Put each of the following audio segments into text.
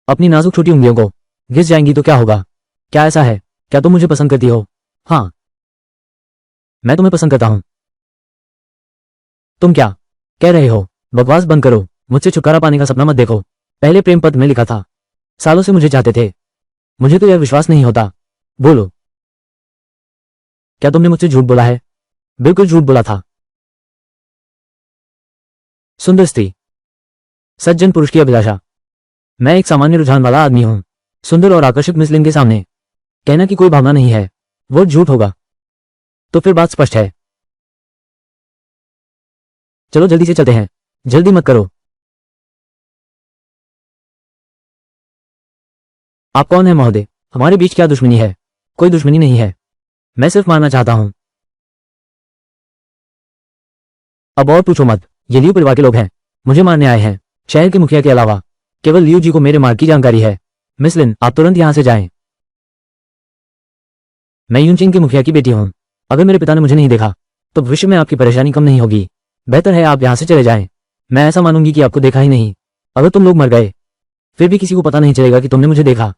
अपनी नाजुक छोटी उंगलियों को घिस जाएंगी तो क्या होगा? क्या ऐसा है? क्या तुम मुझे पसंद करती हो? हाँ, मैं तुम्हें पसंद करता हूं। तुम क्या कह रहे हो? बकवास बंद करो। मुझसे छुटकारा पाने का सपना मत देखो। पहले प्रेम पत्र में लिखा था, सालों से मुझे चाहते थे। मुझे तो यह विश्वास नहीं होता। बोलो, क्या तुमने मुझसे झूठ बोला है? बिल्कुल झूठ बोला था। सुंदर स्त्री, सज्जन पुरुष की अभिलाषा। मैं एक सामान्य रुझान वाला आदमी हूं। सुंदर और आकर्षक मिस लिन के सामने कहना कि कोई भावना नहीं है, वो झूठ होगा। तो फिर बात स्पष्ट है। चलो जल्दी से चलते हैं। जल्दी मत करो। आप कौन है महोदय? हमारे बीच क्या दुश्मनी है? कोई दुश्मनी नहीं है। मैं सिर्फ मारना चाहता हूं। अब और पूछो मत। ये लियू परिवार के लोग हैं, मुझे मारने आए हैं। शहर के मुखिया के अलावा केवल लियू जी को मेरे मार्ग की जानकारी है। मिस लिन, आप तुरंत यहां से जाएं। मैं यूनचिंग के मुखिया की बेटी हूं। अगर मेरे पिता ने मुझे नहीं देखा तो भविष्य में आपकी परेशानी कम नहीं होगी। बेहतर है आप यहां से चले जाएं। मैं ऐसा मानूंगी कि आपको देखा ही नहीं। अगर तुम लोग मर गए फिर भी किसी को पता नहीं चलेगा कि तुमने मुझे देखा।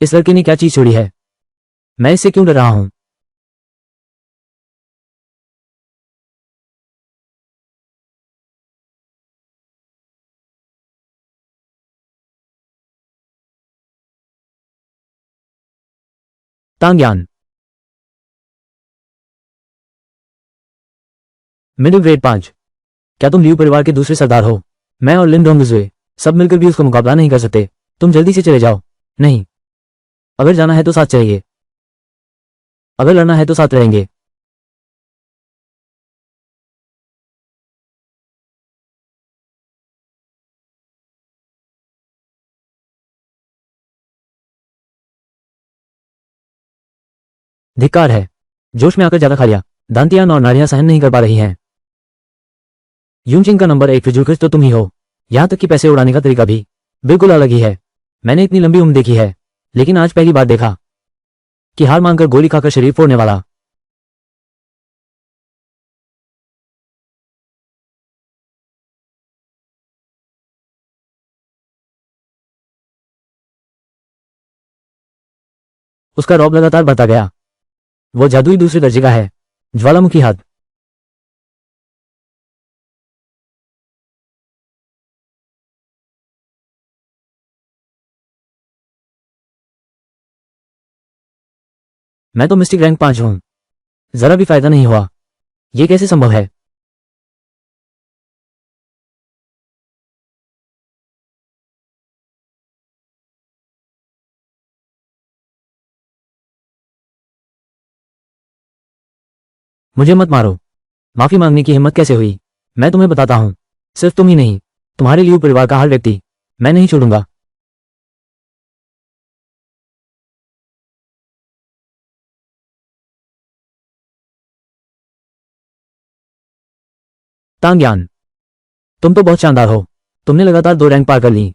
इस लड़के ने क्या चीज छोड़ी है? मैं इससे क्यों डर रहा हूं? तांग्यान, मिडिल ग्रेड 5। क्या तुम लियू परिवार के दूसरे सरदार हो? मैं और लिन डोंगजुए सब मिलकर भी उसका मुकाबला नहीं कर सकते। तुम जल्दी से चले जाओ। नहीं, अगर जाना है तो साथ चलेंगे। अगर लड़ना है तो साथ रहेंगे। धिक्कार है। जोश में आकर ज्यादा खा लिया। दांतियान और नाड़ियां सहन नहीं कर पा रही हैं। यूनचिंग का नंबर 1 फिजूलखर्च तो तुम ही हो। यहां तक कि पैसे उड़ाने का तरीका भी बिल्कुल अलग ही है। मैंने इतनी लंबी उम्र देखी है, लेकिन आज पहली बार देखा कि हार मानकर गोली खाकर शरीर फोड़ने वाला। उसका रौब लगातार बढ़ता गया। वो जादुई दूसरे दर्जे का है। ज्वालामुखी हाथ। मैं तो मिस्टिक रैंक 5 हूं। जरा भी फायदा नहीं हुआ। ये कैसे संभव है? मुझे मत मारो। माफी मांगने की हिम्मत कैसे हुई? मैं तुम्हें बताता हूं। सिर्फ तुम ही नहीं, तुम्हारे लिए परिवार का हर व्यक्ति मैं नहीं छोड़ूंगा। तांग्यान, तुम तो बहुत शानदार हो। तुमने लगातार 2 रैंक पार कर ली।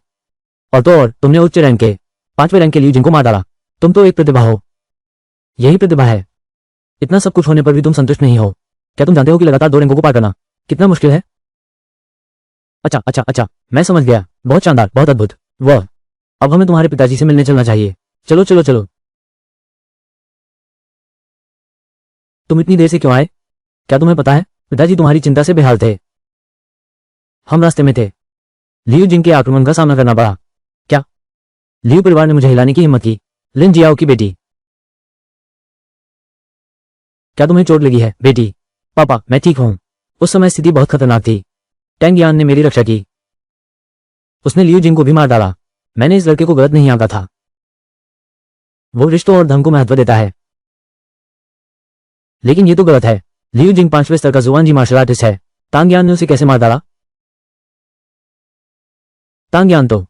और तो और तुमने उच्च रैंक के 5वें रैंक के लिए जिनको मार डाला। तुम तो एक प्रतिभा हो। यही प्रतिभा है। इतना सब कुछ होने पर भी तुम संतुष्ट नहीं हो। क्या तुम जानते हो कि लगातार 2 रैंकों को पार करना कितना मुश्किल है? अच्छा अच्छा अच्छा, मैं समझ गया। बहुत शानदार, बहुत अद्भुत। वह, अब हमें तुम्हारे पिताजी से मिलने चलना चाहिए। चलो चलो चलो। तुम इतनी देर से क्यों आए? क्या तुम्हें पता है पिताजी तुम्हारी चिंता से बेहाल थे। हम रास्ते में थे। लियू जिंग के आक्रमण का सामना करना पड़ा। क्या? लियू परिवार ने मुझे हिलाने की हिम्मत की। लिन जियाओ की बेटी। क्या तुम्हें चोट लगी है बेटी? पापा, मैं ठीक हूं। उस समय स्थिति बहुत खतरनाक थी। टैंग यान ने मेरी रक्षा की। उसने लियू जिंग को भी मार डाला। मैंने इस लड़के को गलत नहीं आंका था। वो रिश्तों और धर्म को महत्व देता है। लेकिन ये तो गलत है। लियू जिंग 5वें स्तर का जुआन जी मार्शल आर्टिस्ट है। तांग यान ने उसे कैसे मार डाला? तांग यान तो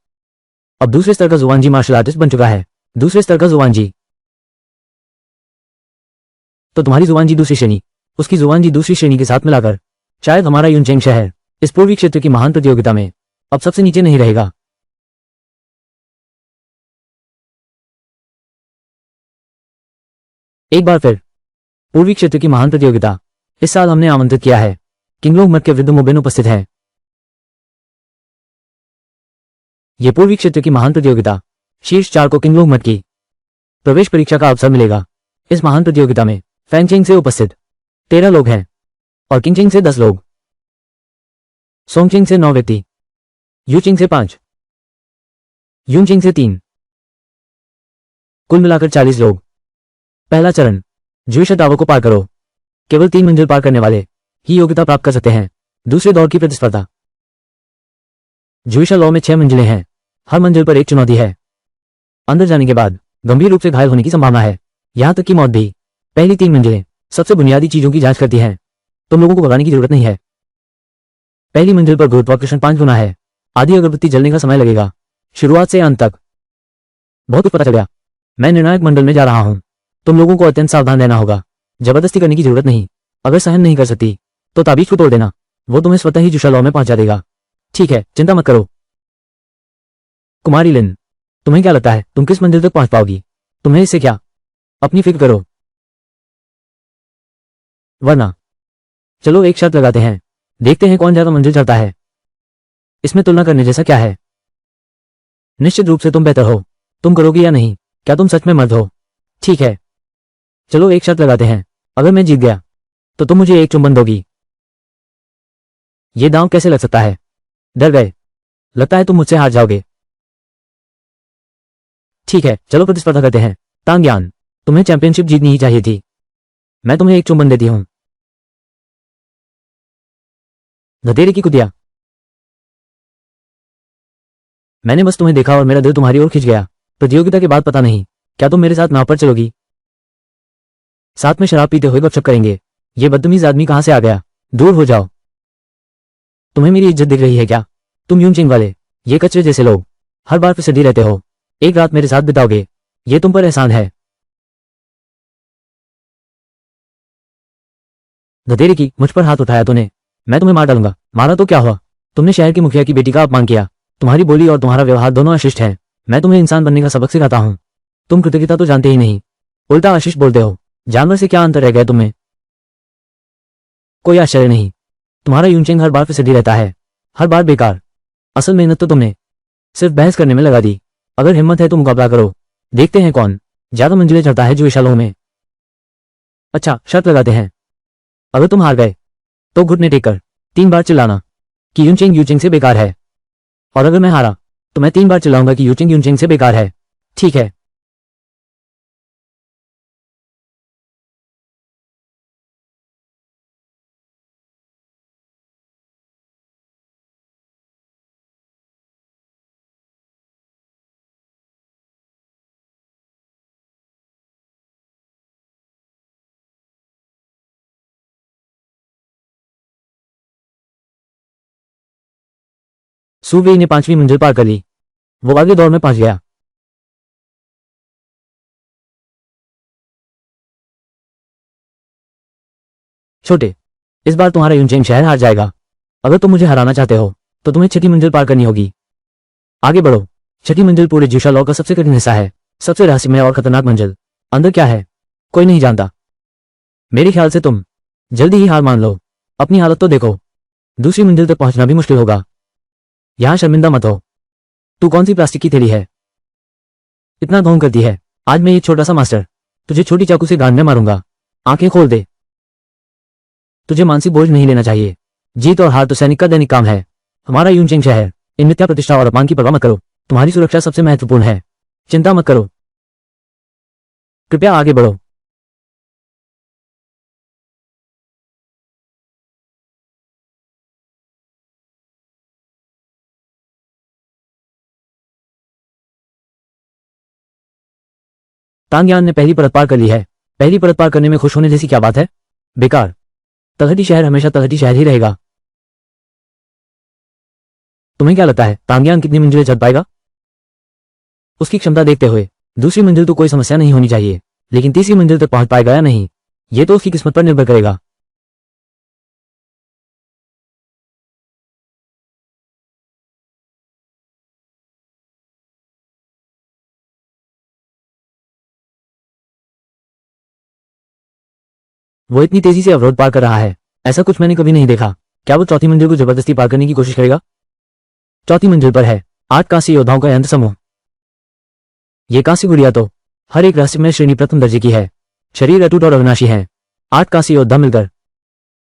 अब दूसरे स्तर का जुआन जी मार्शल आर्टिस्ट बन चुका है। दूसरे स्तर का जुआन जी? तो तुम्हारी जुआन जी दूसरी श्रेणी, उसकी जुआन जी दूसरी श्रेणी के साथ मिलाकर शायद हमारा यूनचेंग शहर इस पूर्वी क्षेत्र की महान प्रतियोगिता में अब सबसे नीचे नहीं रहेगा। एक बार फिर पूर्वी क्षेत्र की महान प्रतियोगिता। इस साल हमने आमंत्रित किया है किंगलोंग मठ के वृद्ध मोबेन उपस्थित है। यह पूर्वी क्षेत्र की महान प्रतियोगिता शीर्ष 4 को किंगलोंग मठ की प्रवेश परीक्षा का अवसर मिलेगा। इस महान प्रतियोगिता में फैंगचिंग से उपस्थित 13 लोग हैं और किंगचिंग से 10 लोग, सोंगचिंग से 9 व्यक्ति, यूचिंग से 5, यूनचिंग से 3, कुल मिलाकर 40 लोग। पहला चरण, ज्यूशा टावर को पार करो। केवल 3 मंजिल पार करने वाले ही योग्यता प्राप्त कर सकते हैं। दूसरे दौर की प्रतिस्पर्धा। ज्यूशा लॉ में 6 मंजिलें हैं। हर मंजिल पर एक चुनौती है। अंदर जाने के बाद गंभीर रूप से घायल होने की संभावना है, यहां तक कि मौत भी। पहली 3 मंजिलें सबसे बुनियादी चीजों की जांच करती हैं। तुम लोगों को भगाने की जरूरत नहीं है। पहली मंजिल पर गुरुत्वाकर्षण 5 गुना है। आधी अगरबत्ती जलने का समय लगेगा। शुरुआत से अंत तक बहुत कुछ पता चल गया। मैं निर्णायक मंडल में जा रहा हूं। तुम लोगों को अत्यंत सावधान रहना होगा। जबरदस्ती करने की जरूरत नहीं। अगर सहन नहीं कर सकती तो ताबीज को तोड़ देना, वो तुम्हें स्वतः ही जुशा लॉ में पहुंचा देगा। ठीक है, चिंता मत करो। कुमारी लिन, तुम्हें क्या लगता है तुम किस मंजिल तक पहुंच पाओगी? तुम्हें इससे क्या? अपनी फिक्र करो। वरना चलो एक शर्त लगाते हैं, देखते हैं कौन ज्यादा मंजिल चढ़ता है। इसमें तुलना करने जैसा क्या है? निश्चित रूप से तुम बेहतर हो। तुम करोगी या नहीं? क्या तुम सच में मर्द हो? ठीक है, चलो एक शर्त लगाते हैं। अगर मैं जीत गया तो तुम मुझे एक चुंबन दोगी। ये दांव कैसे लग सकता है? डर गए? लगता है तुम मुझसे हार जाओगे। ठीक है, चलो प्रतिस्पर्धा करते हैं। तांग्यान, तुम्हें चैंपियनशिप जीतनी ही चाहिए थी। मैं तुम्हें एक चुंबन देती हूं। गधेरे की कुतिया, मैंने बस तुम्हें देखा और मेरा दिल तुम्हारी ओर खिंच गया। प्रतियोगिता के बाद पता नहीं, क्या तुम मेरे साथ नाव पर चलोगी? साथ में शराब पीते हुए गपशप करेंगे। ये बदतमीज आदमी कहां से आ गया? दूर हो जाओ। तुम्हें मेरी इज्जत दिख रही है क्या? तुम यूनचिंग वाले, ये कचरे जैसे लोग, हर बार फिसलती रहते हो। एक रात मेरे साथ बिताओगे, ये तुम पर एहसान है। गधेरे की, मुझ पर हाथ उठाया तूने। मैं तुम्हें मार डालूंगा। मारा तो क्या हुआ? तुमने शहर की मुखिया की बेटी का अपमान किया। तुम्हारी बोली और तुम्हारा व्यवहार दोनों अशिष्ट है। मैं तुम्हें इंसान बनने का सबक सिखाता हूं। तुम कृतज्ञता तो जानते ही नहीं, उल्टा आशिष्ट बोलते हो। जानवर से क्या अंतर रह गया तुम्हें? कोई आश्चर्य नहीं, तुम्हारा यूनचेंग हर बार फिसली रहता है। हर बार बेकार। असल मेहनत तो तुमने सिर्फ बहस करने में लगा दी। अगर हिम्मत है तो मुकाबला करो। देखते हैं कौन ज्यादा मंजिलें चढ़ता है ज्यूशालों में। अच्छा, शर्त लगाते हैं। अगर तुम हार गए तो घुटने टेककर 3 बार चिल्लाना कि यूनचेंग यूचिंग से बेकार है। और अगर मैं हारा तो मैं 3 बार चिल्लाऊंगा कि यूचिंग यूनचेंग से बेकार है। ठीक है? सूवेई ने 5वीं मंजिल पार कर ली। वो अगले दौर में पहुंच गया। छोटे, इस बार तुम्हारा यूनचेंग शहर हार जाएगा। अगर तुम मुझे हराना चाहते हो तो तुम्हें छठी मंजिल पार करनी होगी। आगे बढ़ो। छठी मंजिल पूरे ज्यूशा लॉ का सबसे कठिन हिस्सा है। सबसे रहस्यमय और खतरनाक मंजिल। अंदर क्या है कोई नहीं जानता। मेरे ख्याल से तुम जल्दी ही हार मान लो। अपनी हालत तो देखो। दूसरी मंजिल तक पहुंचना भी मुश्किल होगा। यहां शर्मिंदा मत हो। तू कौन सी प्लास्टिक की थैली है? इतना ढोंग करती है। आज मैं ये छोटा सा मास्टर तुझे छोटी चाकू से गांड में मारूंगा। आंखें खोल दे। तुझे मानसिक बोझ नहीं लेना चाहिए। जीत और हार तो सैनिक का दैनिक काम है। हमारा यूनचेंग शहर इन मिथ्या प्रतिष्ठा और अपमान की परवाह मत करो। तुम्हारी सुरक्षा सबसे महत्वपूर्ण है। चिंता मत करो। कृपया आगे बढ़ो। तांग्यान ने पहली परत पार कर ली है। पहली परत पार करने में खुश होने जैसी क्या बात है? बेकार। तलहटी शहर हमेशा तलहटी शहर ही रहेगा। तुम्हें क्या लगता है तांग्यान कितनी मंजिलें चढ़ पाएगा? उसकी क्षमता देखते हुए दूसरी मंजिल तो कोई समस्या नहीं होनी चाहिए, लेकिन तीसरी मंजिल तक पहुंच पाएगा या नहीं, यह तो उसकी किस्मत पर निर्भर करेगा। वो इतनी तेजी से अवरोध पार कर रहा है, ऐसा कुछ मैंने कभी नहीं देखा। क्या वो चौथी मंजिल को जबरदस्ती पार करने की कोशिश करेगा? चौथी मंजिल पर है 8 कांस्य योद्धाओं का यंत्र समूह। ये कांस्य गुड़िया तो हर एक रहस्यमय श्रेणी प्रथम दर्जे की है। शरीर अटूट और अविनाशी है। 8 कांस्य योद्धा मिलकर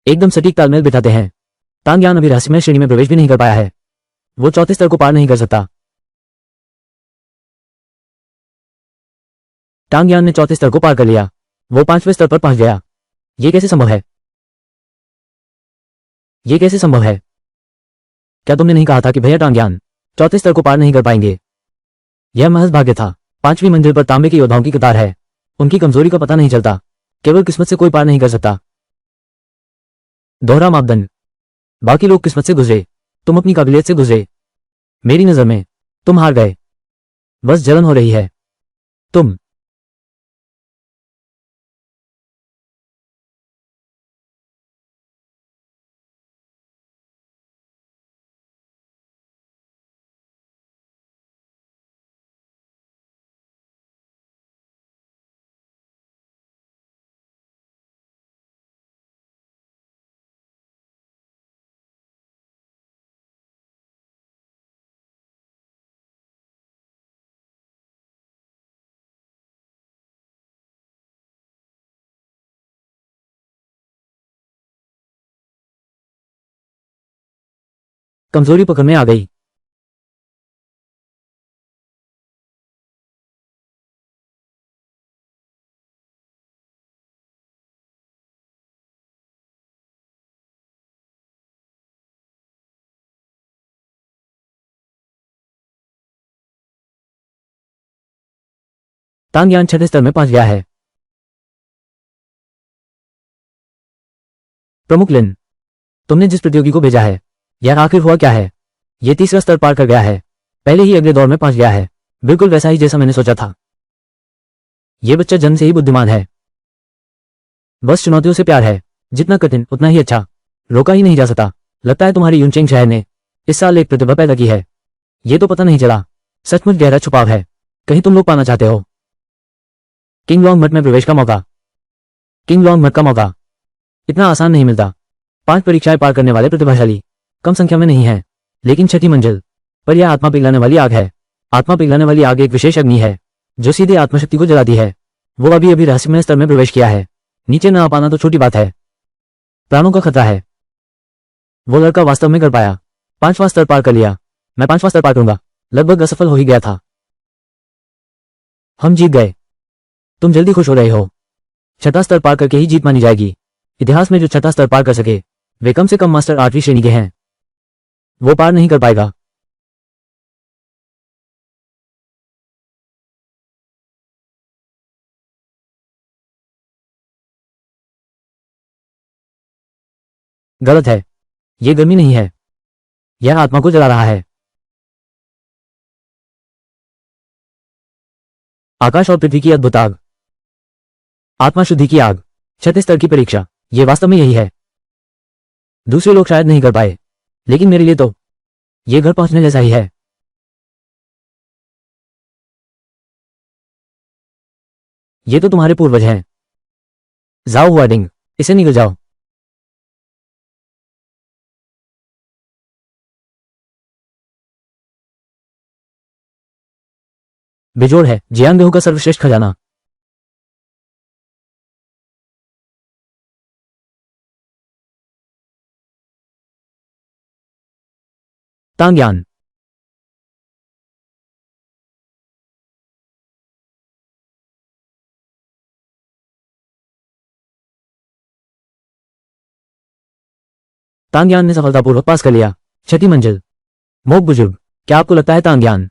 एकदम सटीक तालमेल बिठाते हैं। तांग्यान अभी रहस्यमय श्रेणी में प्रवेश भी नहीं कर पाया है। वो चौथे स्तर को पार नहीं कर सकता। तांग्यान ने चौथे स्तर को पार कर लिया। वो 5वें स्तर पर पहुंच गया। ये कैसे संभव है? ये कैसे संभव है? क्या तुमने नहीं कहा था कि भैया तांग्यान चौथे स्तर को पार नहीं कर पाएंगे? यह महज भाग्य था। 5वीं मंजिल पर तांबे के योद्धाओं की कतार है। उनकी कमजोरी का पता नहीं चलता। केवल किस्मत से कोई पार नहीं कर सकता। दोहरा मापदंड। बाकी लोग किस्मत से गुजरे, तुम अपनी काबिलियत से गुजरे। मेरी नजर में तुम हार गए। बस जलन हो रही है। तुम कमजोरी पकड़ में आ गई। तांग्यान छठे स्तर में पहुंच गया है। प्रमुख लिन, तुमने जिस प्रतियोगी को भेजा है, यह आखिर हुआ क्या है? यह तीसरा स्तर पार कर गया है। पहले ही अगले दौर में पहुंच गया है। बिल्कुल वैसा ही जैसा मैंने सोचा था। यह बच्चा जन्म से ही बुद्धिमान है। बस चुनौतियों से प्यार है। जितना कठिन उतना ही अच्छा। रोका ही नहीं जा सकता। लगता है तुम्हारी यूनचेंग शहर ने इस साल एक प्रतिभा पैदा की है। यह तो पता नहीं चला। सचमुच गहरा छुपाव है। कहीं तुम लोग पाना चाहते हो? किंग लॉन्ग मठ में प्रवेश का मौका। किंग लॉन्ग मठ का मौका इतना आसान नहीं मिलता। 5 परीक्षाएं पार करने वाले प्रतिभाशाली कम संख्या में नहीं है। लेकिन छठी मंजिल पर यह आत्मा पिघलाने वाली आग है। आत्मा पिघलाने वाली आग एक विशेष अग्नि है जो सीधे आत्मशक्ति को जलाती है। वो अभी अभी रहस्यमय स्तर में प्रवेश किया है। नीचे न आ पाना तो छोटी बात है, प्राणों का खतरा है। वो लड़का वास्तव में कर पाया। 5वां स्तर पार कर लिया। मैं 5वां स्तर पार करूंगा। लगभग असफल हो ही गया था। हम जीत गए। तुम जल्दी खुश हो रहे हो। छठा स्तर पार करके ही जीत मानी जाएगी। इतिहास में जो छठा स्तर पार कर सके वे कम से कम मास्टर 8वीं श्रेणी के हैं। वो पार नहीं कर पाएगा। गलत है। ये गर्मी नहीं है, यह आत्मा को जला रहा है। आकाश और पृथ्वी की अद्भुत आग। आत्मा शुद्धि की आग। छठे स्तर की परीक्षा। यह वास्तव में यही है। दूसरे लोग शायद नहीं कर पाए, लेकिन मेरे लिए तो यह घर पहुंचने जैसा ही है। ये तो तुम्हारे पूर्वज हैं। जाओ वार्डिंग, इसे निकल जाओ। बेजोड़ है जियांगहू का सर्वश्रेष्ठ खजाना। तांग्यान। तांग्यान ने सफलतापूर्वक पास कर लिया। छठी मंजिल। मोक बुजुर्ग, क्या आपको लगता है तांग्यान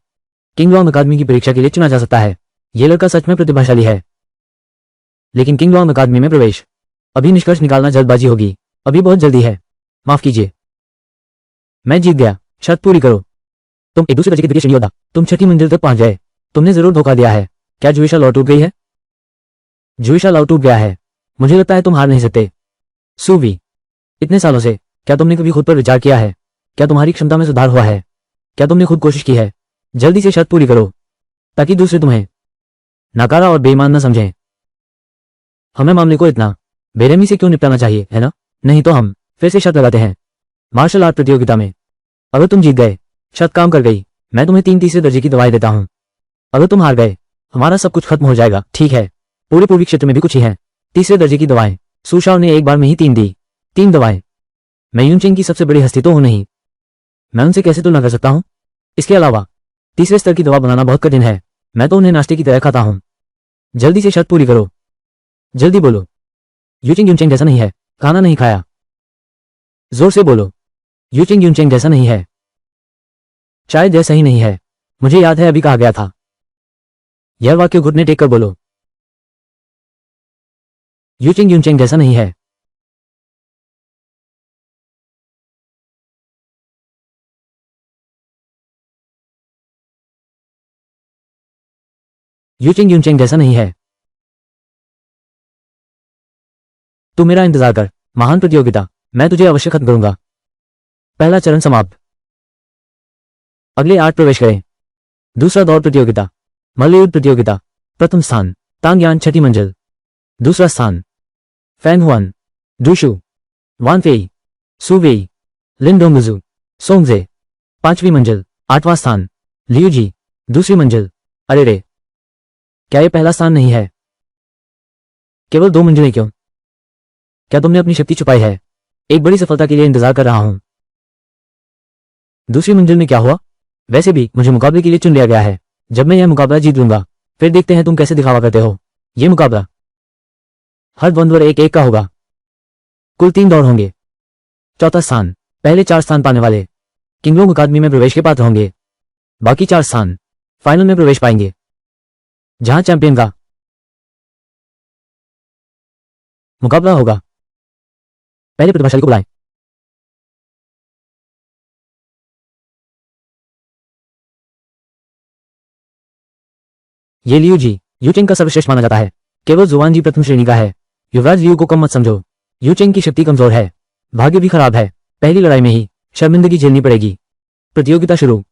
किंगलॉन्ग अकादमी की परीक्षा के लिए चुना जा सकता है? यह लड़का सच में प्रतिभाशाली है। लेकिन किंगलॉन्ग अकादमी में प्रवेश अभी निष्कर्ष निकालना जल्दबाजी होगी। अभी बहुत जल्दी है। माफ कीजिए, मैं जीत गया। शर्त पूरी करो। तुम एक दूसरे दर्जे के द्वितीय श्रेणी योद्धा। तुम छठी मंजिल तक पहुंच गए। तुमने जरूर धोखा दिया है। क्या जुईशा लौ टूट गई है? जुईशा लौ टूट गया है। मुझे लगता है तुम हार नहीं सकते। सुवी, इतने सालों से क्या तुमने कभी खुद पर विचार किया है? क्या तुम्हारी क्षमता में सुधार हुआ है? क्या तुमने खुद कोशिश की है? जल्दी से शर्त पूरी करो ताकि दूसरे तुम्हें नकारा और बेईमान न समझें। हमें मामले को इतना बेरहमी से क्यों निपटाना चाहिए, है ना? नहीं तो हम फिर से शर्त लगाते हैं। मार्शल आर्ट प्रतियोगिता में अगर तुम जीत गए, शर्त काम कर गई, मैं तुम्हें 3 तीसरे दर्जे की दवाएं देता हूं। अगर तुम हार गए, हमारा सब कुछ खत्म हो जाएगा। ठीक है? पूरे पूर्वी क्षेत्र में भी कुछ ही है तीसरे दर्जे की दवाएं। सुशाओ ने एक बार में ही 3 दी। 3 दवाएं। मैं यूनचेंग की सबसे बड़ी हस्ती तो हूं नहीं, मैं उनसे कैसे तुलना कर सकता हूं? इसके अलावा तीसरे स्तर की दवा बनाना बहुत कठिन है, मैं तो उन्हें नाश्ते की तरह खाता हूं। जल्दी से शर्त पूरी करो, जल्दी बोलो। यूचिंग यूनचेंग जैसा नहीं है, खाना नहीं खाया। जोर से बोलो, यूचिंग यूनचेंग जैसा नहीं है। शायद यह सही नहीं है, मुझे याद है अभी कहा गया था। यह वाक्य घुटने टेक कर बोलो, यूचिंग यूनचेंग जैसा नहीं है। यूचिंग यूनचेंग जैसा नहीं है। तू मेरा इंतजार कर, महान प्रतियोगिता, मैं तुझे अवश्य खत्म करूंगा। पहला चरण समाप्त। अगले 8 प्रवेश करें। दूसरा दौर प्रतियोगिता, मल्लयुद्ध प्रतियोगिता। प्रथम स्थान तांग यान, छठी मंजिल। दूसरा स्थान फैंग हुआन, डूशु, वान फेई, सुवेई, लिन डोंगजू, सोंगजे। पांचवी मंजिल। 8वां स्थान लियू जी, दूसरी मंजिल। अरे रे, क्या यह पहला स्थान नहीं है? केवल 2 मंजिलें क्यों? क्या तुमने अपनी शक्ति छुपाई है? एक बड़ी सफलता के लिए इंतजार कर रहा हूं। दूसरी मंजिल में क्या हुआ? वैसे भी मुझे मुकाबले के लिए चुन लिया गया है। जब मैं यह मुकाबला जीत लूंगा, फिर देखते हैं तुम कैसे दिखावा करते हो। यह मुकाबला हर द्वंद्व 1-1 का होगा। कुल 3 दौर होंगे। चौथा स्थान पहले 4 स्थान पाने वाले किंगलोंग अकादमी में प्रवेश के पात्र होंगे। बाकी 4 स्थान फाइनल में प्रवेश पाएंगे, जहां चैंपियन का मुकाबला होगा। पहले प्रतिभाशाली को बुलाएं। ये लियू जी, यूचेंग का सर्वश्रेष्ठ माना जाता है। केवल जुआन जी प्रथम श्रेणी का है। युवराज लियू को कम मत समझो। यूचेंग की शक्ति कमजोर है, भाग्य भी खराब है। पहली लड़ाई में ही शर्मिंदगी झेलनी पड़ेगी। प्रतियोगिता शुरू।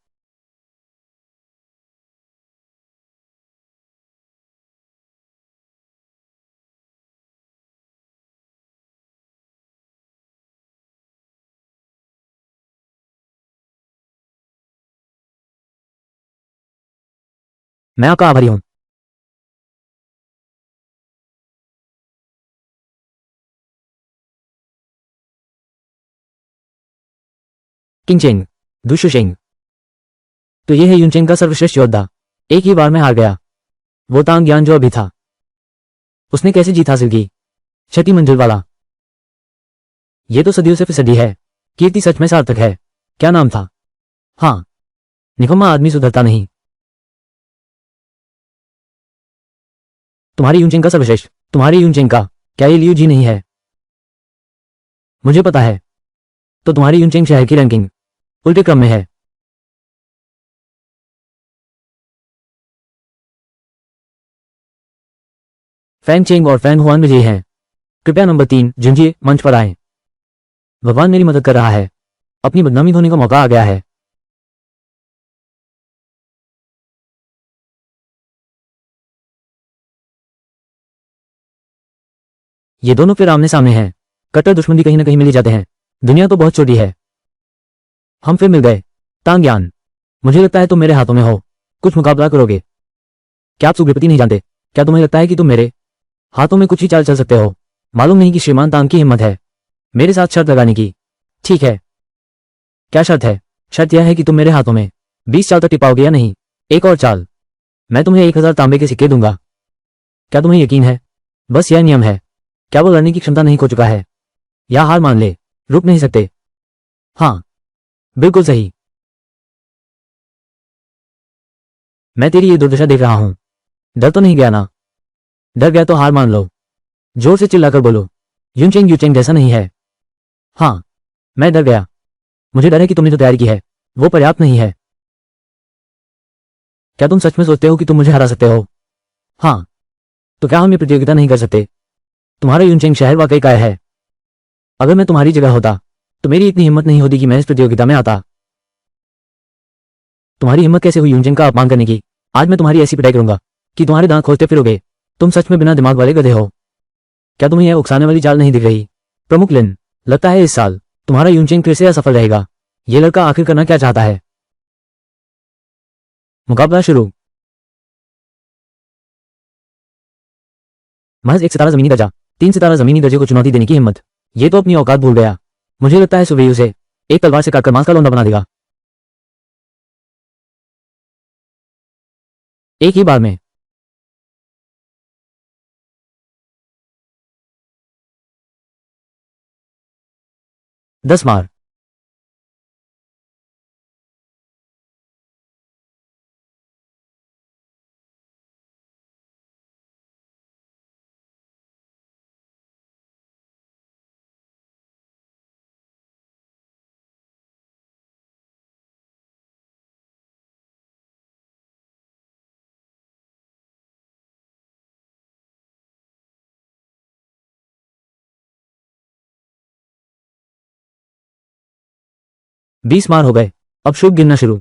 मैं आपका आभारी हूं। किंगचेंग, दुशुशेंग। तो ये है यूनचेंग का सर्वश्रेष्ठ योद्धा। एक ही बार में हार गया। वो तांग ज्ञान जो अभी था, उसने कैसे जीत हासिल की? छठी मंजिल वाला। ये तो सदियों से फिसडी है। कीर्ति सच में सार्थक है। क्या नाम था? हाँ, निकम्मा आदमी सुधरता नहीं। तुम्हारी यूनचेंग का सर्वश्रेष्ठ, तुम्हारी यूनचेंग का। क्या ये लियू जी नहीं है? मुझे पता है। तो तुम्हारी यूनचेंग शहर की रैंकिंग उल्टे क्रम में है। फैंग चेंग और फैंग हुआन विजयी हैं। कृपया नंबर 3 जिंजिए मंच पर आए। भगवान मेरी मदद कर रहा है। अपनी बदनामी धोने का मौका आ गया है। ये दोनों फिर आमने सामने हैं। कट्टर दुश्मन भी कहीं ना कहीं मिल ही जाते हैं। दुनिया तो बहुत छोटी है। हम फिर मिल गए। तांग यान, मुझे लगता है तुम मेरे हाथों में हो। कुछ मुकाबला करोगे? क्या आप सुग्रीपति नहीं जानते? क्या तुम्हें लगता है कि तुम मेरे हाथों में कुछ ही चाल चल सकते हो? मालूम नहीं कि श्रीमान तांग की हिम्मत है मेरे साथ शर्त लगाने की। ठीक है, क्या शर्त है? शर्त यह है कि तुम मेरे हाथों में 20 चाल तक टिपाओगे या नहीं। एक और चाल, मैं तुम्हें 1000 तांबे के सिक्के दूंगा। क्या तुम्हें यकीन है? बस यह नियम है। क्या वो लड़ने की क्षमता नहीं खो चुका है? या हार मान ले? रुक नहीं सकते। हाँ, बिल्कुल सही। मैं तेरी ये दुर्दशा देख रहा हूं। डर तो नहीं गया ना? डर गया तो हार मान लो। जोर से चिल्लाकर बोलो, यूनचेंग यूचेंग जैसा नहीं है। हाँ, मैं डर गया। मुझे डर है कि तुमने जो तैयारी की है वो पर्याप्त नहीं है। क्या तुम सच में सोचते हो कि तुम मुझे हरा सकते हो? हाँ, तो क्या हम ये प्रतियोगिता नहीं कर सकते? तुम्हारा यूनचेंग शहर वाकई काय है। अगर मैं तुम्हारी जगह होता तो मेरी इतनी हिम्मत नहीं होती कि मैं इस प्रतियोगिता में आता। तुम्हारी हिम्मत कैसे हुई यूनचेंग का अपमान करने की? आज मैं तुम्हारी ऐसी पिटाई करूंगा कि तुम्हारे दांत खोलते फिरोगे। तुम सच में बिना दिमाग वाले गधे हो। क्या तुम्हें यह उकसाने वाली चाल नहीं दिख रही? प्रमुख लिन, लगता है इस साल तुम्हारा यूनचेंग फिर से असफल रहेगा। ये लड़का आखिर करना क्या चाहता है? मुकाबला शुरू। महज 1 सितारा जमीनी दर्जा, 3 सितारा जमीनी दर्जे को चुनौती देने की हिम्मत। ये तो अपनी औकात भूल गया। मुझे लगता है सुबह उसे एक तलवार से काटकर मांस का लौंडा बना देगा। एक ही बार में। दस मार। बीस मार हो गए। अब शुभ गिनना शुरू।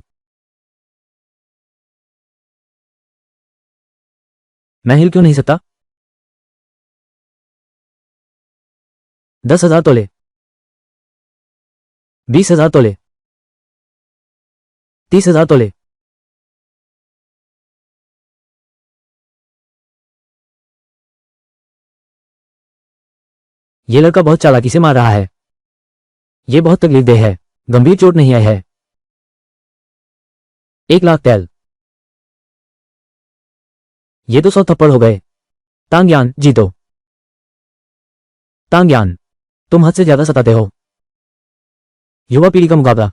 मैं हिल क्यों नहीं सकता? 10,000 तोले, 20,000 तोले, 30,000 तोले। ये लड़का बहुत चालाकी से मार रहा है। ये बहुत तकलीफदेह है। गंभीर चोट नहीं आई है। 1,00,000 तेल। ये तो 100 थप्पड़ हो गए। तांग्यान, जीतो। तांग्यान, तुम हद से ज्यादा सताते हो। युवा पीढ़ी का मुकाबला।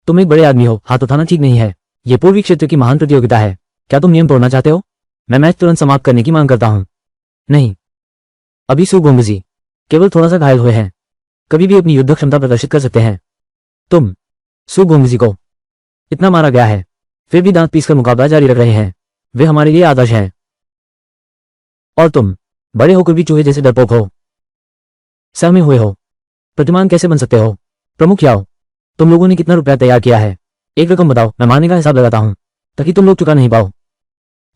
तुम एक बड़े आदमी हो, हाथ उठाना ठीक नहीं है। यह पूर्वी क्षेत्र की महान प्रतियोगिता है। क्या तुम नियम तोड़ना चाहते हो? मैं मैच तुरंत समाप्त करने की मांग करता हूं। नहीं, अभी सुगोंगजी केवल थोड़ा सा घायल हुए हैं। कभी भी अपनी युद्ध क्षमता प्रदर्शित कर सकते हैं। तुम सुगोंगजी को इतना मारा गया है, फिर भी दांत पीसकर मुकाबला जारी रख रहे हैं। वे हमारे लिए आदर्श हैं। और तुम बड़े होकर भी चूहे जैसे डरपोक हो। सहमे हुए हो। प्रतिमान कैसे बन सकते हो? प्रमुख याओ, तुम लोगों ने कितना रुपया तैयार किया है? एक रकम बताओ, मैं मारने का हिसाब लगाता हूं, ताकि तुम लोग चुका नहीं पाओ।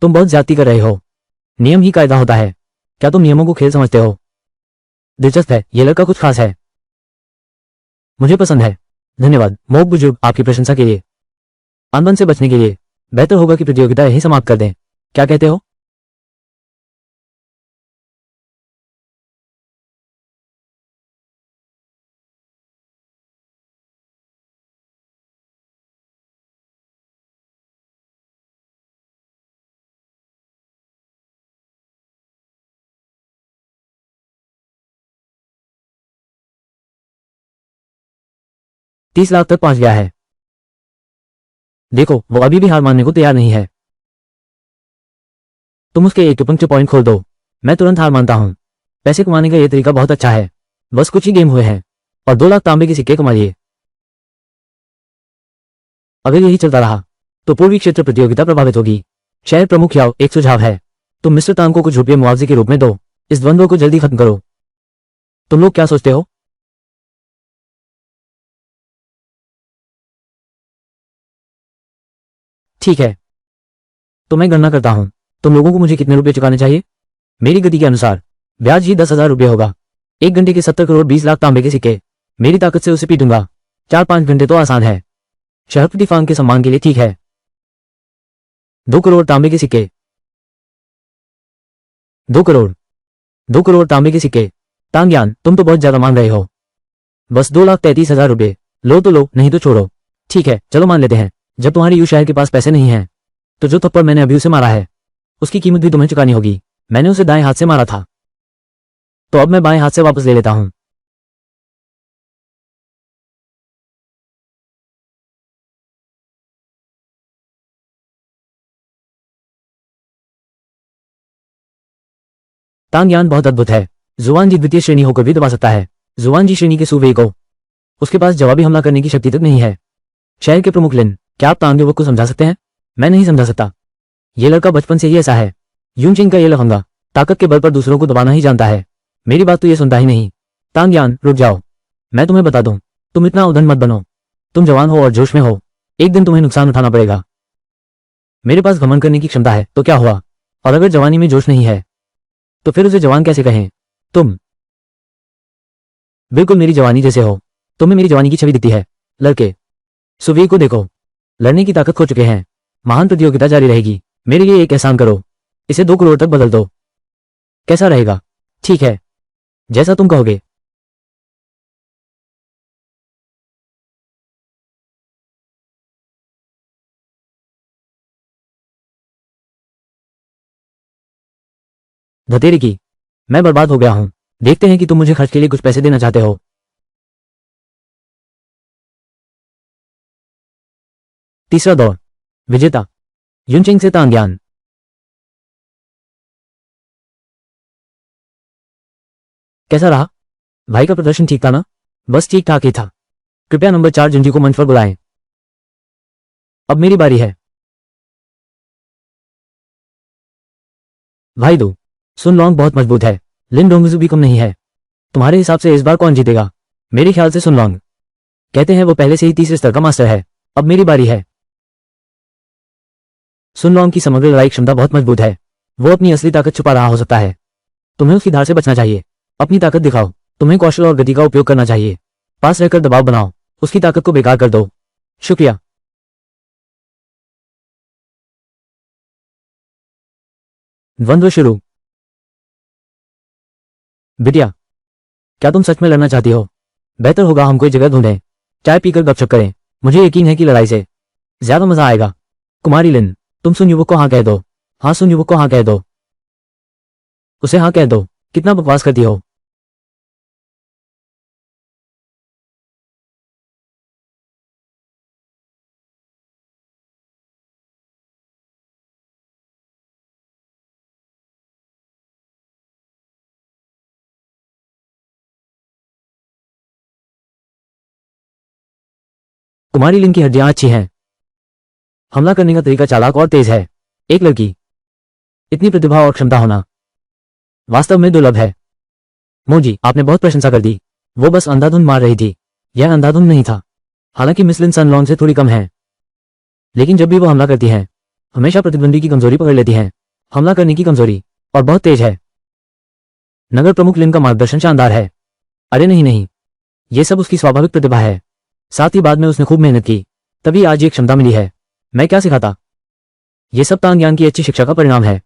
तुम बहुत ज्यादती कर रहे हो। नियम ही कायदा होता है। क्या तुम नियमों को खेल समझते हो? दिलचस्प है, यह लड़का कुछ खास है। मुझे पसंद है। धन्यवाद मोग बुजुर्ग, आपकी प्रशंसा के लिए। अनबन से बचने के लिए बेहतर होगा कि प्रतियोगिता यही समाप्त कर दें। क्या कहते हो? तीस लाख तक पहुंच गया है। देखो, वो अभी भी हार मानने को तैयार नहीं है। तुम उसके एक पंक्चर पॉइंट खोल दो। मैं तुरंत हार मानता हूं। पैसे कमाने का यह तरीका बहुत अच्छा है। बस कुछ ही गेम हुए हैं और 2 लाख तांबे के सिक्के कमा लिए। अगर यही चलता रहा तो पूर्वी क्षेत्र प्रतियोगिता प्रभावित होगी। शहर प्रमुख याओ, एक सुझाव है। तुम मिस्टर तांग को कुछ रुपये मुआवजे के रूप में दो। इस द्वंद्व को जल्दी खत्म करो। तुम लोग क्या सोचते हो? ठीक है, तो मैं गणना करता हूं। तुम लोगों को मुझे कितने रुपए चुकाने चाहिए? मेरी गति के अनुसार ब्याज ही 10,000 रुपये होगा। 1 घंटे के 70 करोड़ 20 लाख तांबे के सिक्के। मेरी ताकत से उसे पीटूंगा। 4-5 घंटे तो आसान है। शहरपति फांग के सम्मान के लिए ठीक है। 2 करोड़ तांबे के सिक्के। 2 करोड़। 2 करोड़ तांबे के सिक्के। तांग्यान, तुम तो बहुत ज्यादा मान रहे हो। बस 2,33,000 रुपये। लो तो लो, नहीं तो छोड़ो। ठीक है, चलो मान लेते हैं। जब तुम्हारी यू शहर के पास पैसे नहीं हैं, तो जो थप्पड़ मैंने अभी उसे मारा है, उसकी कीमत भी तुम्हें चुकानी होगी। मैंने उसे दाएं हाथ से मारा था, तो अब मैं बाएं हाथ से वापस ले लेता हूं। तांग्यान बहुत अद्भुत है। जुआनजी द्वितीय श्रेणी होकर भी दबा सकता है। जुआनजी श्रेणी के सूबे को उसके पास जवाबी हमला करने की शक्ति तक नहीं है। शहर के प्रमुख लिन, क्या आप तांग युवक को समझा सकते हैं? मैं नहीं समझा सकता। ये लड़का बचपन से ही ऐसा है। यूनचिंग का ये लफंगा ताकत के बल पर दूसरों को दबाना ही जानता है। मेरी बात तो ये सुनता ही नहीं। तांग्यान, रुक जाओ। मैं तुम्हें बता दूं, तुम इतना उद्दंड मत बनो। तुम जवान हो और जोश में हो। एक दिन तुम्हें नुकसान उठाना पड़ेगा। मेरे पास घमंड करने की क्षमता है तो क्या हुआ? और अगर जवानी में जोश नहीं है तो फिर उसे जवान कैसे कहें? तुम बिल्कुल मेरी जवानी जैसे हो। तुम्हें मेरी जवानी की छवि दिखती है। लड़के, सुवीर को देखो, लड़ने की ताकत खो चुके हैं। महान प्रतियोगिता जारी रहेगी। मेरे लिए एक एहसान करो, इसे 2 करोड़ तक बदल दो। कैसा रहेगा? ठीक है, जैसा तुम कहोगे। धतेरी की, मैं बर्बाद हो गया हूं। देखते हैं कि तुम मुझे खर्च के लिए कुछ पैसे देना चाहते हो। तीसरा दौर, विजेता युनचेंग से तांग्यान। कैसा रहा? भाई का प्रदर्शन ठीक था ना? बस ठीक ठाक ही था। कृपया नंबर 4 जुंजी को मंच पर बुलाएं। अब मेरी बारी है। भाई दो, सुन लॉन्ग बहुत मजबूत है। लिन डोंगजू भी कम नहीं है। तुम्हारे हिसाब से इस बार कौन जीतेगा? मेरे ख्याल से सुन लॉन्ग। कहते हैं वो पहले से ही तीसरे स्तर का मास्टर है। अब मेरी बारी है। सुन लॉन्ग की समग्र लड़ाई क्षमता बहुत मजबूत है। वो अपनी असली ताकत छुपा रहा हो सकता है। तुम्हें उसकी धार से बचना चाहिए। अपनी ताकत दिखाओ। तुम्हें कौशल और गति का उपयोग करना चाहिए। पास रहकर दबाव बनाओ, उसकी ताकत को बेकार कर दो। शुक्रिया। द्वंद्व शुरू। बिटिया, क्या तुम सच में लड़ना चाहती हो? बेहतर होगा हम कोई जगह ढूंढें, चाय पीकर गपशप करें। मुझे यकीन है कि लड़ाई से ज्यादा मजा आएगा। कुमारी लिन, तुम सुन युवक को हाँ कह दो। हाँ, सुन युवक को हाँ कह दो। उसे हाँ कह दो। कितना बकवास करती हो? कुमारी लिन की हड्डियां अच्छी हैं। हमला करने का तरीका चालाक और तेज है। एक लड़की, इतनी प्रतिभा और क्षमता होना वास्तव में दुर्लभ है। मोजी, आपने बहुत प्रशंसा कर दी। वो बस अंधाधुंध मार रही थी। यह अंधाधुंध नहीं था। हालांकि मिस लिन सनलॉन से थोड़ी कम है, लेकिन जब भी वो हमला करती हैं, हमेशा प्रतिद्वंदी की कमजोरी पकड़ लेती हैं। हमला करने की कमजोरी, और बहुत तेज है। नगर प्रमुख लिन का मार्गदर्शन शानदार है। अरे नहीं नहीं, ये सब उसकी स्वाभाविक प्रतिभा है। साथ ही बाद में उसने खूब मेहनत की, तभी आज ये क्षमता मिली है। मैं क्या सिखाता? ये सब तांग ज्ञान की अच्छी शिक्षा का परिणाम है।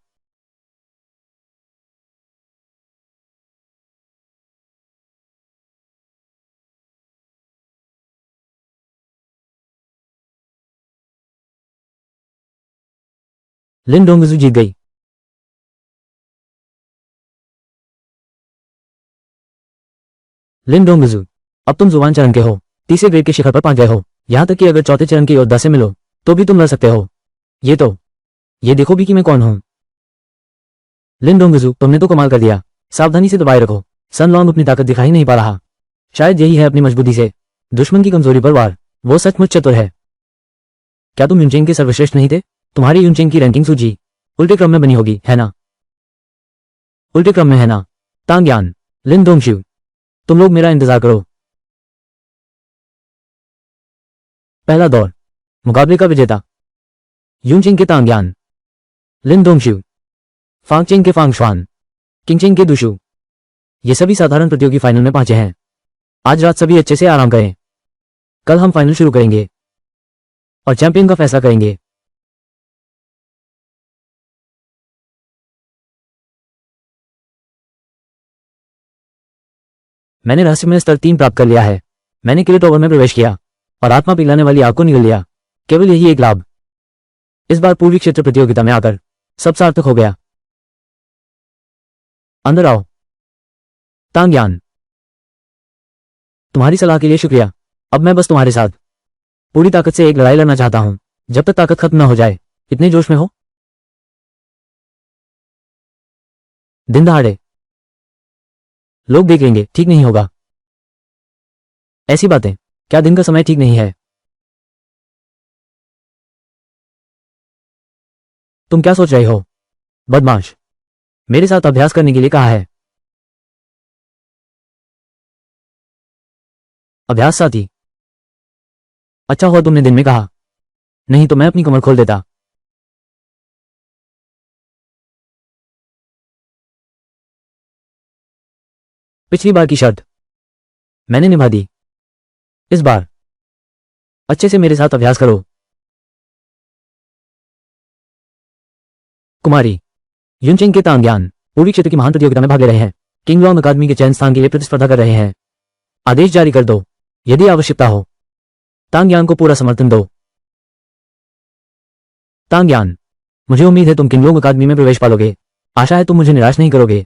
लिन डोंगजू जीत गई। लिन डोंगजू, अब तुम जुबान चरण के हो। तीसरे ग्रेड के शिखर पर पहुंच गए हो। यहां तक कि अगर चौथे चरण के योद्धा से मिलो तो भी तुम लड़ सकते हो। ये देखो भी कि मैं कौन हूं। लिन डोंगजू, तुमने तो कमाल कर दिया। सावधानी से दबाए रखो। सन लॉन्ग अपनी ताकत दिखा ही नहीं पा रहा। शायद यही है अपनी मजबूती से दुश्मन की कमजोरी पर वार। वो सचमुच चतुर है। क्या तुम यूनचेंग के सर्वश्रेष्ठ नहीं थे? तुम्हारी यूनचेंग की रैंकिंग सूची उल्टे क्रम में बनी होगी, है ना? उल्टे क्रम में, है ना? तांग्यान, लिन दोंगशिव, तुम लोग मेरा इंतजार करो। पहला दौर, मुकाबले का विजेता यूनचेंग के तांग्यान, लिन दोंगशिव, फांगचेंग के फांगशुआन, किंगचेंग के दुशु। ये सभी साधारण प्रतियोगी फाइनल में पहुंचे हैं। आज रात सभी अच्छे से आराम करें। कल हम फाइनल शुरू करेंगे और चैंपियन का फैसला करेंगे। मैंने रहस्यमय स्तर 3 प्राप्त कर लिया है। मैंने किले टॉवर में प्रवेश किया और आत्मा पिघलाने वाली आग को निगल लिया। केवल यही एक लाभ, इस बार पूर्वी क्षेत्र प्रतियोगिता में आकर सब सार्थक हो गया। अंदर आओ। तांग्यान, तुम्हारी सलाह के लिए शुक्रिया। अब मैं बस तुम्हारे साथ पूरी ताकत से एक लड़ाई लड़ना चाहता हूं, जब तक ताकत खत्म न हो जाए। इतने जोश में हो? दिन दहाड़े लोग देख लेंगे, ठीक नहीं होगा। ऐसी बातें, क्या दिन का समय ठीक नहीं है? तुम क्या सोच रहे हो, बदमाश? मेरे साथ अभ्यास करने के लिए कहा है। अभ्यास साथी? अच्छा हुआ तुमने दिन में कहा, नहीं तो मैं अपनी कमर खोल देता। पिछली बार की शर्त मैंने निभा दी। इस बार अच्छे से मेरे साथ अभ्यास करो। कुमारी युनचेंग के तांग ज्ञान पूर्वी क्षेत्र की महान प्रतियोगिता में भाग ले रहे हैं। किंग लॉन्ग अकादमी के चयन स्थान के लिए प्रतिस्पर्धा कर रहे हैं। आदेश जारी कर दो यदि आवश्यकता हो। तांग ज्ञान को पूरा समर्थन दो। तांग ज्ञान, मुझे उम्मीद है तुम किंग लॉन्ग अकादमी में प्रवेश पालोगे। आशा है तुम मुझे निराश नहीं करोगे।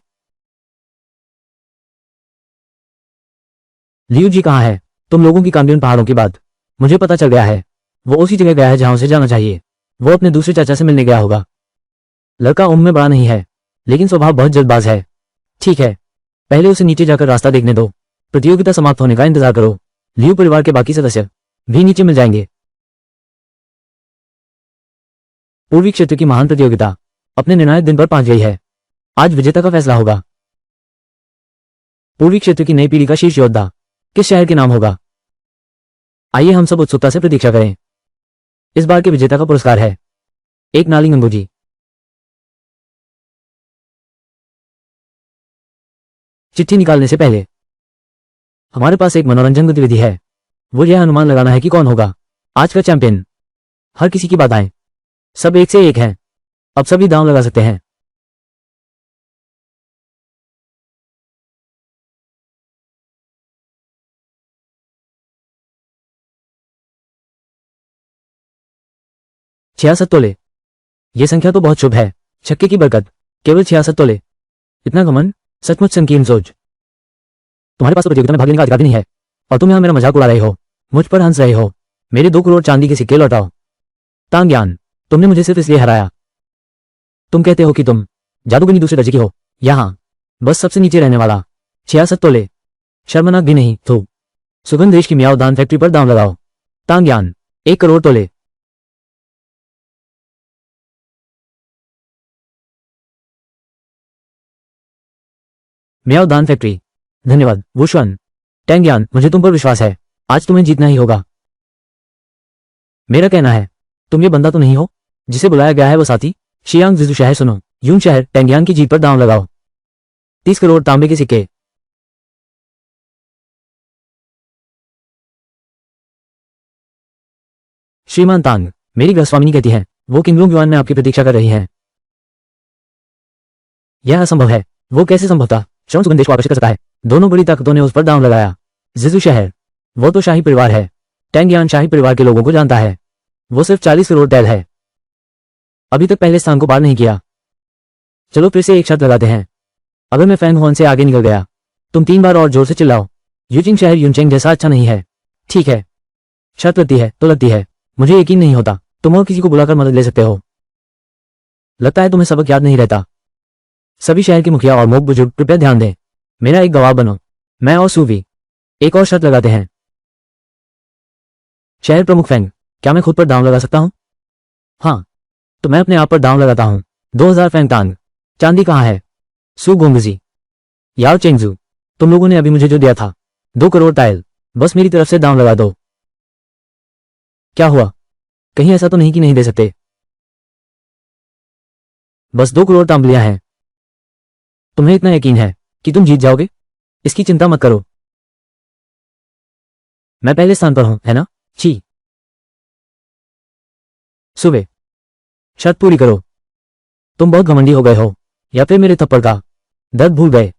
लियू जी कहाँ है? तुम लोगों की कामगिन पहाड़ों की बात मुझे पता चल गया है। वो उसी जगह गया है जहां उसे जाना चाहिए। वो अपने दूसरे चाचा से मिलने गया होगा। लड़का उम्र में बड़ा नहीं है, लेकिन स्वभाव बहुत जल्दबाज है। ठीक है, पहले उसे नीचे जाकर रास्ता देखने दो। प्रतियोगिता समाप्त होने का इंतजार करो। लियू परिवार के बाकी सदस्य भी नीचे मिल जाएंगे। पूर्वी क्षेत्र की महान प्रतियोगिता अपने निर्णायक दिन पर पहुंच गई है। आज विजेता का फैसला होगा। पूर्वी क्षेत्र की नई पीढ़ी का शीर्ष योद्धा किस शहर के नाम होगा? आइए हम सब उत्सुकता से प्रतीक्षा करें। इस बार के विजेता का पुरस्कार है एक नालिंग अंगूठी। चिट्ठी निकालने से पहले हमारे पास एक मनोरंजन गतिविधि है। वो यह अनुमान लगाना है कि कौन होगा आज का चैंपियन। हर किसी की बाधाएं सब एक से एक हैं। अब सभी दांव लगा सकते हैं। छियासठ तोले, यह संख्या तो बहुत शुभ है। छक्के की बरकत, केवल 66 तोले। इतना घमंड सचमुच संकीर्ण सोच। तुम्हारे पास तो प्रतियोगिता में भाग लेने का अधिकार भी नहीं है और तुम यहां मेरा मजाक उड़ा रहे हो, मुझ पर हंस रहे हो। मेरे 2 करोड़ चांदी के सिक्के लौटाओ। तांग ज्ञान, तुमने मुझे सिर्फ इसलिए हराया। तुम कहते हो कि तुम जादूगरनी दूसरे दर्जे की हो। यहां बस सबसे नीचे रहने वाला 66 तोले, शर्मनाक भी नहीं। थू। सुगंध देश की मियाओ दान फैक्ट्री पर दाम लगाओ। तांग ज्ञान, 1 करोड़ तोले। मियाओ दान फैक्ट्री, धन्यवाद वुशुआन। टैंग ज्ञान, मुझे तुम पर विश्वास है। आज तुम्हें जीतना ही होगा। मेरा कहना है, तुम ये बंदा तो नहीं हो जिसे बुलाया गया है वो साथी। शियांग जिजू शहर सुनो। यून शहर टैंगयान की जीत पर दांव लगाओ। 30 करोड़ तांबे के सिक्के। श्रीमान तांग, मेरी गृहस्वामिनी कहती है वो किंगलुंग युआन में आपकी प्रतीक्षा कर रही हैं। यह असंभव है। वो कैसे संभव था? श्रम सुगंध देश को आकर्षित कर सकता है। दोनों बड़ी ताकतों ने उस पर दांव लगाया। जिजू शहर, वो तो शाही परिवार है। टैंगयान शाही परिवार के लोगों को जानता है। वो सिर्फ 40 करोड़ तैल है। अभी तक पहले स्थान को पार नहीं किया। चलो फिर से एक शर्त लगाते हैं। अगर मैं फैंग होन से आगे निकल गया, तुम 3 बार और जोर से चिल्लाओ। यूचिंग शहर यूनचेंग जैसा अच्छा नहीं है। ठीक है, शर्त लगती है तो लगती है। मुझे यकीन नहीं होता तुम और किसी को बुलाकर मदद ले सकते हो। लगता है तुम्हें सबक याद नहीं रहता। सभी शहर के मुखिया और मोग बुजुर्ग कृपया ध्यान दें। मेरा एक गवाह बनो। मैं और सूवी एक और शर्त लगाते हैं। शहर प्रमुख फैंग, क्या मैं खुद पर दांव लगा सकता हूं? हाँ, तो मैं अपने आप पर दांव लगाता हूं। 2000 फैंग तांग। चांदी कहाँ है? सू गोंगजी, याओ चेंगजू, तुम लोगों ने अभी मुझे जो दिया था 2 करोड़ टाइल, बस मेरी तरफ से दांव लगा दो। क्या हुआ? कहीं ऐसा तो नहीं कि नहीं दे सकते? बस 2 करोड़ तांबलियां हैं। तुम्हें इतना यकीन है कि तुम जीत जाओगे? इसकी चिंता मत करो। मैं पहले स्थान पर हूं, है ना? छी। सुबह शर्त पूरी करो। तुम बहुत घमंडी हो गए हो, या फिर मेरे थप्पड़ का दर्द भूल गए?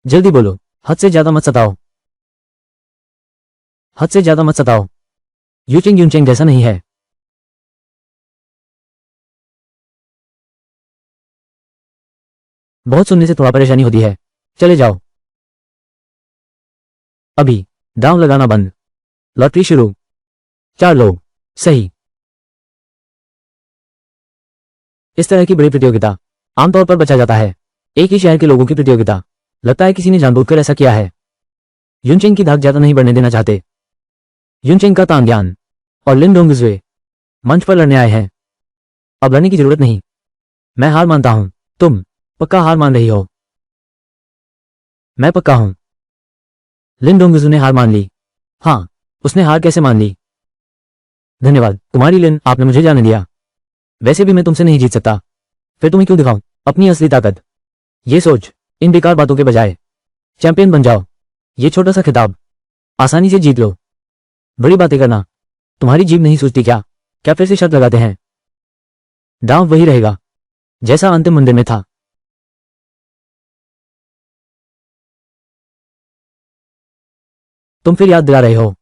जल्दी बोलो। हद से ज्यादा मत सताओ। हद से ज्यादा मत सताओ। यूचिंग यूनचेंग जैसा नहीं है। बहुत सुनने से थोड़ा परेशानी होती है। चले जाओ। अभी दांव लगाना बंद। लॉटरी शुरू। 4 लोग सही। इस तरह की बड़ी प्रतियोगिता आमतौर पर बचा जाता है। एक ही शहर के लोगों की प्रतियोगिता, लगता है किसी ने जानबूझकर ऐसा किया है। यूनचेंग की धाक ज्यादा नहीं बढ़ने देना चाहते। यूनचेंग का तांग ज्ञान और लिन डोंगजुए मंच पर लड़ने आए हैं। अब लड़ने की जरूरत नहीं। मैं हार मानता हूं। तुम पक्का हार मान रही हो? मैं पक्का हूं। लिन डोंगजू ने हार मान ली। हाँ, उसने हार कैसे मान ली? धन्यवाद कुमारी लिन, आपने मुझे जाने दिया। वैसे भी मैं तुमसे नहीं जीत सकता, फिर तुम्हें क्यों दिखाऊं अपनी असली ताकत? ये सोच इन बेकार बातों के बजाय चैंपियन बन जाओ। ये छोटा सा खिताब आसानी से जीत लो। बड़ी बातें करना, तुम्हारी जीभ नहीं सूझती क्या? क्या फिर से शर्त लगाते हैं? दांव वही रहेगा जैसा अंतिम मंदिर में था। तुम फिर याद दिला रहे हो।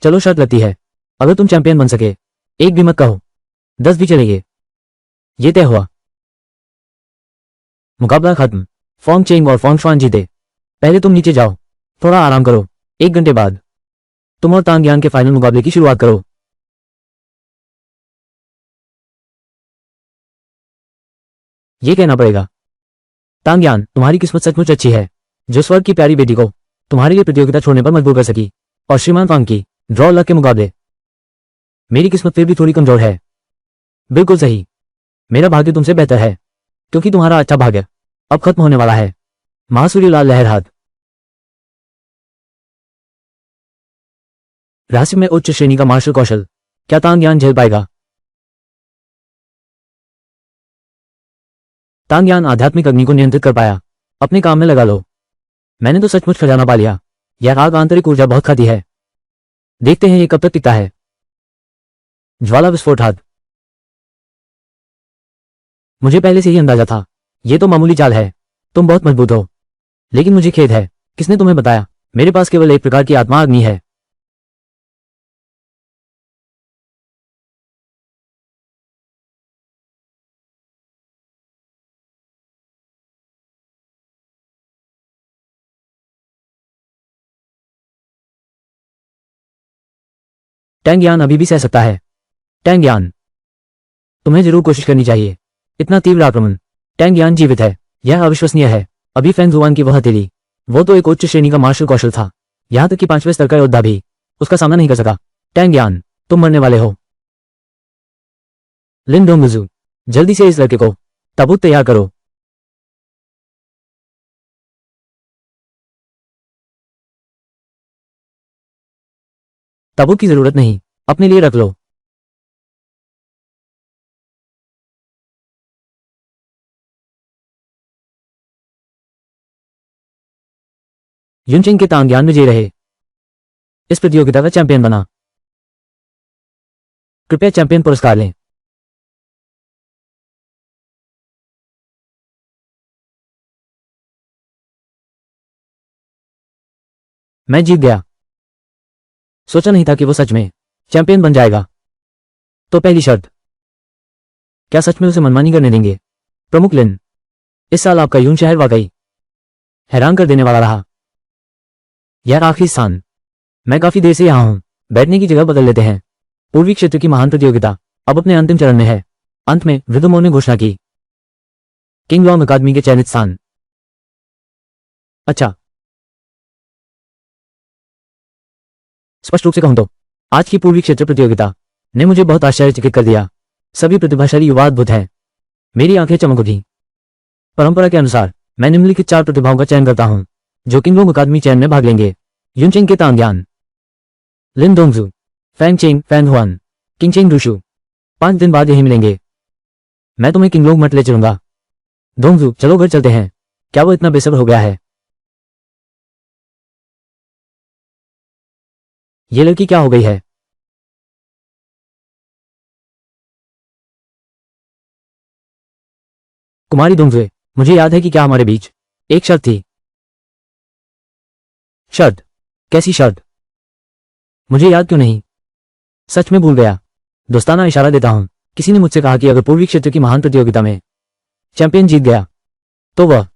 चलो शर्त लगती है, अगर तुम चैंपियन बन सके, एक भी मत कहो, 10 भी चलेंगे। ये तय हुआ। मुकाबला खत्म। फॉन्ग चेंग और फॉन्ग शुआन जीते। पहले तुम नीचे जाओ, थोड़ा आराम करो। 1 घंटे बाद तुम और तांग यान के फाइनल मुकाबले की शुरुआत करो। ये कहना पड़ेगा, तांग यान, तुम्हारी किस्मत सचमुच अच्छी है, जो स्वर्ग की प्यारी बेटी को तुम्हारे लिए प्रतियोगिता छोड़ने पर मजबूर कर सकी। और श्रीमान फांग की ड्रॉ लक के मुकाबले मेरी किस्मत फिर भी थोड़ी कमजोर है। बिल्कुल सही, मेरा भाग्य तुमसे बेहतर है, क्योंकि तुम्हारा अच्छा भाग्य अब खत्म होने वाला है। महासूर्यलाल लहरहाद। रहस्य में उच्च श्रेणी का मार्शल कौशल, क्या तांग यान झेल पाएगा? तांग यान आध्यात्मिक अग्नि को नियंत्रित कर पाया। अपने काम में लगा लो। मैंने तो सचमुच खजाना पा लिया। यह आग आंतरिक ऊर्जा बहुत खाती है। देखते हैं ये कब तक टिकता है। ज्वाला विस्फोट हाथ। मुझे पहले से ही अंदाजा था, ये तो मामूली चाल है। तुम बहुत मजबूत हो, लेकिन मुझे खेद है, किसने तुम्हें बताया? मेरे पास केवल एक प्रकार की आत्मा अग्नि है। टैंग यान अभी भी सह सकता है। टैंग यान, तुम्हें जरूर कोशिश करनी चाहिए। इतना तीव्र आक्रमण। टैंग यान जीवित है, यह अविश्वसनीय है। अभी फैंग जुआन की वह हथेली, वो तो एक उच्च श्रेणी का मार्शल कौशल था। यहां तक कि 5वें स्तर का योद्धा भी उसका सामना नहीं कर सका। टैंग यान, तुम मरने वाले हो। लिन डोंगजू, जल्दी से इस लड़के को ताबूत तैयार करो। ताबूत की जरूरत नहीं, अपने लिए रख लो। युनचेंग के तांग यान विजयी रहे, इस प्रतियोगिता का चैंपियन बना। कृपया चैंपियन पुरस्कार लें। मैं जीत गया। सोचा नहीं था कि वो सच में चैंपियन बन जाएगा। तो पहली शर्त, क्या सच में उसे मनमानी करने देंगे? प्रमुख लिन, इस साल आपका यून शहर वाकई हैरान कर देने वाला रहा। यह आखिरी स्थान। मैं काफी देर से यहां हूं। बैठने की जगह बदल लेते हैं। पूर्वी क्षेत्र की महान प्रतियोगिता अब अपने अंतिम चरण में है। अंत में विदुमो ने घोषणा की, किंग लॉन्ग अकादमी के चयनित स्थान। अच्छा, स्पष्ट रूप से कहूं तो आज की पूर्वी क्षेत्र प्रतियोगिता ने मुझे बहुत आश्चर्यचकित कर दिया। सभी प्रतिभाशाली युवा अद्भुत हैं। मेरी आंखें चमक उठी। परंपरा के अनुसार मैं निम्नलिखित 4 प्रतिभाओं का चयन करता हूं, जो किंग लॉन्ग अकादमी चयन में भाग लेंगे। युनचेंग के Tang Yan, Lin Dongju, Fang Cheng Fan Huan, Qingcheng Rushu. 5 दिन बाद यही मिलेंगे। मैं तुम्हें किंग लॉन्ग मठ ले चलूंगा। डोंगजू, चलो घर चलते हैं। क्या वो इतना बेसब्र हो गया है? ये लड़की क्या हो गई है? कुमारी डोंगजुए, मुझे याद है कि क्या हमारे बीच एक शर्त थी। शर्त? कैसी शर्त? मुझे याद क्यों नहीं? सच में भूल गया। दोस्ताना इशारा देता हूं। किसी ने मुझसे कहा कि अगर पूर्वी क्षेत्र की महान प्रतियोगिता में चैंपियन जीत गया तो वह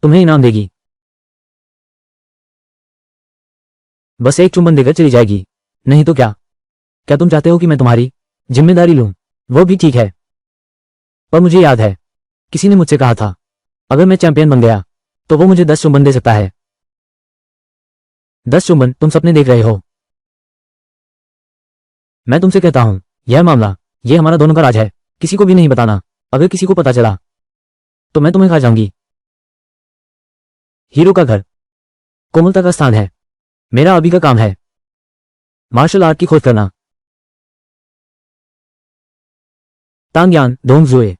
तुम्हें इनाम देगी। बस एक चुंबन देकर चली जाएगी। नहीं तो क्या? क्या तुम चाहते हो कि मैं तुम्हारी जिम्मेदारी लूं? वो भी ठीक है, पर मुझे याद है, किसी ने मुझसे कहा था, अगर मैं चैंपियन बन गया तो वो मुझे 10 चुंबन दे सकता है। 10 चुंबन? तुम सपने देख रहे हो। मैं तुमसे कहता हूं, यह मामला, ये हमारा दोनों का राज है। किसी को भी नहीं बताना। अगर किसी को पता चला तो मैं तुम्हें खा जाऊंगी। हीरो का घर कोमलता का स्थान है। मेरा अभी का काम है मार्शल आर्ट की खोज करना। तांग यान, डोंग जुए,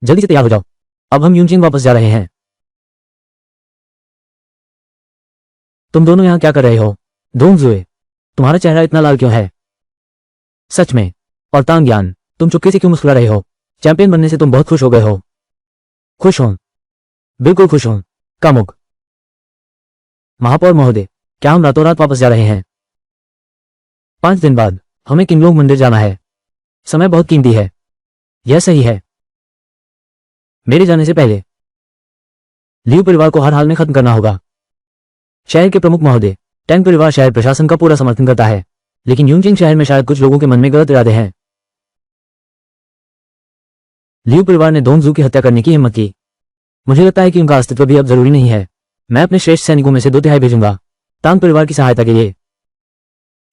जल्दी से तैयार हो जाओ, अब हम यूनचिंग वापस जा रहे हैं। तुम दोनों यहां क्या कर रहे हो? डोंग जुए, तुम्हारा चेहरा इतना लाल क्यों है? सच में। और तांग यान, तुम चुपके से क्यों मुस्कुरा रहे हो? चैंपियन बनने से तुम बहुत खुश हो गए हो। खुश हो? बिल्कुल खुश हो। कामुक। महापौर महोदय, क्या हम रातों रात वापस जा रहे हैं? 5 दिन बाद हमें किंगलोंग मंदिर जाना है। समय बहुत कीमती है। यह सही है। मेरे जाने से पहले लियू परिवार को हर हाल में खत्म करना होगा। शहर के प्रमुख महोदय, टैंग परिवार शहर प्रशासन का पूरा समर्थन करता है, लेकिन यूनचिंग शहर में शायद कुछ लोगों के मन में गलत इरादे हैं। लियू परिवार ने डोंग जू की हत्या करने की हिम्मत की। मुझे लगता है कि उनका अस्तित्व भी अब जरूरी नहीं है। मैं अपने श्रेष्ठ सैनिकों में से 2/3 भेजूंगा तांग परिवार की सहायता के लिए।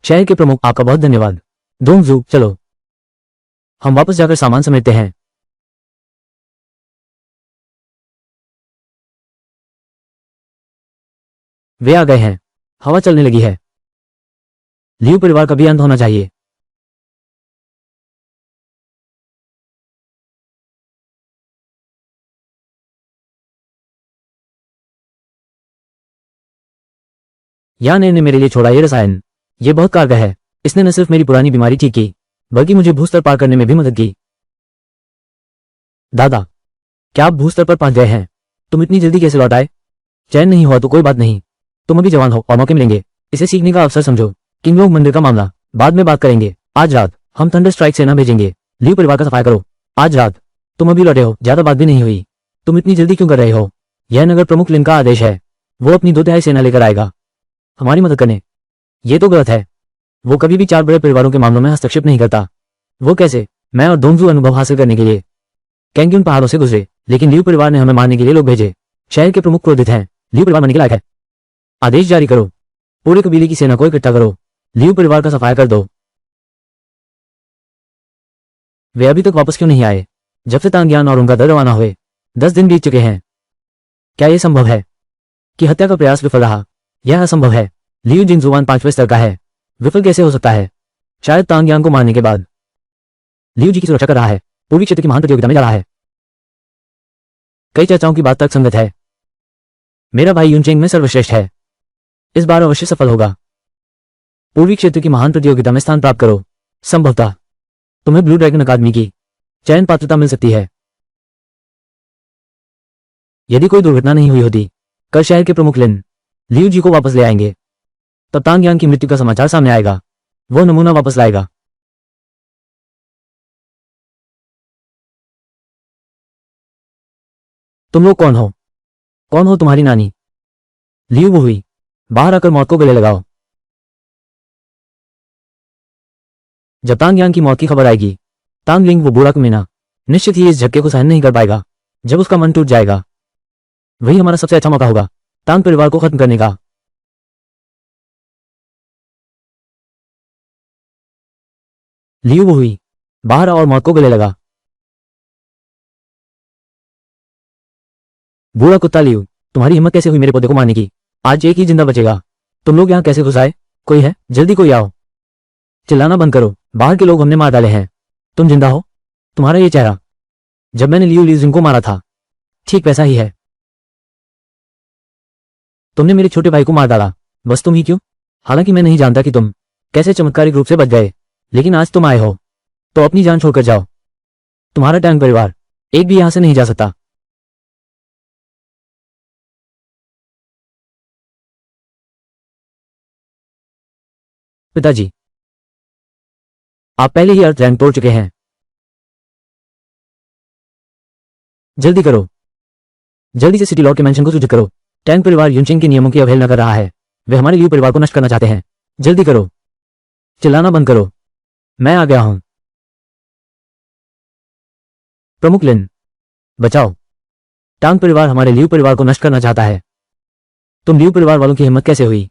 शहर के प्रमुख, आपका बहुत धन्यवाद। डोंग जू, चलो हम वापस जाकर सामान समेटते हैं। वे आ गए हैं। हवा चलने लगी है। लियू परिवार का भी अंत होना चाहिए। यान ने मेरे लिए छोड़ा ये रसायन। ये बहुत कारगर है। इसने न सिर्फ मेरी पुरानी बीमारी ठीक की, बल्कि मुझे भूस्तर पार करने में भी मदद की। दादा, क्या आप भूस्तर पर पहुंच गए हैं? तुम इतनी जल्दी कैसे लौट आए? चैन नहीं हुआ तो कोई बात नहीं, तुम अभी जवान हो और मौके मिलेंगे। इसे सीखने का अवसर समझो। किंगलोंग मंदिर का मामला बाद में बात करेंगे। आज रात हम थंडर स्ट्राइक सेना भेजेंगे। लियू परिवार का सफाया करो। आज रात। तुम अभी लौटे हो, ज्यादा बात भी नहीं हुई। तुम इतनी जल्दी क्यों कर रहे हो? यह नगर प्रमुख लिन का आदेश है। वो अपनी 2/3 सेना लेकर आएगा हमारी मदद करने। ये तो गलत है। वो कभी भी 4 बड़े परिवारों के मामलों में हस्तक्षेप नहीं करता। वो कैसे? मैं और डोंगजू अनुभव हासिल करने के लिए कैंग्यून पहाड़ों से गुजरे, लेकिन लियू परिवार ने हमें मारने के लिए लोग भेजे। शहर के प्रमुख क्रोधित हैं। लियू परिवार मरने के लायक है। आदेश जारी करो। पूरे कबीले की सेना को इकट्ठा करो। लियू परिवार का सफाया कर दो। वे अभी तक वापस क्यों नहीं आए? जब से तांग्यान और उनका दल रवाना हुए 10 दिन बीत चुके हैं। क्या यह संभव है कि हत्या का प्रयास विफल रहा? यह असंभव है। लियू जिंगजुआन 5वें स्तर का है। विफल कैसे हो सकता है? शायद तांग्यान को मारने के बाद लियू जी की सुरक्षा कर रहा है। पूर्वी क्षेत्र की महान प्रतियोगिता में जा रहा है। कई चर्चाओं की बात तक संगत है। मेरा भाई यूनचेंग में सर्वश्रेष्ठ है। इस बार अवश्य सफल होगा। पूर्वी क्षेत्र की महान प्रतियोगिता में स्थान प्राप्त करो। संभवतः तुम्हें ब्लू ड्रैगन अकादमी की चयन पात्रता मिल सकती है। यदि कोई दुर्घटना नहीं हुई होती, कल शहर के प्रमुख लिन लियू जी को वापस ले आएंगे। तब तांग्यान की मृत्यु का समाचार सामने आएगा। वो नमूना वापस लाएगा। तुम लोग कौन हो? कौन हो तुम्हारी नानी? लियू वो हुई। बाहर आकर मौत को गले लगाओ। जब तांग्यान की मौत की खबर आएगी, तांगलिंग, वो बूढ़ा कमीना, निश्चित ही इस झटके को सहन नहीं कर पाएगा। जब उसका मन टूट जाएगा, वही हमारा सबसे अच्छा मौका होगा तांग परिवार को खत्म करने का। लियू वो हुई। बाहर आओ और मौत को गले लगा। बूढ़ा कुत्ता लियू, तुम्हारी हिम्मत कैसे हुई मेरे पौधे को मारने की? आज एक ही जिंदा बचेगा। तुम लोग यहां कैसे घुस आए? कोई है? जल्दी कोई आओ। चिल्लाना बंद करो। बाहर के लोग हमने मार डाले हैं। तुम जिंदा हो? तुम्हारा ये चेहरा जब मैंने लियू लीजिंग को मारा था, ठीक वैसा ही है। तुमने मेरे छोटे भाई को मार डाला। बस तुम ही क्यों? हालांकि मैं नहीं जानता कि तुम कैसे चमत्कारिक रूप से बच गए, लेकिन आज तुम आए हो तो अपनी जान छोड़कर जाओ। तुम्हारा टैंग परिवार एक भी यहां से नहीं जा सकता। पिताजी, आप पहले ही अर्थ रैंक तोड़ चुके हैं। जल्दी करो। जल्दी से सिटी लॉर्ड के मेंशन को सूचित करो। टैंग परिवार यूनचिंग के नियमों की अवहेलना कर रहा है। वे हमारे लियू परिवार को नष्ट करना चाहते हैं। जल्दी करो। चिल्लाना बंद करो। मैं आ गया हूं। प्रमुख लिन, बचाओ। टांग परिवार हमारे लियू परिवार को नष्ट करना चाहता है। तुम लियू परिवार वालों की हिम्मत कैसे हुई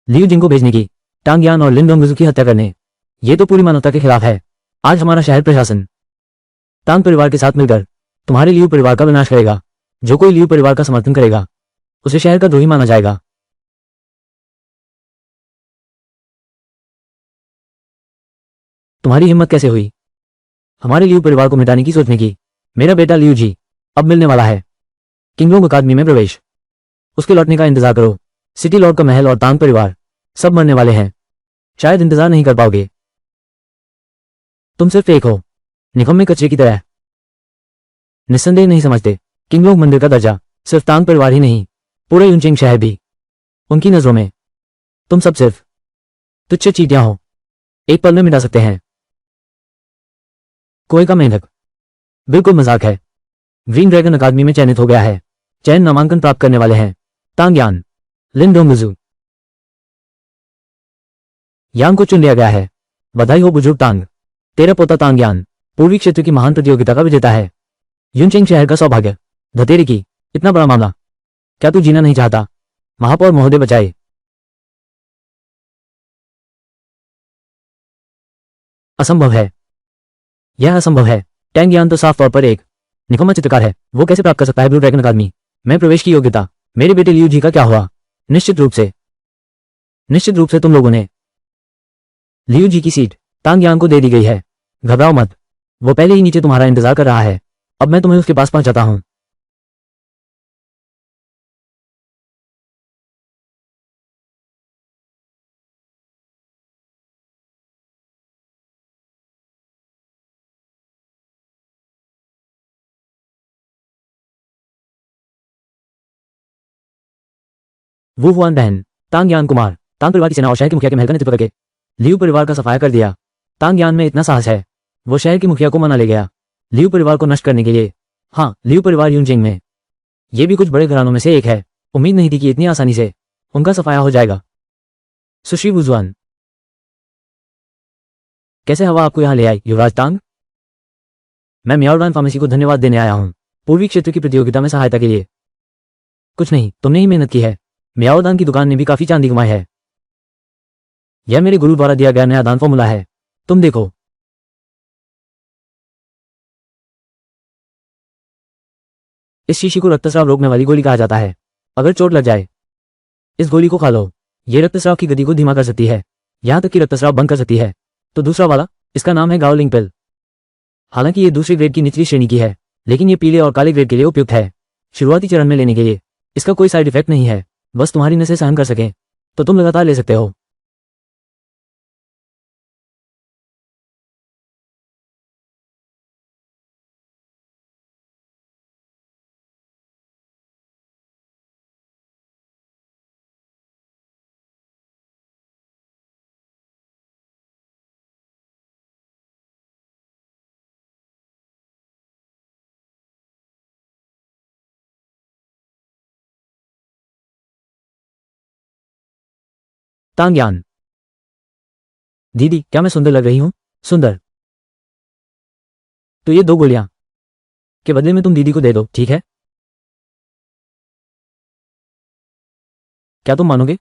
लियू जिंग को भेजने की, टांगयान और लिन डोंगजू की हत्या करने? ये तो पूरी मानवता के खिलाफ है। आज हमारा शहर प्रशासन टांग परिवार के साथ मिलकर तुम्हारे लियू परिवार का विनाश करेगा। जो कोई लियू परिवार का समर्थन करेगा, उसे शहर का द्रोही माना जाएगा। तुम्हारी हिम्मत कैसे हुई हमारे लियू परिवार को मिटाने की सोचने की। मेरा बेटा लियू जी अब मिलने वाला है। किंगलोंग अकादमी में प्रवेश। उसके लौटने का इंतजार करो। सिटी लॉर्ड का महल और तांग परिवार सब मरने वाले हैं। शायद इंतजार नहीं कर पाओगे। तुम सिर्फ एक हो, निकम्मे कचरे की तरह। निस्संदेह नहीं समझते किंगलोंग मंदिर का दर्जा सिर्फ तांग परिवार ही नहीं, पूरे यूनचेंग शहर भी। उनकी नजरों में तुम सब सिर्फ तुच्छ चींटियां हो, एक पल में मिटा सकते हैं। कोई का मेंढक बिल्कुल मजाक है। ग्रीन ड्रैगन अकादमी में चयनित हो गया है। चयन नामांकन प्राप्त करने वाले हैं तांग यान, लिन डोंगजू। यान को चुन लिया गया है। बधाई हो बुजुर्ग तांग, तेरा पोता तांग यान पूर्वी क्षेत्र की महान प्रतियोगिता का विजेता है। यूनचेंग शहर का सौभाग्य। धतेरे की इतना बड़ा मामला, क्या तू जीना नहीं चाहता? महापौर महोदय बचाए। असंभव है, यह असंभव है। टैंग यान तो साफ तौर पर एक निकम्मा चित्रकार है। वो कैसे प्राप्त कर सकता है ब्लू ड्रैगन अकादमी में प्रवेश की योग्यता? मेरे बेटे लियू जी का क्या हुआ? निश्चित रूप से तुम लोगों ने लियू जी की सीट तांग यान को दे दी गई है। घबराओ मत, वो पहले ही नीचे तुम्हारा इंतजार कर रहा है। अब मैं तुम्हें उसके पास पहुंचाता हूं। वो हुआन बहन तांग यान कुमार, तांग परिवार की सेना और शहर के मुखिया के महल का नेतृत्व करके लियू परिवार का सफाया कर दिया। तांग यान में इतना साहस है, वो शहर के मुखिया को मना ले गया लियू परिवार को नष्ट करने के लिए। हाँ, लियू परिवार यूनचेंग में ये भी कुछ बड़े घरानों में से एक है। उम्मीद नहीं थी कि इतनी आसानी से उनका सफाया हो जाएगा। सुश्री वुजुआन, कैसे हवा आपको यहाँ ले आई युवराज तांग? मैं मियाओडान फार्मेसी को धन्यवाद देने आया हूँ पूर्वी क्षेत्र की प्रतियोगिता में सहायता के लिए। कुछ नहीं, तुमने ही मेहनत की है। मियाओदान की दुकान ने भी काफी चांदी कमाई है। यह मेरे गुरु द्वारा दिया गया नया दान फॉर्मूला है, तुम देखो। इस शीशी को रक्तस्राव रोकने वाली गोली कहा जाता है। अगर चोट लग जाए इस गोली को खा लो। ये रक्तस्राव की गति को धीमा कर सकती है, यहां तक कि रक्तस्राव बंद कर सकती है। तो दूसरा वाला, इसका नाम है गाओलिंग पिल। हालांकि ये दूसरे ग्रेड की निचली श्रेणी की है, लेकिन ये पीले और काले ग्रेड के लिए उपयुक्त है। शुरुआती चरण में लेने के लिए इसका कोई साइड इफेक्ट नहीं है, बस तुम्हारी नसें सहन कर सकें तो तुम लगातार ले सकते हो। तांग्यान, दीदी क्या मैं सुंदर लग रही हूं? सुंदर? तो ये 2 गोलियां के बदले में तुम दीदी को दे दो, ठीक है? क्या तुम मानोगे?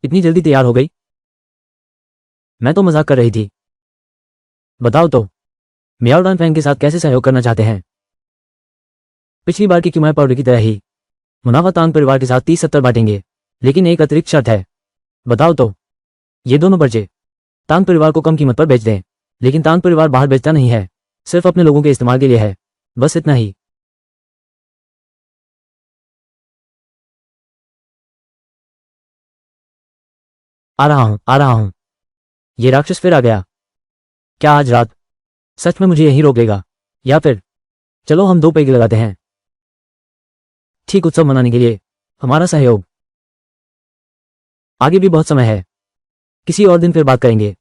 इतनी जल्दी तैयार हो गई? मैं तो मजाक कर रही थी। बताओ तो, मियाओडान फैंग के साथ कैसे सहयोग करना चाहते हैं? पिछली बार की क्यूमाई पाउडर की तरह ही मुनाफा तांग परिवार के साथ 30-70 बांटेंगे, लेकिन एक अतिरिक्त शर्त है। बताओ तो। ये दोनों पर्चे तांग परिवार को कम कीमत पर बेच दें, लेकिन तांग परिवार बाहर बेचता नहीं है, सिर्फ अपने लोगों के इस्तेमाल के लिए है। बस इतना ही। आ रहा हूं। ये राक्षस फिर आ गया। क्या आज रात सच में मुझे यहीं रोक लेगा, या फिर चलो हम 2 पैग लगाते हैं। ठीक उत्सव मनाने के लिए हमारा सहयोग। आगे भी बहुत समय है, किसी और दिन फिर बात करेंगे।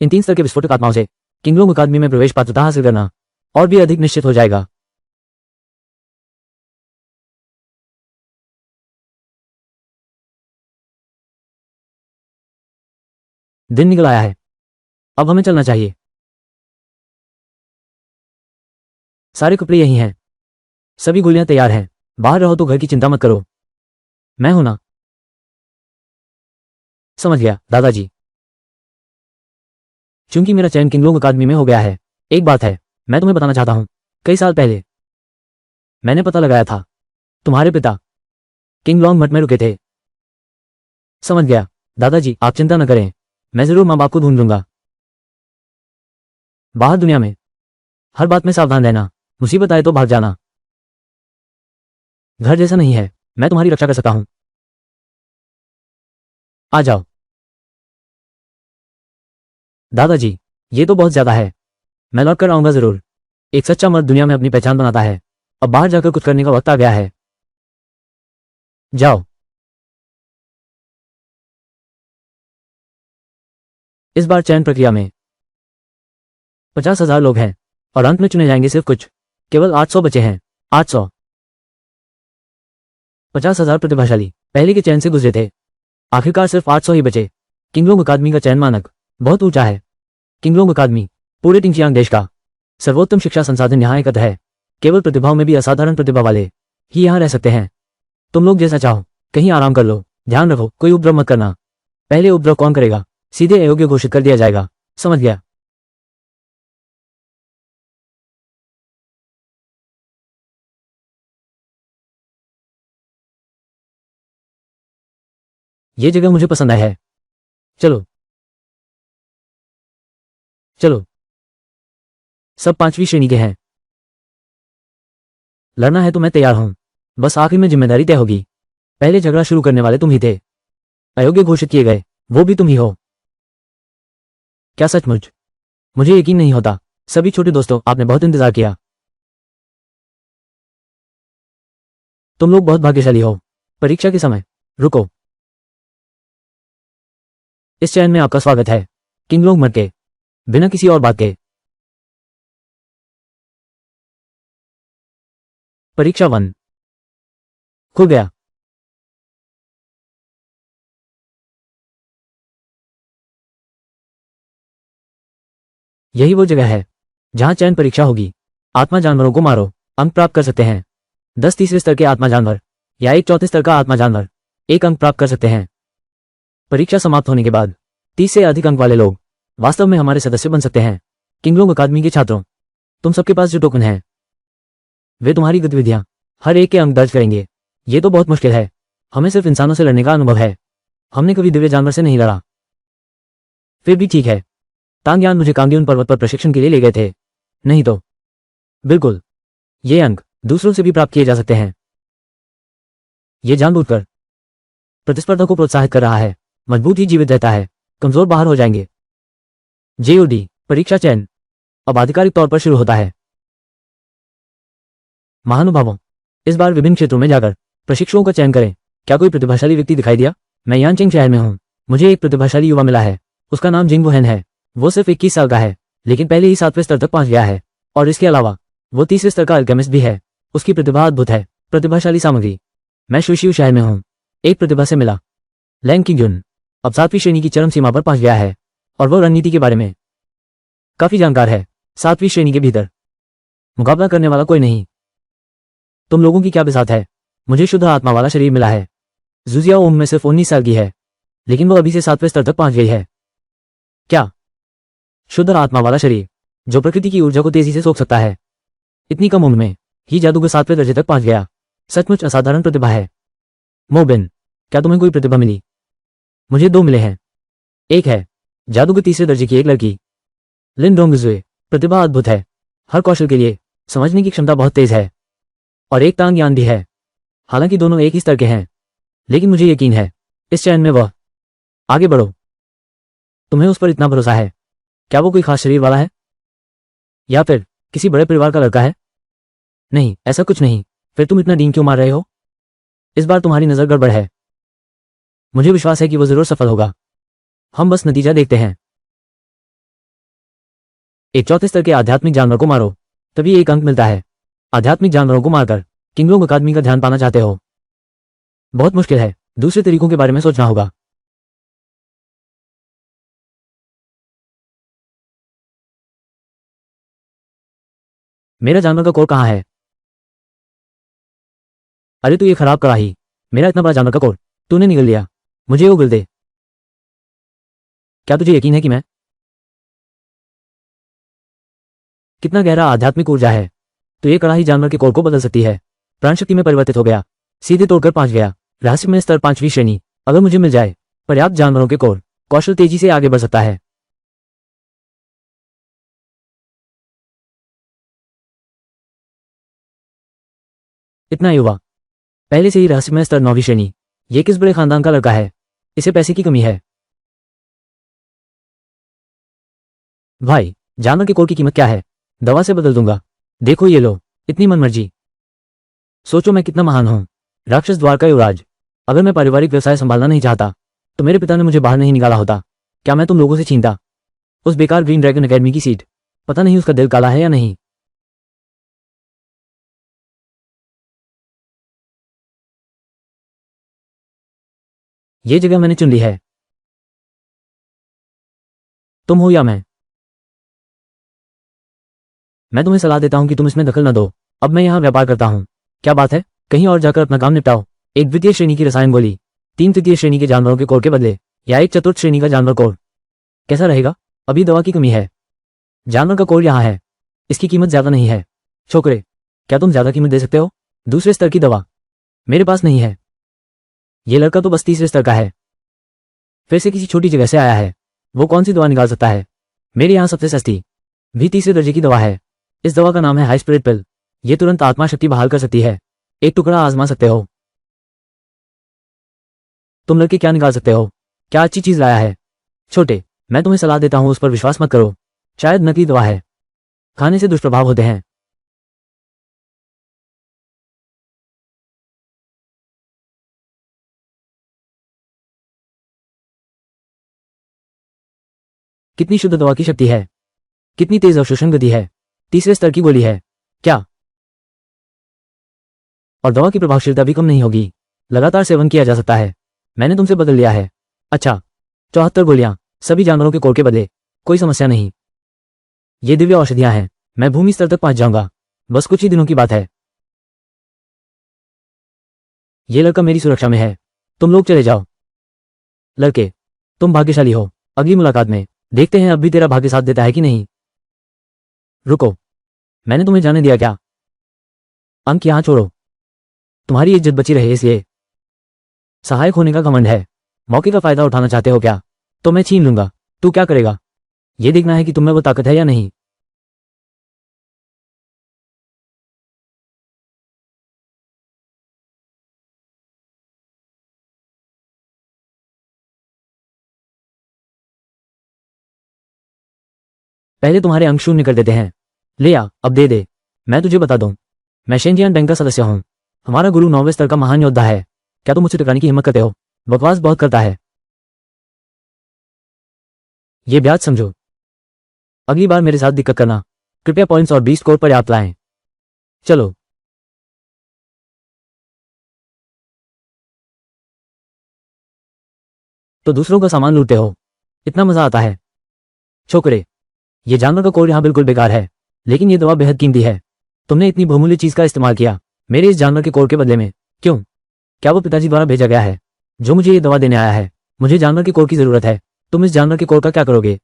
इन 3 स्तर के विस्फोटक आत्माओं से किंगलोंग अकादमी में प्रवेश पात्रता हासिल करना और भी अधिक निश्चित हो जाएगा। दिन निकल आया है, अब हमें चलना चाहिए। सारे कपड़े यहीं हैं, सभी गोलियां तैयार हैं। बाहर रहो तो घर की चिंता मत करो, मैं हूं ना। समझ गया दादाजी। चूंकि मेरा चयन किंगलोंग अकादमी में हो गया है, एक बात है मैं तुम्हें बताना चाहता हूं। कई साल पहले मैंने पता लगाया था तुम्हारे पिता किंगलोंग मठ में रुके थे। समझ गया दादाजी, आप चिंता न करें, मैं जरूर माँ बाप को ढूंढ लूंगा। बाहर दुनिया में हर बात में सावधान रहना, मुसीबत आए तो भाग जाना। घर जैसा नहीं है, मैं तुम्हारी रक्षा कर सकता हूं। आ जाओ। दादाजी, ये तो बहुत ज्यादा है, मैं लौट कर आऊंगा जरूर। एक सच्चा मर्द दुनिया में अपनी पहचान बनाता है। अब बाहर जाकर कुछ करने का वक्त आ गया है। जाओ। इस बार चयन प्रक्रिया में 50,000 लोग हैं और अंत में चुने जाएंगे सिर्फ कुछ। केवल 800 बचे हैं। 800। 50,000 प्रतिभाशाली पहले के चयन से गुजरे थे, आखिरकार सिर्फ 800 ही बचे। किंगलोंग अकादमी का चयन मानक बहुत ऊंचा है। किंगलोंग अकादमी पूरे टिंगचियांग देश का सर्वोत्तम शिक्षा संसाधन यहाँ एकत्र है। केवल प्रतिभाओं में भी असाधारण प्रतिभा वाले ही यहाँ रह सकते हैं। तुम लोग जैसा चाहो, कहीं आराम कर लो, ध्यान रखो कोई उपद्रव मत करना। पहले उपद्रव कौन करेगा, सीधे अयोग्य घोषित कर दिया जाएगा। समझ गया? ये जगह मुझे पसंद आई है। चलो चलो। सब 5वीं श्रेणी के हैं। लड़ना है तो मैं तैयार हूं, बस आखिर में जिम्मेदारी तय होगी। पहले झगड़ा शुरू करने वाले तुम ही थे, अयोग्य घोषित किए गए वो भी तुम ही हो। क्या सचमुच? मुझे यकीन नहीं होता। सभी छोटे दोस्तों, आपने बहुत इंतजार किया। तुम लोग बहुत भाग्यशाली हो। परीक्षा के समय रुको। इस चयन में आपका स्वागत है किंगलोंग मठ के। बिना किसी और बात के परीक्षा 1 खुल गया। यही वो जगह है जहां चयन परीक्षा होगी। आत्मा जानवरों को मारो, अंक प्राप्त कर सकते हैं। 10 तीसरे स्तर के आत्मा जानवर या एक चौथे स्तर का आत्मा जानवर 1 अंक प्राप्त कर सकते हैं। परीक्षा समाप्त होने के बाद 30 से अधिक अंक वाले लोग वास्तव में हमारे सदस्य बन सकते हैं। किंगलोंग अकादमी के छात्रों, तुम सबके पास जो टोकन है वे तुम्हारी गतिविधियां हर एक के अंक दर्ज करेंगे। ये तो बहुत मुश्किल है, हमें सिर्फ इंसानों से लड़ने का अनुभव है, हमने कभी दिव्य जानवर से नहीं लड़ा। फिर भी ठीक है, तांगयान मुझे कांगड्यून पर्वत पर प्रशिक्षण के लिए ले गए थे, नहीं तो। बिल्कुल, ये अंक दूसरों से भी प्राप्त किए जा सकते हैं। ये जानबूझकर प्रतिस्पर्धा को प्रोत्साहित कर रहा है। मजबूत ही जीवित रहता है, कमजोर बाहर हो जाएंगे। जेओडी परीक्षा चयन अब आधिकारिक तौर पर शुरू होता है। महानुभावों, इस बार विभिन्न क्षेत्रों में जाकर प्रशिक्षुओं का चयन करें। क्या कोई प्रतिभाशाली व्यक्ति दिखाई दिया? मैं यानचेंग शहर में हूं, मुझे एक प्रतिभाशाली युवा मिला है। उसका नाम जिंग वुहेन है। वो सिर्फ 21 साल का है, लेकिन पहले ही 7वें स्तर तक पहुंच गया है। और इसके अलावा वो तीसरे स्तर का अल्केमिस्ट भी है। उसकी प्रतिभा अद्भुत है। प्रतिभाशाली सामग्री। मैं शुशियू शहर में हूं, एक प्रतिभा से मिला। लैंग किंगजुन अब 7वीं श्रेणी की चरम सीमा पर पहुंच गया है और वो रणनीति के बारे में काफी जानकार है। 7वीं श्रेणी के भीतर मुकाबला करने वाला कोई नहीं। तुम लोगों की क्या बिसात है? मुझे शुद्ध आत्मा वाला शरीर मिला है। जुजिया ओम में सिर्फ 19 साल की है, लेकिन वो अभी से 7वें स्तर तक पहुंच गई है। क्या? शुद्ध आत्मा वाला शरीर जो प्रकृति की ऊर्जा को तेजी से सोख सकता है। इतनी कम उम्र में ही जादूगर 7वें दर्जे तक पहुंच गया। सचमुच असाधारण प्रतिभा है। मोबिन, क्या तुम्हें कोई प्रतिभा मिली? मुझे 2 मिले हैं। एक है जादूगर 3रे दर्जे की एक लड़की लिन डोंगजुए। प्रतिभा अद्भुत है, हर कौशल के लिए समझने की क्षमता बहुत तेज है। और एक तांग यान भी है। हालांकि दोनों एक ही स्तर के हैं, लेकिन मुझे यकीन है इस चयन में वह आगे बढ़ो। तुम्हें उस पर इतना भरोसा है? क्या वो कोई खास शरीर वाला है या फिर किसी बड़े परिवार का लड़का है? नहीं, ऐसा कुछ नहीं। फिर तुम इतना डींग क्यों मार रहे हो? इस बार तुम्हारी नजर गड़बड़ है। मुझे विश्वास है कि वो जरूर सफल होगा। हम बस नतीजा देखते हैं। एक चौथे स्तर के आध्यात्मिक जानवर को मारो, तभी 1 अंक मिलता है। आध्यात्मिक जानवरों को मारकर किंगलोंग अकादमी का ध्यान पाना चाहते हो? बहुत मुश्किल है, दूसरे तरीकों के बारे में सोचना होगा। मेरा जानवर का कोर कहाँ है? अरे तू ये खराब कड़ाही, मेरा इतना बड़ा जानवर का कोर तूने निगल लिया। मुझे उगल दे। क्या तुझे यकीन है कि मैं कितना गहरा आध्यात्मिक ऊर्जा है। तो ये कड़ाही जानवर के कोर को बदल सकती है। प्राण शक्ति में परिवर्तित हो गया, सीधे तोड़कर 5 गया। रहस्य में स्तर 5वीं श्रेणी। अगर मुझे मिल जाए पर्याप्त जानवरों के कोर, कौशल तेजी से आगे बढ़ सकता है। इतना युवा, पहले से ही रहस्यमय स्तर 9वीं श्रेणी। ये किस बड़े खानदान का लड़का है? इसे पैसे की कमी है। भाई, जानवर के कोर की कीमत क्या है? दवा से बदल दूंगा। देखो ये लो, इतनी मनमर्जी। सोचो मैं कितना महान हूं। राक्षस द्वार का युवराज। अगर मैं पारिवारिक व्यवसाय संभालना नहीं चाहता तो मेरे पिता ने मुझे बाहर नहीं निकाला होता। क्या मैं तुम लोगों से छीनता उस बेकार ग्रीन ड्रैगन अकेडमी की सीट? पता नहीं उसका दिल काला है या नहीं। ये जगह मैंने चुन ली है। तुम हो या मैं तुम्हें सलाह देता हूं कि तुम इसमें दखल न दो। अब मैं यहां व्यापार करता हूं। क्या बात है? कहीं और जाकर अपना काम निपटाओ। एक द्वितीय श्रेणी की रसायन गोली, 3 तृतीय श्रेणी के जानवरों के कोर के बदले, या एक चतुर्थ श्रेणी का जानवर कोर, कैसा रहेगा? अभी दवा की कमी है। जानवर का कोर यहाँ है। इसकी कीमत ज्यादा नहीं है। छोकरे, क्या तुम ज्यादा कीमत दे सकते हो? दूसरे स्तर की दवा मेरे पास नहीं है। ये लड़का तो बस तीसरे स्तर का है, फिर से किसी छोटी जगह से आया है। वो कौन सी दवा निकाल सकता है? मेरे यहाँ सबसे सस्ती भी तीसरे दर्जे की दवा है। इस दवा का नाम है हाई स्पिरिट पिल। ये तुरंत आत्मा शक्ति बहाल कर सकती है। एक टुकड़ा आजमा सकते हो। तुम लड़के क्या निकाल सकते हो? क्या अच्छी चीज लाया है? छोटे, मैं तुम्हें सलाह देता हूं उस पर विश्वास मत करो। शायद नकली दवा है। खाने से दुष्प्रभाव होते हैं। कितनी शुद्ध दवा की शक्ति है। कितनी तेज अवशोषण गति है। तीसरे स्तर की गोली है क्या? और दवा की प्रभावशीलता भी कम नहीं होगी। लगातार सेवन किया जा सकता है। मैंने तुमसे बदल लिया है। अच्छा, 74 गोलियां, सभी जानवरों के कोर के बदले। कोई समस्या नहीं। ये दिव्य औषधियां हैं। मैं भूमि स्तर तक पहुंच जाऊंगा। बस कुछ ही दिनों की बात है। ये लड़का मेरी सुरक्षा में है। तुम लोग चले जाओ। लड़के, तुम भाग्यशाली हो। अगली मुलाकात में देखते हैं अब भी तेरा भाग्य साथ देता है कि नहीं। रुको, मैंने तुम्हें जाने दिया क्या? अंक यहां छोड़ो। तुम्हारी इज्जत बची रहे इसलिए सहायक होने का घमंड है। मौके का फायदा उठाना चाहते हो क्या? तो मैं छीन लूंगा। तू क्या करेगा? ये देखना है कि तुम में वो ताकत है या नहीं। पहले तुम्हारे अंक शून्य कर देते हैं। ले आ, अब दे दे। मैं तुझे बता दूं, मैं शेंजियान बैंक का सदस्य हूं। हमारा गुरु 9वें स्तर का महान योद्धा है। क्या तुम मुझसे टकराने की हिम्मत करते हो? बकवास बहुत करता है। ये ब्याज समझो। अगली बार मेरे साथ दिक्कत करना। कृपया पॉइंट्स और 20 स्कोर पर्याप्त लाएं। चलो। तो दूसरों का सामान लूटते हो। इतना मजा आता है। छोकरे, ये जानवर का कोड यहाँ बिल्कुल बेकार है, लेकिन ये दवा बेहद कीमती है। तुमने इतनी बहुमूल्य चीज का इस्तेमाल किया मेरे इस जानवर के कोर के बदले में। क्यों? क्या वो पिताजी द्वारा भेजा गया है जो मुझे ये दवा देने आया है? मुझे जानवर के कोर की जरूरत है। तुम इस जानवर के कोर का क्या करोगे?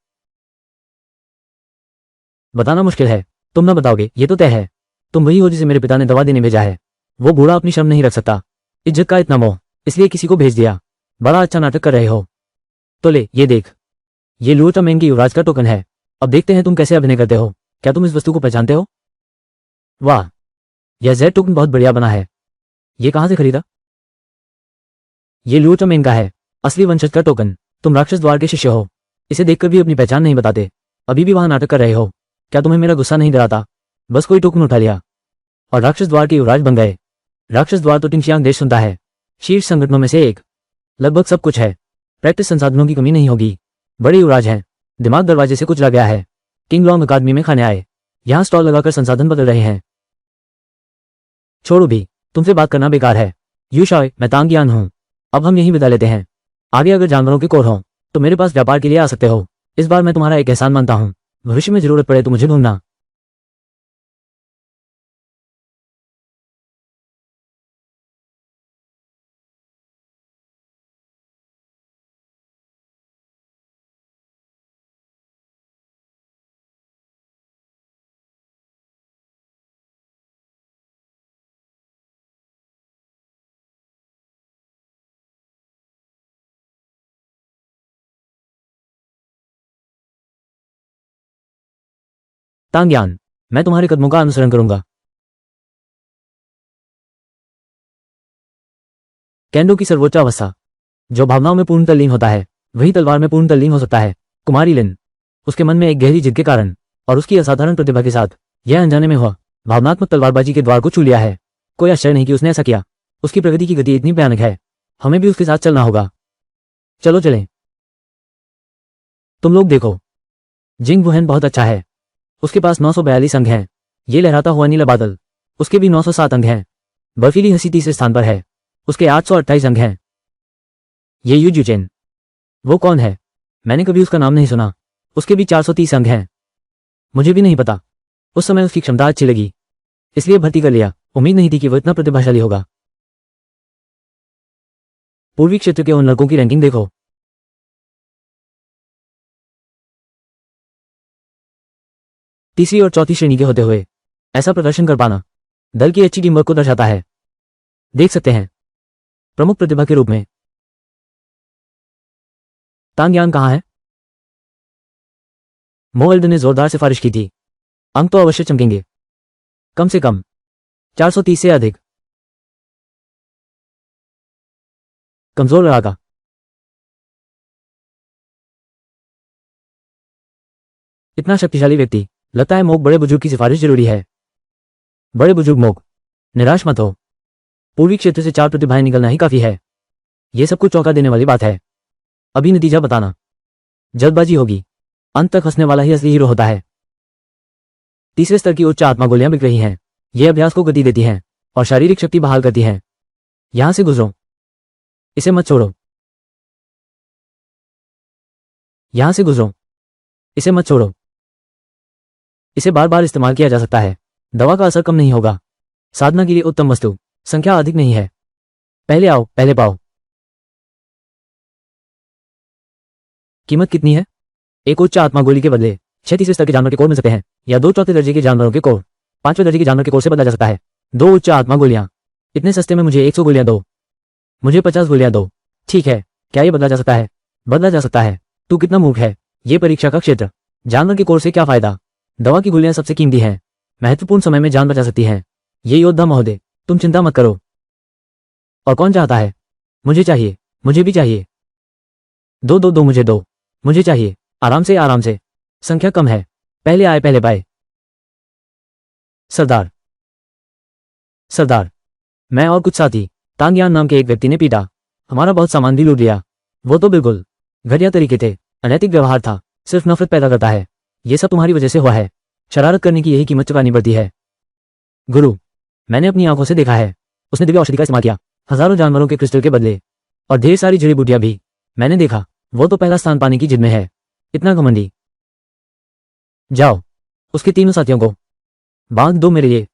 बताना मुश्किल है। तुम ना बताओगे ये तो तय है। तुम वही हो जिसे मेरे पिता ने दवा देने भेजा है। वो बूढ़ा अपनी शर्म नहीं रख सकता। इज्जत का इतना मोह, इसलिए किसी को भेज दिया। बड़ा अच्छा नाटक कर रहे हो। तो ले ये देख। ये लूटामेंग की युवराज का टोकन है। अब देखते हैं तुम कैसे अभिनय करते हो। क्या तुम इस वस्तु को पहचानते हो? वाह, यह जेड टोकन बहुत बढ़िया बना है। ये कहां से खरीदा? ये लूटामेंग का है, असली वंशज का टोकन। तुम राक्षस द्वार के शिष्य हो। इसे देखकर भी अपनी पहचान नहीं बताते। अभी भी वहां नाटक कर रहे हो। क्या तुम्हें मेरा गुस्सा नहीं डराता? बस कोई टोकन उठा लिया और राक्षस द्वार के युवराज बन गए। राक्षस द्वार तो टिंगशियांग देश सुनता है। शीर्ष संगठनों में से एक। लगभग सब कुछ है। प्रैक्टिस संसाधनों की कमी नहीं होगी। बड़े युवराज हैं। दिमाग दरवाजे से कुचला गया है। किंग लॉन्ग अकादमी में खाने आए। यहाँ स्टॉल लगाकर संसाधन बदल रहे हैं। छोड़ो भी, तुमसे बात करना बेकार है। यूशॉय, मैं तांगियान हूँ। अब हम यहीं विदा लेते हैं। आगे अगर जानवरों के कोर हों तो मेरे पास व्यापार के लिए आ सकते हो। इस बार मैं तुम्हारा एक एहसान मानता हूँ। भविष्य में जरूरत पड़े तो मुझे ढूंढना। तांग्यान, मैं तुम्हारे कदमों का अनुसरण करूंगा। कैंडो की सर्वोच्च अवस्था, जो भावनाओं में पूर्ण तल्लीन होता है वही तलवार में पूर्ण तल्लीन हो सकता है। कुमारी लिन, उसके मन में एक गहरी जिद के कारण और उसकी असाधारण प्रतिभा के साथ यह अनजाने में हुआ भावनात्मक तलवारबाजी के द्वार को छू लिया है। कोई आश्चर्य नहीं कि उसने ऐसा किया। उसकी प्रगति की गति इतनी भयानक है, हमें भी उसके साथ चलना होगा। चलो चलें। तुम लोग देखो, जिंग वुहेन बहुत अच्छा है। उसके पास 942 अंक हैं। ये लहराता हुआ नीला बादल, उसके भी 907 अंक हैं। बर्फीली हंसी तीसरे स्थान पर है, उसके 828 अंक हैं। ये यू जुचेन, वो कौन है? मैंने कभी उसका नाम नहीं सुना। उसके भी 430 अंक हैं। मुझे भी नहीं पता। उस समय उसकी क्षमता अच्छी लगी, इसलिए भर्ती कर लिया। उम्मीद नहीं थी कि वो इतना प्रतिभाशाली होगा। पूर्वी क्षेत्र के उन लड़कों की रैंकिंग देखो। तीसरी और चौथी श्रेणी के होते हुए ऐसा प्रदर्शन कर पाना दल की अच्छी टीम वर्क को दर्शाता है। देख सकते हैं, प्रमुख प्रतिभा के रूप में तांग्यान कहाँ है? मोवेल्ड ने जोरदार सिफारिश की थी। अंक तो अवश्य चमकेंगे, कम से कम 430 से अधिक। कमजोर लड़ाका, इतना शक्तिशाली व्यक्ति, लगता है मोक बड़े बुजुर्ग की सिफारिश जरूरी है। बड़े बुजुर्ग मोक, निराश मत हो। पूर्वी क्षेत्र से 4 प्रतिभाएं निकलना ही काफी है। यह सब कुछ चौंका देने वाली बात है। अभी नतीजा बताना। जल्दबाजी होगी, अंत तक हंसने वाला ही असली हीरो होता है। तीसरे स्तर की उच्च आत्मा गोलियां बिक रही हैं। ये अभ्यास को गति देती हैं और शारीरिक शक्ति बहाल करती हैं। यहां से गुजरो, इसे मत छोड़ो। यहां से गुजरो, इसे मत छोड़ो। इसे बार बार इस्तेमाल किया जा सकता है। दवा का असर कम नहीं होगा। साधना के लिए उत्तम वस्तु, संख्या अधिक नहीं है। पहले आओ पहले पाओ। कीमत कितनी है? एक उच्च आत्मा गोली के बदले 6 तीसरे स्तर के जानवर के कोर मिल सकते हैं, या 2 चौथे दर्जे के जानवरों के कोर 5वें दर्जे के जानवर के कोर से बदला जा सकता है। 2 उच्च आत्मा गोलियां, इतने सस्ते में मुझे 100 गोलियां दो। मुझे 50 गोलियां दो। ठीक है, क्या ये बदला जा सकता है? बदला जा सकता है। तू कितना मूर्ख है। ये परीक्षा का क्षेत्र, जानवर के कोर से क्या फायदा? दवा की गोलियां सबसे कीमती हैं, महत्वपूर्ण समय में जान बचा सकती हैं। ये योद्धा महोदय, तुम चिंता मत करो। और कौन चाहता है? मुझे चाहिए, मुझे भी चाहिए। दो दो दो, मुझे दो, मुझे चाहिए। आराम से आराम से, संख्या कम है। पहले आए पहले पाए। सरदार, सरदार, मैं और कुछ साथी तांग्यान नाम के एक व्यक्ति ने पीटा। हमारा बहुत सामान भी लूट लिया। वो तो बिल्कुल घटिया तरीके थे, अनैतिक व्यवहार था, सिर्फ नफरत पैदा करता है। ये सब तुम्हारी वजह से हुआ है। शरारत करने की यही कीमत चुकानी पड़ती है। गुरु, मैंने अपनी आंखों से देखा है। उसने दिव्य औषधि का इस्तेमाल किया, हजारों जानवरों के क्रिस्टल के बदले, और ढेर सारी जड़ी बूटियां भी। मैंने देखा, वो तो पहला स्थान पाने की जिद में है। इतना घमंडी। जाओ, उसके तीनों साथियों को बांध दो मेरे लिए।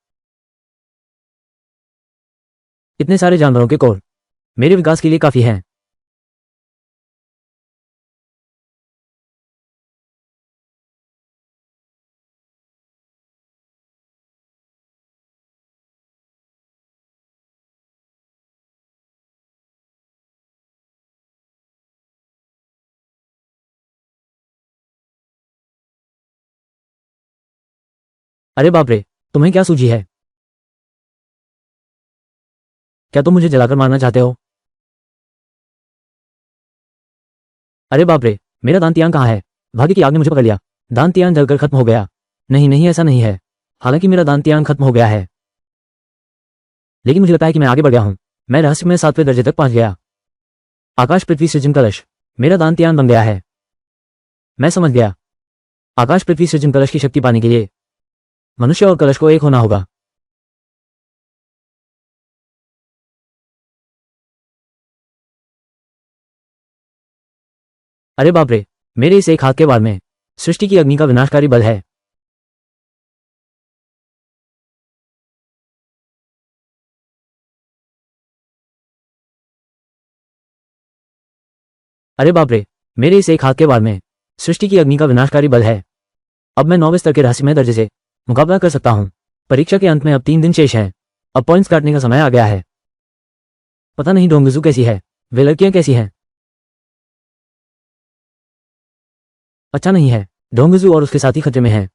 इतने सारे जानवरों के कोर मेरे विकास के लिए काफी हैं। अरे बाप रे, तुम्हें क्या सूझी है? क्या तुम मुझे जलाकर मारना चाहते हो? अरे बाप रे, मेरा दांतियान कहाँ है? भाग्य की आग ने मुझे पकड़ लिया। दांतियान जलकर खत्म हो गया। नहीं नहीं, ऐसा नहीं है। हालांकि मेरा दांतियान खत्म हो गया है, लेकिन मुझे लगता है कि मैं आगे बढ़ गया हूं। मैं रहस्य में 7वें दर्जे तक पहुंच गया। आकाश पृथ्वी सृजन कलश, मेरा दांतियान बन गया है। मैं समझ गया। आकाश पृथ्वी सृजन कलश की शक्ति पाने के लिए मनुष्य और कलश को एक होना होगा। अरे बाप रे, मेरे इस एक हाथ के वार में सृष्टि की अग्नि का विनाशकारी बल है। अरे बाप रे, मेरे इस एक हाथ के वार में सृष्टि की अग्नि का विनाशकारी बल है। अब मैं 9वें स्तर के रहस्यमय दर्जे से मुकाबला कर सकता हूं। परीक्षा के अंत में अब 3 दिन शेष हैं। अब पॉइंट्स काटने का समय आ गया है। पता नहीं डोंगजू कैसी है, वे लड़कियां कैसी हैं। अच्छा नहीं है, डोंगजू और उसके साथी खतरे में हैं।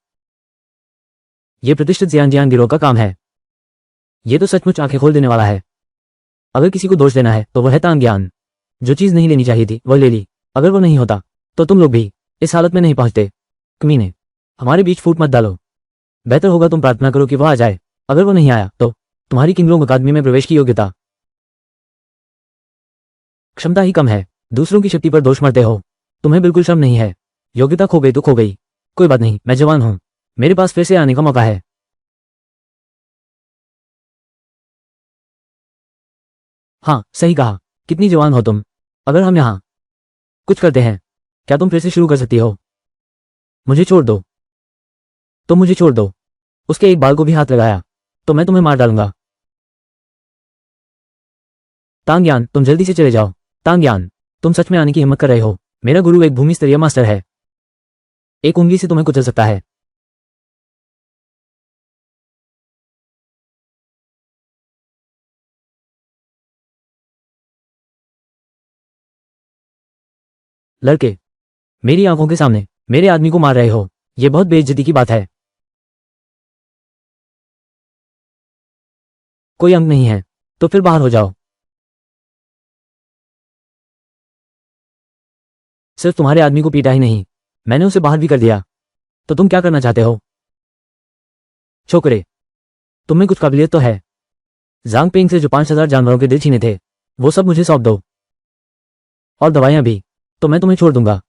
ये प्रतिष्ठित जियान गिरोह का काम है। ये तो सचमुच आंखें खोल देने वाला है। अगर किसी को दोष देना है तो वह है तांग ज्ञान। जो चीज नहीं लेनी चाहिए थी वह ले ली। अगर वो नहीं होता तो तुम लोग भी इस हालत में नहीं पहुंचते। कमीने, हमारे बीच फूट मत डालो। बेहतर होगा तुम प्रार्थना करो कि वह आ जाए। अगर वो नहीं आया तो तुम्हारी किंगलोंग अकादमी में प्रवेश की योग्यता क्षमता ही कम है। दूसरों की शक्ति पर दोष मरते हो। तुम्हें बिल्कुल शर्म नहीं है। योग्यता खो गई तो खो गई। कोई बात नहीं, मैं जवान हूं। मेरे पास फिर से आने का मौका है। हाँ, सही कहा। कितनी जवान हो तुम। अगर हम यहां कुछ करते हैं, क्या तुम फिर से शुरू कर सकती हो? मुझे छोड़ दो। तुम मुझे छोड़ दो। उसके एक बाल को भी हाथ लगाया तो मैं तुम्हें मार डालूंगा। तांग्यान, तुम जल्दी से चले जाओ। तांग्यान, तुम सच में आने की हिम्मत कर रहे हो। मेरा गुरु एक भूमि स्तरीय मास्टर है। एक उंगली से तुम्हें कुचल सकता है। लड़के, मेरी आंखों के सामने मेरे आदमी को मार रहे हो। यह बहुत बेइज्जती की बात है। कोई अंग नहीं है तो फिर बाहर हो जाओ। सिर्फ तुम्हारे आदमी को पीटा ही नहीं, मैंने उसे बाहर भी कर दिया। तो तुम क्या करना चाहते हो? छोकरे, तुम में कुछ काबिलियत तो है। जांग पेंग से जो 5000 जानवरों के दिल छीने थे वो सब मुझे सौंप दो। और दवाइयां भी, तो मैं तुम्हें छोड़ दूंगा।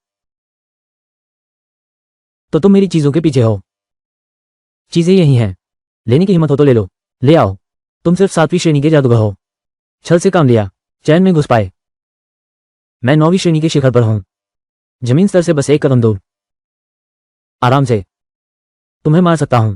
तो तुम मेरी चीजों के पीछे हो। चीजें यही हैं। लेने की हिम्मत हो तो ले लो। ले आओ। तुम सिर्फ 7वीं श्रेणी के जादूगर हो। छल से काम लिया, चैन में घुस पाए। मैं 9वीं श्रेणी के शिखर पर हूं। जमीन स्तर से बस एक कदम दूर। आराम से तुम्हें मार सकता हूं।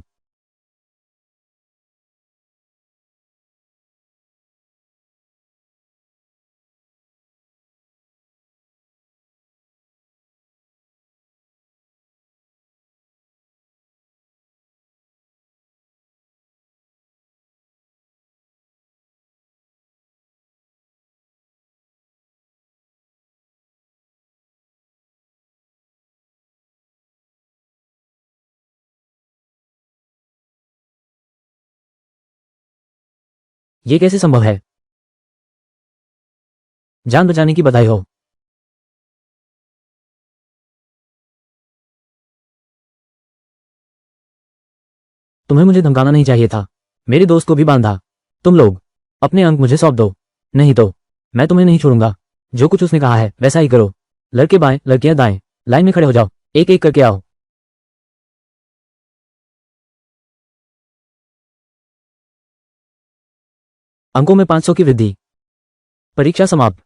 यह कैसे संभव है? जान बचाने की बधाई हो। तुम्हें मुझे धमकाना नहीं चाहिए था। मेरे दोस्त को भी बांधा। तुम लोग अपने अंक मुझे सौंप दो, नहीं तो मैं तुम्हें नहीं छोड़ूंगा। जो कुछ उसने कहा है वैसा ही करो। लड़के बाएं, लड़कियां दाएं। लाइन में खड़े हो जाओ। एक एक करके आओ। अंकों में 500 की वृद्धि। परीक्षा समाप्त।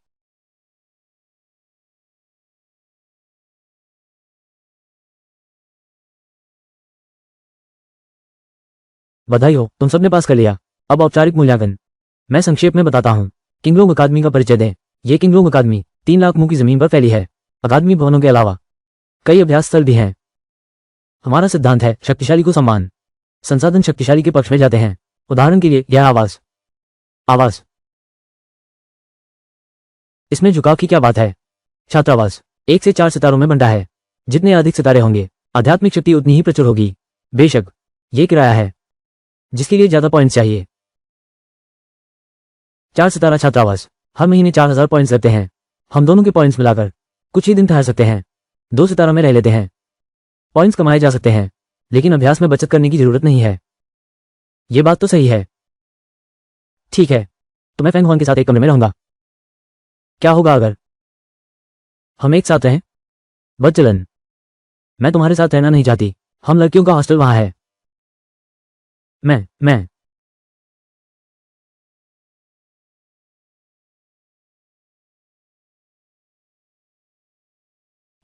बधाई हो, तुम सबने पास कर लिया। अब औपचारिक मूल्यांकन। मैं संक्षेप में बताता हूँ। किंगलोंग अकादमी का परिचय दें। ये किंगलोंग अकादमी 3 लाख मुंह की जमीन पर फैली है। अकादमी भवनों के अलावा कई अभ्यास स्थल भी हैं। हमारा सिद्धांत है शक्तिशाली को सम्मान। संसाधन शक्तिशाली के पक्ष में जाते हैं। उदाहरण के लिए यह आवास। आवास, इसमें झुकाव की क्या बात है? छात्रावास 1 से 4 सितारों में बंटा है। जितने अधिक सितारे होंगे आध्यात्मिक शक्ति उतनी ही प्रचुर होगी। बेशक ये किराया है जिसके लिए ज्यादा पॉइंट्स चाहिए। 4 सितारा छात्रावास हर महीने 4000 पॉइंट्स लगते हैं। हम दोनों के पॉइंट्स मिलाकर कुछ ही दिन ठहर सकते हैं। 2 सितारा में रह लेते हैं। पॉइंट्स कमाए जा सकते हैं लेकिन अभ्यास में बचत करने की जरूरत नहीं है। ये बात तो सही है। ठीक है, तो मैं फैंग हुआन के साथ एक कमरे में रहूंगा। क्या होगा अगर हम एक साथ रहें? बदचलन, मैं तुम्हारे साथ रहना नहीं चाहती। हम लड़कियों का हॉस्टल वहां है। मैं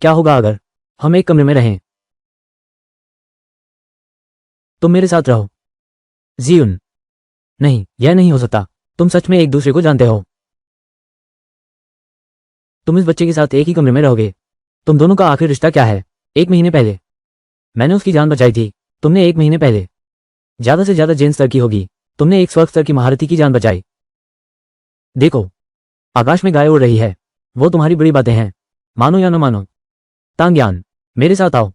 क्या होगा अगर हम एक कमरे में रहें? तुम मेरे साथ रहो। जीउन, नहीं, यह नहीं हो सकता। तुम सच में एक दूसरे को जानते हो। तुम इस बच्चे के साथ एक ही कमरे में रहोगे। तुम दोनों का आखिर रिश्ता क्या है? 1 महीने पहले मैंने उसकी जान बचाई थी। तुमने 1 महीने पहले ज्यादा से ज्यादा जेन स्तर की होगी। तुमने एक स्वर्ग स्तर की महारथी की जान बचाई। देखो, आकाश में गाय उड़ रही है। वो तुम्हारी बड़ी बातें हैं, मानो या न मानो। तांग्यान, मेरे साथ आओ।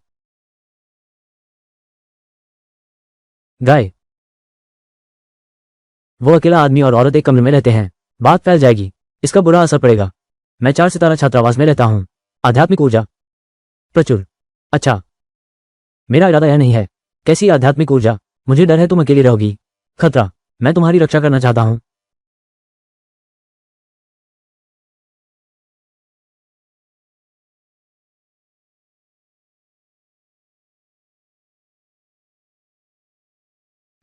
गाय। वो अकेला आदमी और औरत एक कमरे में रहते हैं। बात फैल जाएगी, इसका बुरा असर पड़ेगा। मैं 4 सितारा छात्रावास में रहता हूँ। आध्यात्मिक ऊर्जा प्रचुर। अच्छा, मेरा इरादा यह नहीं है। कैसी आध्यात्मिक ऊर्जा? मुझे डर है तुम अकेली रहोगी। खतरा, मैं तुम्हारी रक्षा करना चाहता हूं।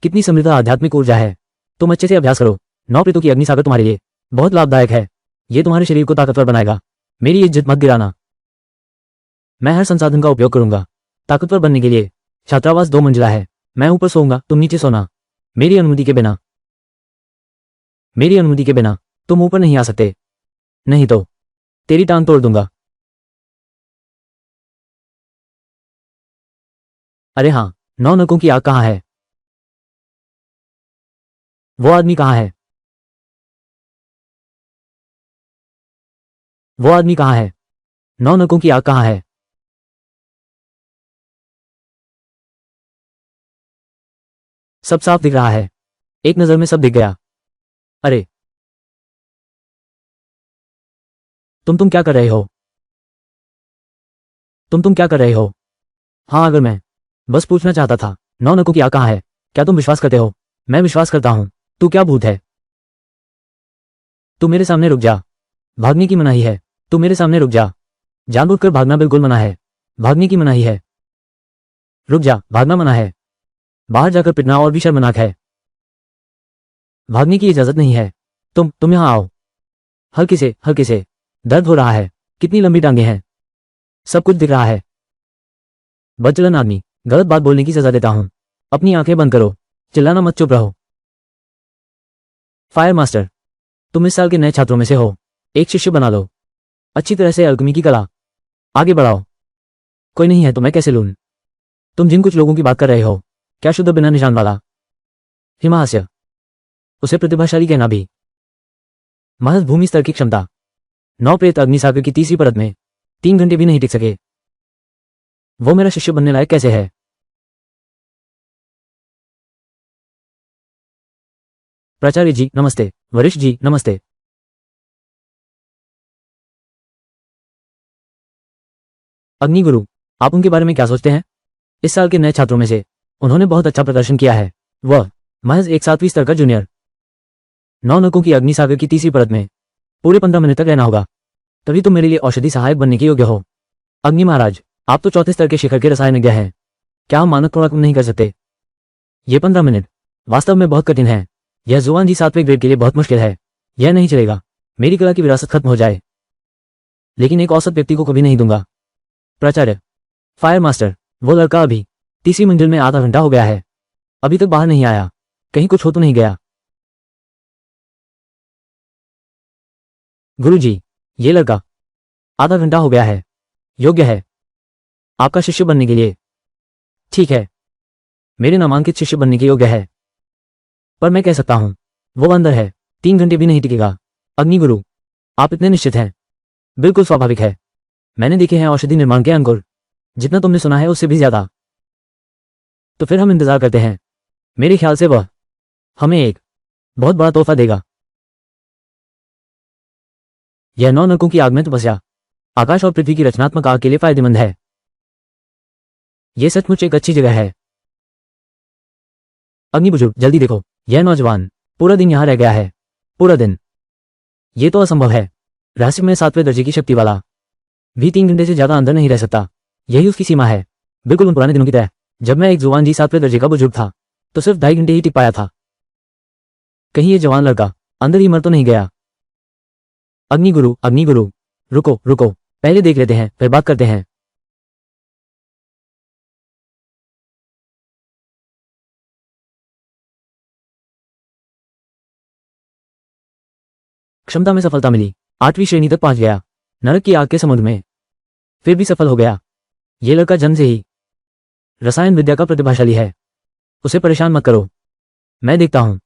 कितनी समृद्ध आध्यात्मिक ऊर्जा है। तुम अच्छे से अभ्यास करो। 9 प्रेतों की अग्निसागर तुम्हारे लिए बहुत लाभदायक है। यह तुम्हारे शरीर को ताकतवर बनाएगा। मेरी इज्जत मत गिराना। मैं हर संसाधन का उपयोग करूंगा ताकतवर बनने के लिए। छात्रावास 2 मंजिला है। मैं ऊपर सोऊंगा, तुम नीचे सोना। मेरी अनुमति के बिना। मेरी अनुमति के बिना तुम ऊपर नहीं आ सकते, नहीं तो तेरी टांग तोड़ दूंगा। अरे हाँ, 9 नरकों की आग कहाँ है? वो आदमी कहाँ है? वो आदमी कहाँ है? 9 नरकों की आग कहाँ है? सब साफ दिख रहा है। एक नजर में सब दिख गया। अरे, तुम क्या कर रहे हो? तुम क्या कर रहे हो? हाँ, अगर मैं बस पूछना चाहता था। 9 नरकों की आग कहाँ है? क्या तुम विश्वास करते हो? मैं विश्वास करता हूं। तू क्या भूत है? तू मेरे सामने रुक जा। भागने की मनाही है। तू मेरे सामने रुक जा। जानबूझकर भागना बिल्कुल मना है। भागने की मनाही है। रुक जा, भागना मना है। बाहर जाकर पिटना और भी शर्मनाक है। भागने की इजाजत नहीं है। तुम यहां आओ। हल्के से दर्द हो रहा है। कितनी लंबी टांगे हैं। सब कुछ दिख रहा है। बदचलन आदमी, गलत बात बोलने की सजा देता हूं। अपनी आंखें बंद करो। चिल्लाना मत, चुप रहो। फायर मास्टर, तुम इस साल के नए छात्रों में से हो। एक शिष्य बना लो। अच्छी तरह से अल्केमी की कला आगे बढ़ाओ। कोई नहीं है तो मैं कैसे लूं? तुम जिन कुछ लोगों की बात कर रहे हो, क्या शुद्ध बिना निशान वाला हिमाहास्य, उसे प्रतिभाशाली कहना भी महज भूमि स्तर की क्षमता। 9 प्रेत अग्निसागर की तीसरी परत में 3 घंटे भी नहीं टिक सके। वो मेरा शिष्य बनने लायक कैसे है? प्राचार्य जी नमस्ते। वरिष्ठ जी नमस्ते। अग्निगुरु, आप उनके बारे में क्या सोचते हैं? इस साल के नए छात्रों में से उन्होंने बहुत अच्छा प्रदर्शन किया है। वह महज एक 7वीं स्तर का जूनियर। 9 नरकों की अग्निसागर की तीसरी परत में पूरे 15 मिनट तक रहना होगा, तभी तुम मेरे लिए औषधि सहायक बनने के योग्य हो। अग्नि महाराज, आप तो 4थे स्तर के शिखर के रसायनज्ञ हैं। क्या हम मानक थोड़ा कम नहीं कर सकते? ये 15 मिनट वास्तव में बहुत कठिन है। यह जुआन जी 7वें ग्रेड के लिए बहुत मुश्किल है। यह नहीं चलेगा। मेरी कला की विरासत खत्म हो जाए, लेकिन एक औसत व्यक्ति को कभी नहीं दूंगा। प्राचार्य, फायर मास्टर, वो लड़का अभी तीसरी मंजिल में आधा घंटा हो गया है, अभी तक बाहर नहीं आया। कहीं कुछ हो तो नहीं गया? गुरुजी, ये लड़का आधा घंटा हो गया है। योग्य है आपका शिष्य बनने के लिए। ठीक है, मेरे नामांकित शिष्य बनने के योग्य है। पर मैं कह सकता हूं, वो अंदर है। 3 घंटे भी नहीं टिकेगा। अग्निगुरु, आप इतने निश्चित हैं? बिल्कुल स्वाभाविक है। मैंने देखे हैं औषधि निर्माण के अंकुर, जितना तुमने सुना है उससे भी ज्यादा। तो फिर हम इंतजार करते हैं। मेरे ख्याल से वह हमें एक बहुत बड़ा तोहफा देगा। यह 9 नरकों की आग में तपस्या आकाश और पृथ्वी की रचनात्मक आग के लिए फायदेमंद है। यह सचमुच एक अच्छी जगह है। अग्निबुजुर्ग, जल्दी देखो, यह नौजवान पूरा दिन यहां रह गया है। पूरा दिन? यह तो असंभव है। रहस्यमय 7वें दर्जे की शक्ति वाला भी 3 घंटे से ज्यादा अंदर नहीं रह सकता। यही उसकी सीमा है। बिल्कुल उन पुराने दिनों की तरह, जब मैं एक जुआन जी 7वें दर्जे का बुजुर्ग था, तो सिर्फ 2.5 घंटे ही टिक पाया था। कहीं ये जवान लड़का अंदर ही मर तो नहीं गया? अग्निगुरु, अग्निगुरु, रुको रुको, पहले देख लेते हैं फिर बात करते हैं। क्षमता में सफलता मिली। 8वीं श्रेणी तक पहुंच गया। नरक की आग के समुद्र में फिर भी सफल हो गया। ये लड़का जन्म से ही रसायन विद्या का प्रतिभाशाली है। उसे परेशान मत करो, मैं देखता हूं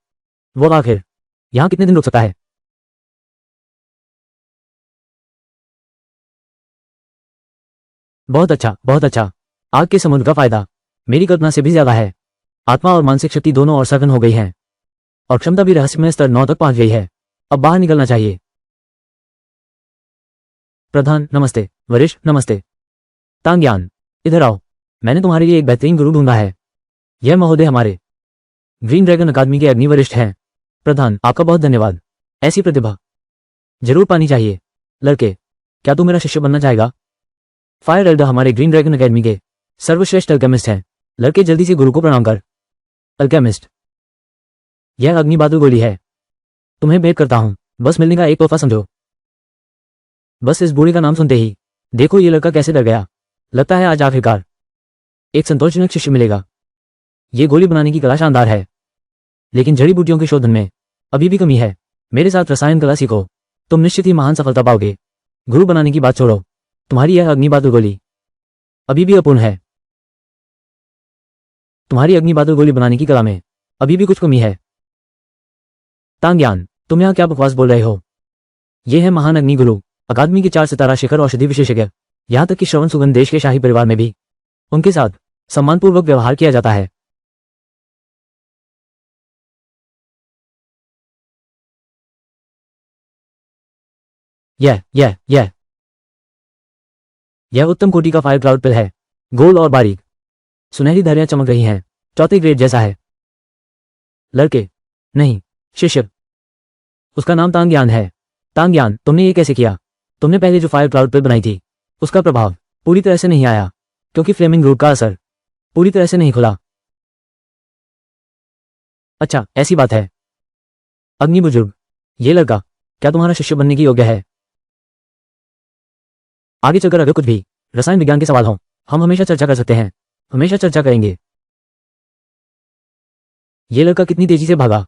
वो आखिर यहां कितने दिन रुक सकता है। बहुत अच्छा, बहुत अच्छा। आग के समुद्र का फायदा मेरी कल्पना से भी ज्यादा है। आत्मा और मानसिक शक्ति दोनों और सघन हो गई हैं और क्षमता भी रहस्यमय स्तर 9 तक पहुंच गई है। अब बाहर निकलना चाहिए। प्रधान नमस्ते। वरिष्ठ नमस्ते। तांग्यान, इधर आओ। मैंने तुम्हारे लिए एक बेहतरीन गुरु ढूंढा है। यह महोदय हमारे ग्रीन ड्रैगन अकादमी के अग्नि वरिष्ठ हैं। प्रधान, आपका बहुत धन्यवाद। ऐसी प्रतिभा जरूर पानी चाहिए। लड़के, क्या तू मेरा शिष्य बनना चाहेगा? फायर एल्डर हमारे ग्रीन ड्रैगन अकेडमी के सर्वश्रेष्ठ अल्केमिस्ट हैं। लड़के, जल्दी से गुरु को प्रणाम कर। अल्केमिस्ट, यह अग्नि बहादुर गोली है। तुम्हें भेंट करता हूं, बस मिलने का एक तोहफा समझो। बस इस बूढ़े का नाम सुनते ही देखो ये लड़का कैसे डर गया। लगता है आज आखिरकार एक संतोषजनक शिष्य मिलेगा। ये गोली बनाने की कला शानदार है, लेकिन जड़ी बूटियों के शोधन में अभी भी कमी है। मेरे साथ रसायन कला सीखो, तुम निश्चित ही महान सफलता पाओगे। गुरु बनाने की बात छोड़ो, तुम्हारी यह अग्नि बहादुर गोली अभी भी अपूर्ण है। तुम्हारी अग्नि बहादुर गोली बनाने की कला में अभी भी कुछ कमी है। तांग्यान, तुम यहां क्या बकवास बोल रहे हो? ये है महान अग्नि गुरु, अकादमी के 4 सितारा शिखर औषधि विशेषज्ञ। यहां तक कि श्रवण सुगंध देश के शाही परिवार में भी उनके साथ सम्मानपूर्वक व्यवहार किया जाता है। यह उत्तम कोटि का फायर क्लाउड पिल है। गोल और बारीक सुनहरी धारियां चमक रही हैं। चौथे ग्रेड जैसा है। लड़के, नहीं, शिष्य। उसका नाम तांग्यान है। तांग्यान, तुमने ये कैसे किया? तुमने पहले जो फायर क्लाउड पिल बनाई थी उसका प्रभाव पूरी तरह से नहीं आया, क्योंकि फ्लेमिंग रूट का असर पूरी तरह से नहीं खुला। अच्छा, ऐसी बात है। अग्नि बुजुर्ग, ये लड़का क्या तुम्हारा शिष्य बनने की योग्य है? आगे चलकर अगर कुछ भी रसायन विज्ञान के सवाल हों, हम हमेशा चर्चा कर सकते हैं। हमेशा चर्चा करेंगे। ये लड़का कितनी तेजी से भागा।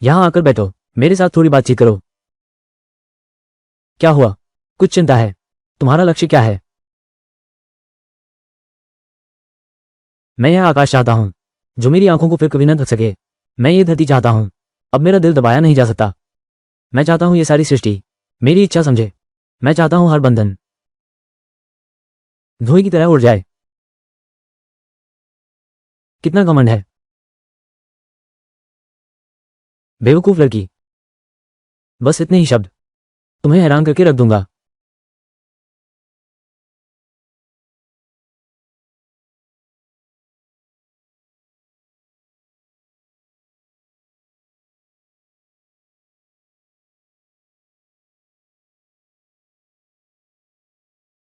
यहां आकर बैठो, मेरे साथ थोड़ी बातचीत करो। क्या हुआ? कुछ चिंता है? तुम्हारा लक्ष्य क्या है? मैं यह आकाश चाहता हूं जो मेरी आंखों को फिर कभी न ढक सके। मैं ये धरती चाहता हूं, अब मेरा दिल दबाया नहीं जा सकता। मैं चाहता हूं ये सारी सृष्टि मेरी इच्छा समझे। मैं चाहता हूं हर बंधन धुएं की तरह उड़ जाए। कितना घमंड है। बेवकूफ लड़की, बस इतने ही शब्द तुम्हें हैरान करके रख दूंगा।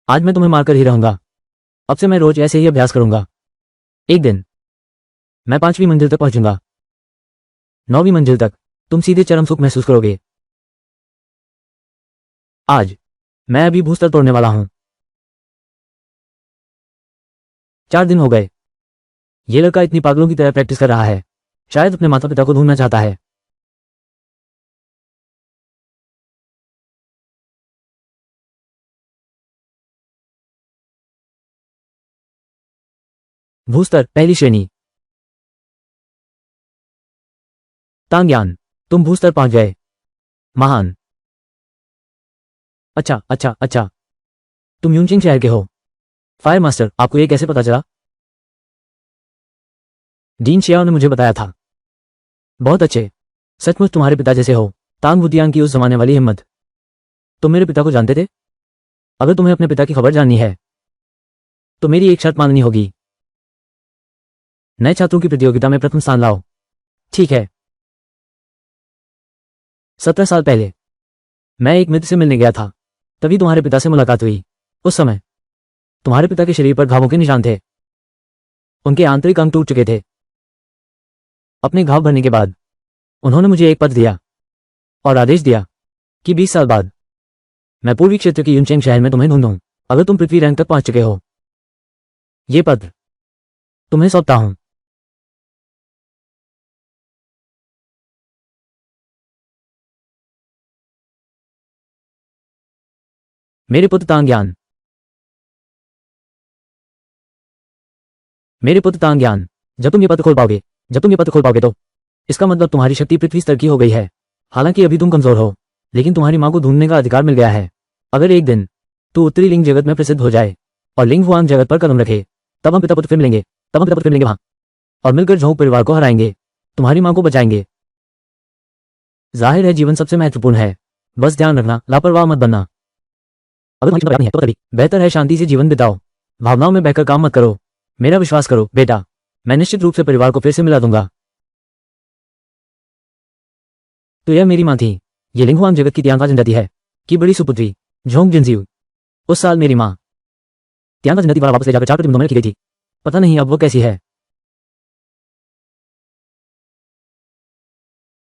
आज मैं तुम्हें मारकर ही रहूंगा। अब से मैं रोज ऐसे ही अभ्यास करूंगा। एक दिन मैं 5वीं मंजिल तक पहुंचूंगा। 9वीं मंजिल तक तुम सीधे चरम सुख महसूस करोगे। आज मैं अभी भूस्तर तोड़ने वाला हूं। 4 दिन हो गए। ये लड़का इतनी पागलों की तरह प्रैक्टिस कर रहा है। शायद अपने माता पिता को ढूंढना चाहता है। भूस्तर पहली श्रेणी। तांग्यान, तुम भूस्तर पहुंच गए। महान। अच्छा, तुम यूनचिंग शहर के हो। फायर मास्टर, आपको ये कैसे पता चला? डीन शियाओ ने मुझे बताया था। बहुत अच्छे। सचमुच तुम्हारे पिता जैसे हो। तांग बुतियांग की उस जमाने वाली हिम्मत। तुम मेरे पिता को जानते थे? अगर तुम्हें अपने पिता की खबर जाननी है तो मेरी एक शर्त माननी होगी। नए छात्रों की प्रतियोगिता में प्रथम स्थान लाओ। ठीक है। 17 साल पहले मैं एक मित्र से मिलने गया था, तभी तुम्हारे पिता से मुलाकात हुई। उस समय तुम्हारे पिता के शरीर पर घावों के निशान थे। उनके आंतरिक अंग टूट चुके थे। अपने घाव भरने के बाद उन्होंने मुझे एक पत्र दिया और आदेश दिया कि 20 साल बाद मैं पूर्वी क्षेत्र के यूनचेंग शहर में तुम्हें ढूंढूं, अगर तुम पृथ्वी रैंक तक पहुंच चुके हो। ये पत्र तुम्हें सौंपता हूं। मेरे पुत्र तांग्यान, जब तुम ये पत्र खोल पाओगे तो इसका मतलब तुम्हारी शक्ति पृथ्वी स्तर की हो गई है। हालांकि अभी तुम कमजोर हो, लेकिन तुम्हारी मां को ढूंढने का अधिकार मिल गया है। अगर एक दिन तू उत्तरी लिंग जगत में प्रसिद्ध हो जाए और लिंग हुआंग जगत पर कदम रखे, तब हम पिता पुत्र फिर मिलेंगे, वहां और मिलकर झोंक परिवार को हराएंगे, तुम्हारी मां को बचाएंगे। जाहिर है जीवन सबसे महत्वपूर्ण है, बस ध्यान रखना, लापरवाह मत बनना। अगर तुम्हारी चिंता नहीं है तो तभी बेहतर है शांति से जीवन बिताओ, भावनाओं में बहकर काम मत करो। मेरा विश्वास करो बेटा, मैं निश्चित रूप से परिवार को फिर से मिला दूंगा। तो यह मेरी मां थी, ये लिंगहुआंग जगत की तियांका जनजाति है की बड़ी सुपुत्री झोंग जिनजियू। उस साल मेरी मां तियांका जनजाति वाला वापस ले जाकर 4 प्रतिबंधों में रखी गई थी, पता नहीं अब वो कैसी है।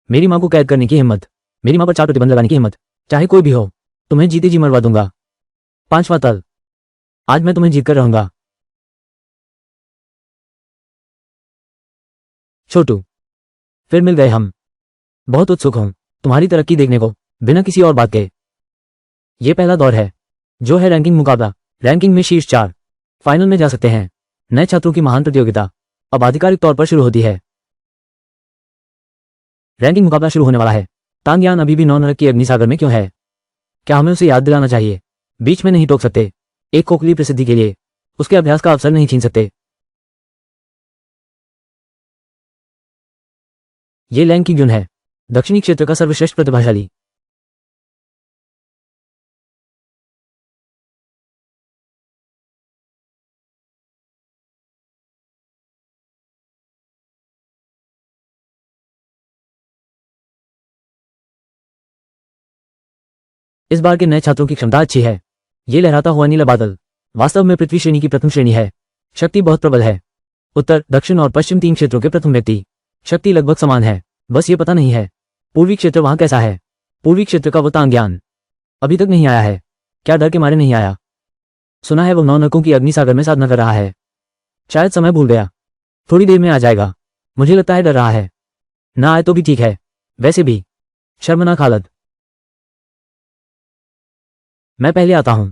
मेरी मां को कैद करने की हिम्मत, मेरी मां पर 4 प्रतिबंध लगाने की हिम्मत, चाहे कोई भी हो, तुम्हें जीते जी मरवा दूंगा। 5वां तल, आज मैं तुम्हें जीत कर रहूंगा। छोटू, फिर मिल गए हम, बहुत उत्सुक हूं तुम्हारी तरक्की देखने को, बिना किसी और बात के। यह पहला दौर है, जो है रैंकिंग मुकाबला, रैंकिंग में शीर्ष 4 फाइनल में जा सकते हैं। नए छात्रों की महान प्रतियोगिता अब आधिकारिक तौर पर शुरू होती है। रैंकिंग मुकाबला शुरू होने वाला है। तांग यान अभी भी 9 नरक की अग्निसागर में क्यों है? क्या हमें उसे याद दिलाना चाहिए? बीच में नहीं टोक सकते, एक खोखली प्रसिद्धि के लिए उसके अभ्यास का अवसर नहीं छीन सकते। ये लैंग की गुन है, दक्षिणी क्षेत्र का सर्वश्रेष्ठ प्रतिभाशाली। इस बार के नए छात्रों की क्षमता अच्छी है। ये लहराता हुआ नीला बादल वास्तव में पृथ्वी श्रेणी की प्रथम श्रेणी है। शक्ति बहुत प्रबल है। उत्तर, दक्षिण और पश्चिम 3 क्षेत्रों के प्रथम व्यक्ति, शक्ति लगभग समान है, बस ये पता नहीं है पूर्वी क्षेत्र वहां कैसा है। पूर्वी क्षेत्र का वो तांग ज्ञान अभी तक नहीं आया है। क्या डर के मारे नहीं आया? सुना है वो 9 नरकों की अग्निसागर में साधना कर रहा है। शायद समय भूल गया, थोड़ी देर में आ जाएगा। मुझे लगता है डर रहा है। ना आए तो भी ठीक है, वैसे भी शर्मनाक हालत। मैं पहले आता हूं।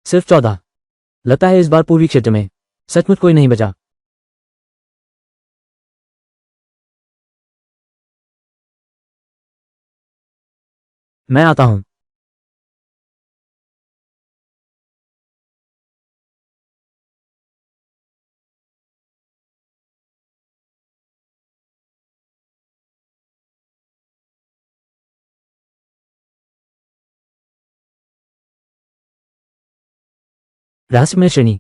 सिर्फ 14। लगता है इस बार पूर्वी क्षेत्र में सचमुच कोई नहीं बचा। मैं आता हूं। रहस्यमय श्रेणी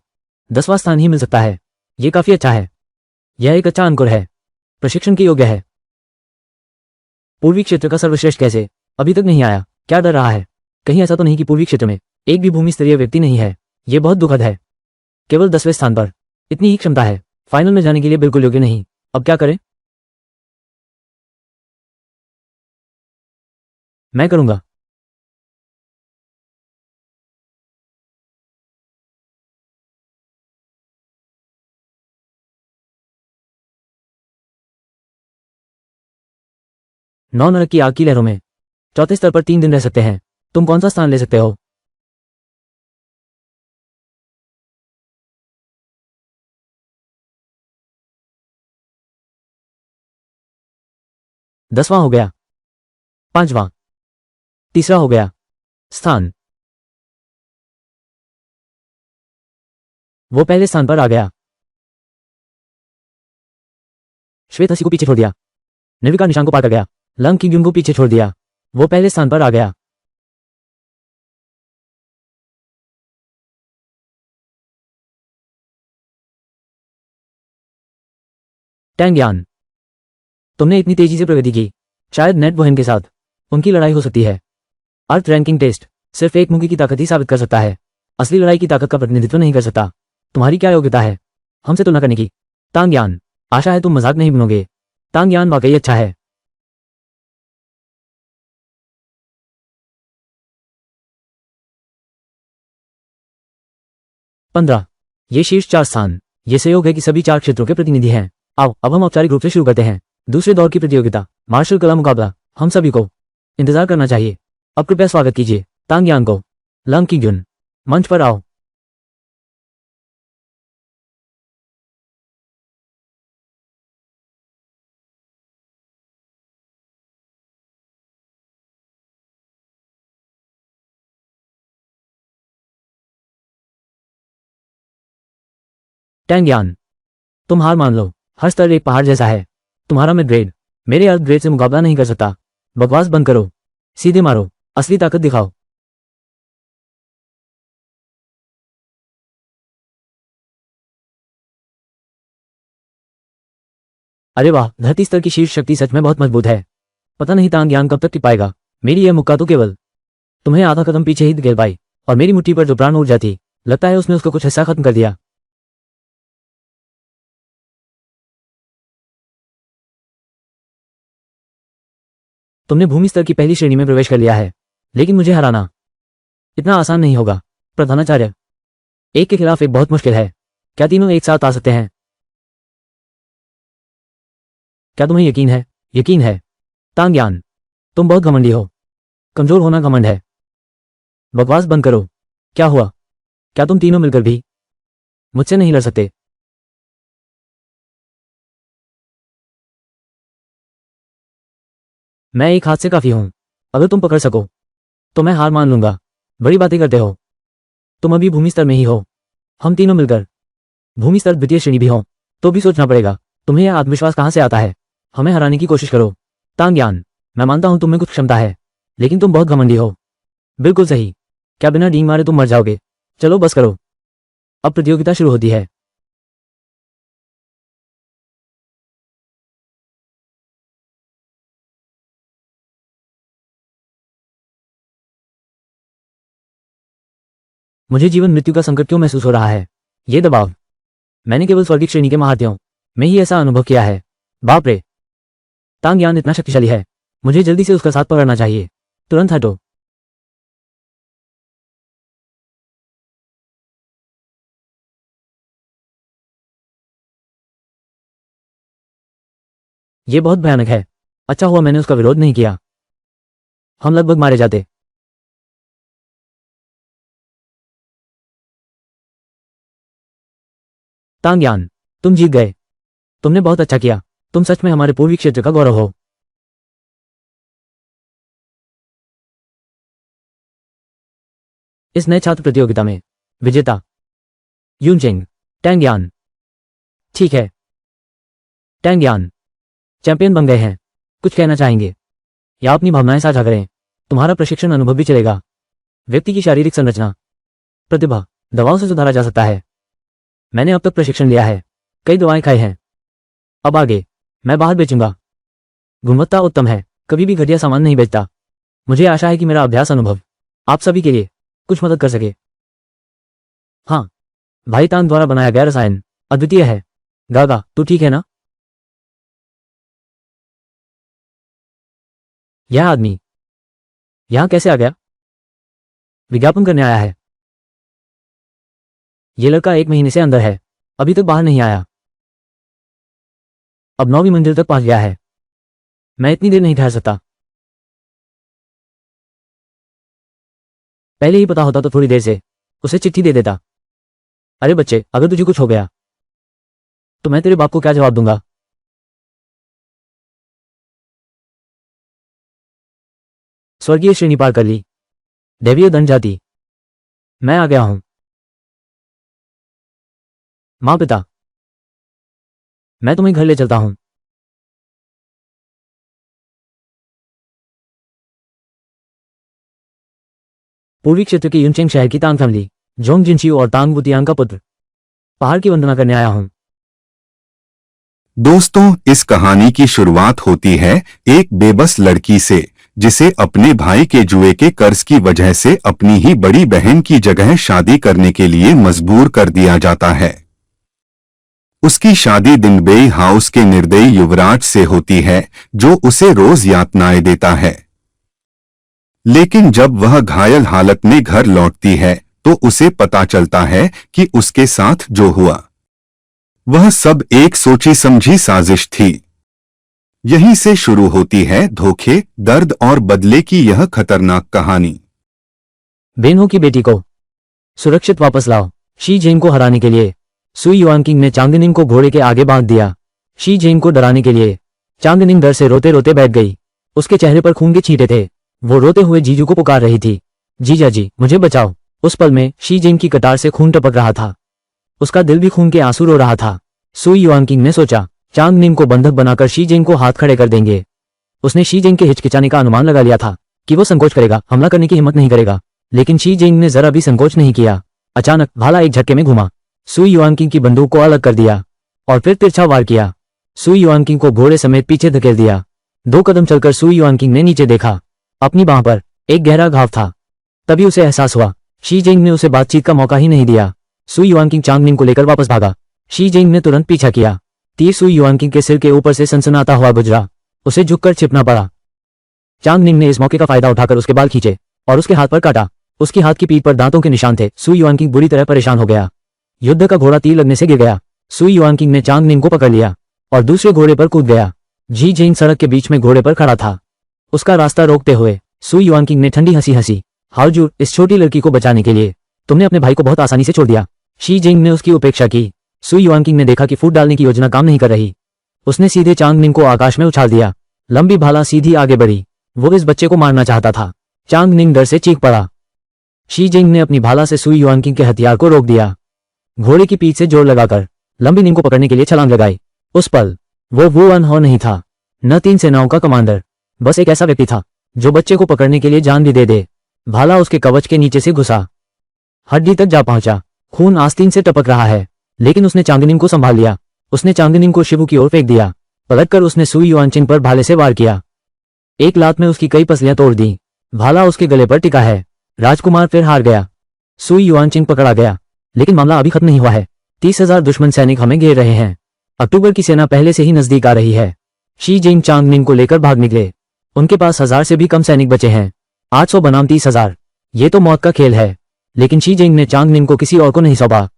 10वां स्थान ही मिल सकता है। यह काफी अच्छा है। यह एक अच्छा अंकुर है, प्रशिक्षण के योग्य है। पूर्वी क्षेत्र का सर्वश्रेष्ठ कैसे अभी तक नहीं आया? क्या डर रहा है? कहीं ऐसा तो नहीं कि पूर्वी क्षेत्र में एक भी भूमि स्तरीय व्यक्ति नहीं है? यह बहुत दुखद है। केवल 10वें स्थान पर इतनी ही क्षमता है, फाइनल में जाने के लिए बिल्कुल योग्य नहीं। अब क्या करें? मैं करूंगा। नौ नरक की आग की लहरों में चौथे स्तर पर 3 दिन रह सकते हैं। तुम कौन सा स्थान ले सकते हो? दसवां हो गया, 5वां, तीसरा हो गया स्थान। वो पहले स्थान पर आ गया। श्वेत हसी को पीछे छोड़ दिया, निर्विकार निशान को पार कर गया। लंग की को पीछे छोड़ दिया, वो पहले स्थान पर आ गया। टैंग यान, तुमने इतनी तेजी से प्रगति की, शायद नेट बोहेन के साथ उनकी लड़ाई हो सकती है। अर्थ रैंकिंग टेस्ट सिर्फ एक मुंगी की ताकत ही साबित कर सकता है, असली लड़ाई की ताकत का प्रतिनिधित्व नहीं कर सकता। तुम्हारी क्या योग्यता है हमसे तुलना करने की? तांग यान, आशा है तुम मजाक नहीं बनोगे। तांग यान वाकई अच्छा है। 15। ये शीर्ष 4 स्थान, ये सहयोग है कि सभी 4 क्षेत्रों के प्रतिनिधि हैं। आओ अब हम औपचारिक रूप से शुरू करते हैं। दूसरे दौर की प्रतियोगिता, मार्शल कला मुकाबला। हम सभी को इंतजार करना चाहिए। अब कृपया स्वागत कीजिए तांग यान को। लंग की गुन, मंच पर आओ। टैंग यान, तुम हार मान लो। हर स्तर एक पहाड़ जैसा है। तुम्हारा मिड ग्रेड मेरे अर्थ ग्रेड से मुकाबला नहीं कर सकता। बकवास बंद करो, सीधे मारो, असली ताकत दिखाओ। अरे वाह, धरती स्तर की शीर्ष शक्ति सच में बहुत मजबूत है। पता नहीं तांग यान कब तक टिक पाएगा। मेरी यह मुक्का तो केवल तुम्हें आधा कदम पीछे ही गिर पाई, और मेरी मुट्ठी पर जो प्राण ऊर्जा थी, लगता है उसने उसका कुछ हिस्सा खत्म कर दिया। तुमने भूमि स्तर की पहली श्रेणी में प्रवेश कर लिया है, लेकिन मुझे हराना इतना आसान नहीं होगा। प्रधानाचार्य, एक के खिलाफ एक बहुत मुश्किल है। क्या तीनों एक साथ आ सकते हैं? क्या तुम्हें यकीन है? यकीन है तांग यान, तुम बहुत घमंडी हो। कमजोर होना घमंड है। बकवास बंद करो। क्या हुआ? क्या तुम तीनों मिलकर भी मुझसे नहीं लड़ सकते? मैं एक हाथ से काफी हूं। अगर तुम पकड़ सको तो मैं हार मान लूंगा। बड़ी बातें करते हो। तुम अभी भूमि स्तर में ही हो। हम तीनों मिलकर भूमि स्तर द्वितीय श्रेणी भी हो तो भी सोचना पड़ेगा। तुम्हें यह आत्मविश्वास कहां से आता है? हमें हराने की कोशिश करो। तांग यान, मैं मानता हूं तुम में कुछ क्षमता है, लेकिन तुम बहुत घमंडी हो। बिल्कुल सही। क्या बिना डींग मारे तुम मर जाओगे? चलो बस करो, अब प्रतियोगिता शुरू होती है। मुझे जीवन मृत्यु का संकट क्यों महसूस हो रहा है? ये दबाव मैंने केवल स्वर्गीय श्रेणी के महारथियों में ही ऐसा अनुभव किया है। बाप रे, तांग यान इतना शक्तिशाली है। मुझे जल्दी से उसका साथ पकड़ना चाहिए। तुरंत हटो। ये बहुत भयानक है। अच्छा हुआ मैंने उसका विरोध नहीं किया। हम लगभग मारे जाते। तांग यान, तुम जीत गए। तुमने बहुत अच्छा किया। तुम सच में हमारे पूर्वी क्षेत्र का गौरव हो। इस नए छात्र प्रतियोगिता में विजेता यूनचेंग टैंग यान। ठीक है, टैंग यान चैंपियन बन गए हैं। कुछ कहना चाहेंगे या अपनी भावनाएं साझा करें? तुम्हारा प्रशिक्षण अनुभव भी चलेगा। व्यक्ति की शारीरिक संरचना प्रतिभा दवाओं से सुधारा जा सकता है। मैंने अब तक प्रशिक्षण लिया है, कई दवाएं खाई हैं। अब आगे मैं बाहर बेचूंगा। गुणवत्ता उत्तम है, कभी भी घटिया सामान नहीं बेचता। मुझे आशा है कि मेरा अभ्यास अनुभव आप सभी के लिए कुछ मदद कर सके। हाँ, भाई तांग द्वारा बनाया गया रसायन अद्वितीय है। गागा, तू ठीक है ना? यह आदमी यहां कैसे आ गया? विज्ञापन करने आया है। यह लड़का 1 महीने से अंदर है, अभी तक बाहर नहीं आया। अब 9वीं मंजिल तक पहुंच गया है। मैं इतनी देर नहीं ठहर सकता। पहले ही पता होता तो थोड़ी देर से उसे चिट्ठी दे देता। अरे बच्चे, अगर तुझे कुछ हो गया तो मैं तेरे बाप को क्या जवाब दूंगा? स्वर्गीय श्रेणी पार कर ली। दैवीय दंड जाति, मैं आ गया हूं। माँ पिता, मैं तुम्हें घर ले चलता हूं। पूर्वी क्षेत्र के यूनचेंग शहर की तांग फैमिली, जोंग जिनशियो और तांग बुतियांग का पुत्र। पहाड़ की वंदना करने आया हूं। दोस्तों, इस कहानी की शुरुआत होती है एक बेबस लड़की से, जिसे अपने भाई के जुए के कर्ज की वजह से अपनी ही बड़ी बहन की जगह शादी करने के लिए मजबूर कर दिया जाता है। उसकी शादी दिनबेई हाउस के निर्दयी युवराज से होती है, जो उसे रोज यातनाएं देता है। लेकिन जब वह घायल हालत में घर लौटती है तो उसे पता चलता है कि उसके साथ जो हुआ वह सब एक सोची समझी साजिश थी। यहीं से शुरू होती है धोखे, दर्द और बदले की यह खतरनाक कहानी। बेनहो की बेटी को सुरक्षित वापस लाओ। शी जेंग को हराने के लिए सुई युआनकिंग ने चांगनिंग को घोड़े के आगे बांध दिया। शी जेंग को डराने के लिए चांगनिंग डर से रोते रोते बैठ गई। उसके चेहरे पर खून के छींटे थे। वो रोते हुए जीजू को पुकार रही थी, जीजा जी मुझे बचाओ। उस पल में शी जेंग की कटार से खून टपक रहा था। उसका दिल भी खून के आंसू रो रहा था। सुई युआनकिंग ने सोचा चांगनिंग को बंधक बनाकर शी जेंग को हाथ खड़े कर देंगे। उसने शी जेंग के हिचकिचाने का अनुमान लगा लिया था कि वो संकोच करेगा, हमला करने की हिम्मत नहीं करेगा, लेकिन शी जेंग ने जरा भी संकोच नहीं किया। अचानक भाला एक झटके में घुमा, सुई युआनकिंग की बंदूक को अलग कर दिया और फिर तिरछा वार किया। सुई युआनकिंग को घोड़े समेत पीछे धकेल दिया। 2 कदम चलकर सुई युआनकिंग ने नीचे देखा। अपनी बांह पर एक गहरा घाव था। तभी उसे एहसास हुआ शी जेंग ने उसे बातचीत का मौका ही नहीं दिया। सुई युआनकिंग चांगनिंग को लेकर वापस भागा। शी जेंग ने तुरंत पीछा किया। तीर सुई युआनकिंग के सिर के ऊपर से सनसनाता हुआ गुजरा। उसे झुककर छिपना पड़ा। चांगनिंग ने इस मौके का फायदा उठाकर उसके बाल खींचे और उसके हाथ पर काटा। उसकी हाथ की पीठ पर दांतों के निशान थे। सुई युआनकिंग बुरी तरह परेशान हो गया। युद्ध का घोड़ा तीर लगने से गिर गया। सुई युआनकिंग ने चांगनिंग को पकड़ लिया और दूसरे घोड़े पर कूद गया। जी जेंग सड़क के बीच में घोड़े पर खड़ा था। उसका रास्ता रोकते हुए सुई युआनकिंग ने ठंडी हंसी हंसी, हाउजू, इस छोटी लड़की को बचाने के लिए तुमने अपने भाई को बहुत आसानी से छोड़ दिया। शी जेंग ने उसकी उपेक्षा की। सुई युआनकिंग ने देखा कि फूट डालने की योजना काम नहीं कर रही। उसने सीधे चांगनिंग को आकाश में उछाल दिया। लंबी भाला सीधी आगे बढ़ी। वो इस बच्चे को मारना चाहता था। चांगनिंग डर से चीख पड़ा। शी जेंग ने अपनी भाला से सुई युआनकिंग के हथियार को रोक दिया। घोड़े की पीठ से जोर लगाकर लंबी निंग को पकड़ने के लिए छलांग लगाई। उस पल वो वू अन हो नहीं था, न 3 सेनाओं का कमांडर, बस एक ऐसा व्यक्ति था जो बच्चे को पकड़ने के लिए जान भी दे दे। भाला उसके कवच के नीचे से घुसा, हड्डी तक जा पहुंचा। खून आस्तीन से टपक रहा है, लेकिन उसने चांगनिंग को संभाल लिया। उसने चांगनिंग को शिवू की ओर फेंक दिया। पलटकर उसने सुई युआनचिंग पर भाले से वार किया। एक लात में उसकी कई पसलियां तोड़ दी। भाला उसके गले पर टिका है। राजकुमार फिर हार गया। सुई युआनचिंग पकड़ा गया, लेकिन मामला अभी खत्म नहीं हुआ है। 30,000 दुश्मन सैनिक हमें घेर रहे हैं। अक्टूबर की सेना पहले से ही नजदीक आ रही है। शी जेंग चांगनिंग को लेकर भाग निकले। उनके पास 1000 से भी कम सैनिक बचे हैं। 800 बनाम 30,000, ये तो मौत का खेल है। लेकिन शी जेंग ने चांगनिंग को किसी और को नहीं सौंपा।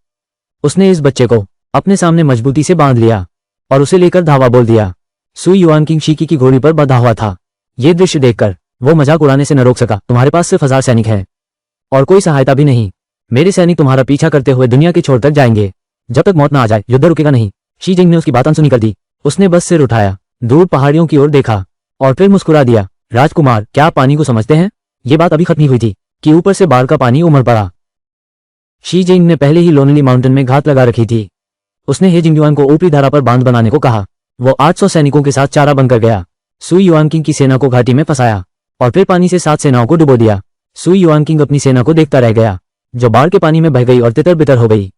उसने इस बच्चे को अपने सामने मजबूती से बांध लिया और उसे लेकर धावा बोल दिया। सुई युआनकिंग शीकी की घोड़ी पर बंधा हुआ था। ये दृश्य देखकर वो मजाक उड़ाने से न रोक सका। तुम्हारे पास सिर्फ 1000 सैनिक हैं और कोई सहायता भी नहीं। मेरे सैनिक तुम्हारा पीछा करते हुए दुनिया के छोर तक जाएंगे। जब तक मौत ना आ जाए युद्ध रुकेगा नहीं। शी जेंग ने उसकी बात अनसुनी कर दी। उसने बस सिर उठाया, दूर पहाड़ियों की ओर देखा और फिर मुस्कुरा दिया। राजकुमार, क्या आप पानी को समझते हैं? ये बात अभी खत्म हुई थी कि ऊपर से बाढ़ का पानी उमड़ पड़ा। शी जेंग ने पहले ही लोनली माउंटेन में घात लगा रखी थी। उसने हे जिंगयुआन को ऊपरी धारा पर बांध बनाने को कहा। वो 800 सैनिकों के साथ चारा बनकर गया। सुई युआनकिंग की सेना को घाटी में फंसाया और फिर पानी से 7 सेनाओं को डुबो दिया। सुई युआनकिंग अपनी सेना को देखता रह गया, जो बाढ़ के पानी में बह गई और तितर बितर हो गई।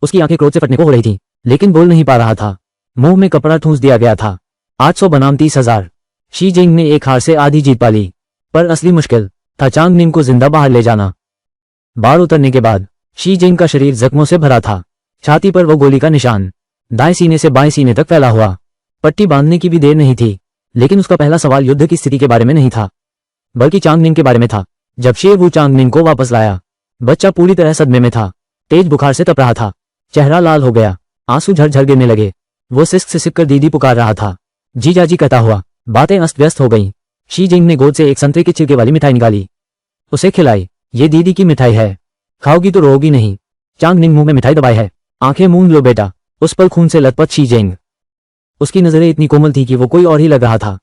उसकी आंखें क्रोध से फटने को हो रही थी, लेकिन बोल नहीं पा रहा था। मुंह में कपड़ा ठूंस दिया गया था। 800 बनाम 30,000। शी जेंग ने एक हार से आधी जीत पाली, पर असली मुश्किल था चांगनिंग को जिंदा बाहर ले जाना। बाढ़ उतरने के बाद शी जेंग का शरीर जख्मों से भरा था। छाती पर वो गोली का निशान, दाएं सीने से बाएं सीने तक फैला हुआ। पट्टी बांधने की भी देर नहीं थी, लेकिन उसका पहला सवाल युद्ध की स्थिति के बारे में नहीं था, बल्कि चांगनिंग के बारे में था। जब शे वू चांगनिंग को वापस लाया, बच्चा पूरी तरह सदमे में था। तेज बुखार से तप रहा था, चेहरा लाल हो गया, आंसू झरझर गिरने लगे। वो सिसक सिसक कर दीदी पुकार रहा था। जीजाजी कहता हुआ बातें अस्त व्यस्त हो गईं। शी जेंग ने गोद से एक संतरे के छिलके वाली मिठाई निकाली, उसे खिलाई। ये दीदी की मिठाई है, खाओगी तो रोगी नहीं। चांगनिंग मुंह में मिठाई दबाए है। आंखें मूंद लो बेटा। उस पर खून से लथपथ शी जेंग। उसकी नजरें इतनी कोमल थी कि वो कोई और ही लग रहा था।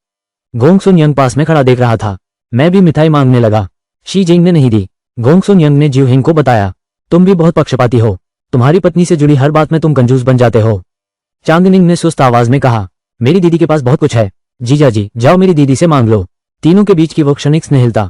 गोंगसुन यंग पास में खड़ा देख रहा था। मैं भी मिठाई मांगने लगा। शी जेंग ने नहीं दी। गोंगसुन यंग ने ज्यूहिंग को बताया, तुम भी बहुत पक्षपाती हो। तुम्हारी पत्नी से जुड़ी हर बात में तुम कंजूस बन जाते हो। चांगनिंग ने सुस्त आवाज में कहा, मेरी दीदी के पास बहुत कुछ है। जीजाजी, जाओ मेरी दीदी से मांग लो। तीनों के बीच की वो क्षणिक स्नेहिलता।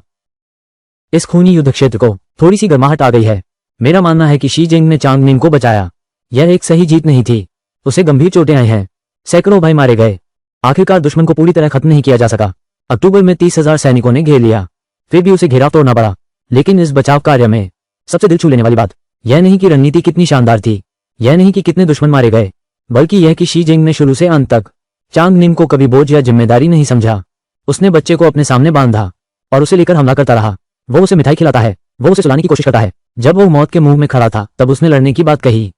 इस खूनी युद्ध क्षेत्र को थोड़ी सी गर्माहट आ गई है। मेरा मानना है कि शी जेंग ने चांगनिंग को बचाया। यह एक सही जीत नहीं थी। उसे गंभीर चोटें आई हैं। सैकड़ों भाई मारे गए। आखिरकार दुश्मन को पूरी तरह खत्म नहीं किया जा सका। अक्टूबर में 30,000 सैनिकों ने घेर लिया, फिर भी उसे घेराव तोड़ना पड़ा। लेकिन इस बचाव कार्य में सबसे दिल छू लेने वाली बात यह नहीं कि रणनीति कितनी शानदार थी, यह नहीं कि कितने दुश्मन मारे गए, बल्कि यह कि शी जेंग ने शुरू से अंत तक चांगनिंग को कभी बोझ या जिम्मेदारी नहीं समझा। उसने बच्चे को अपने सामने बांधा और उसे लेकर हमला करता रहा। वो उसे मिठाई खिलाता है, वो उसे सुलाने की कोशिश करता है। जब वो मौत के मुंह में खड़ा था, तब उसने लड़ने की बात कही।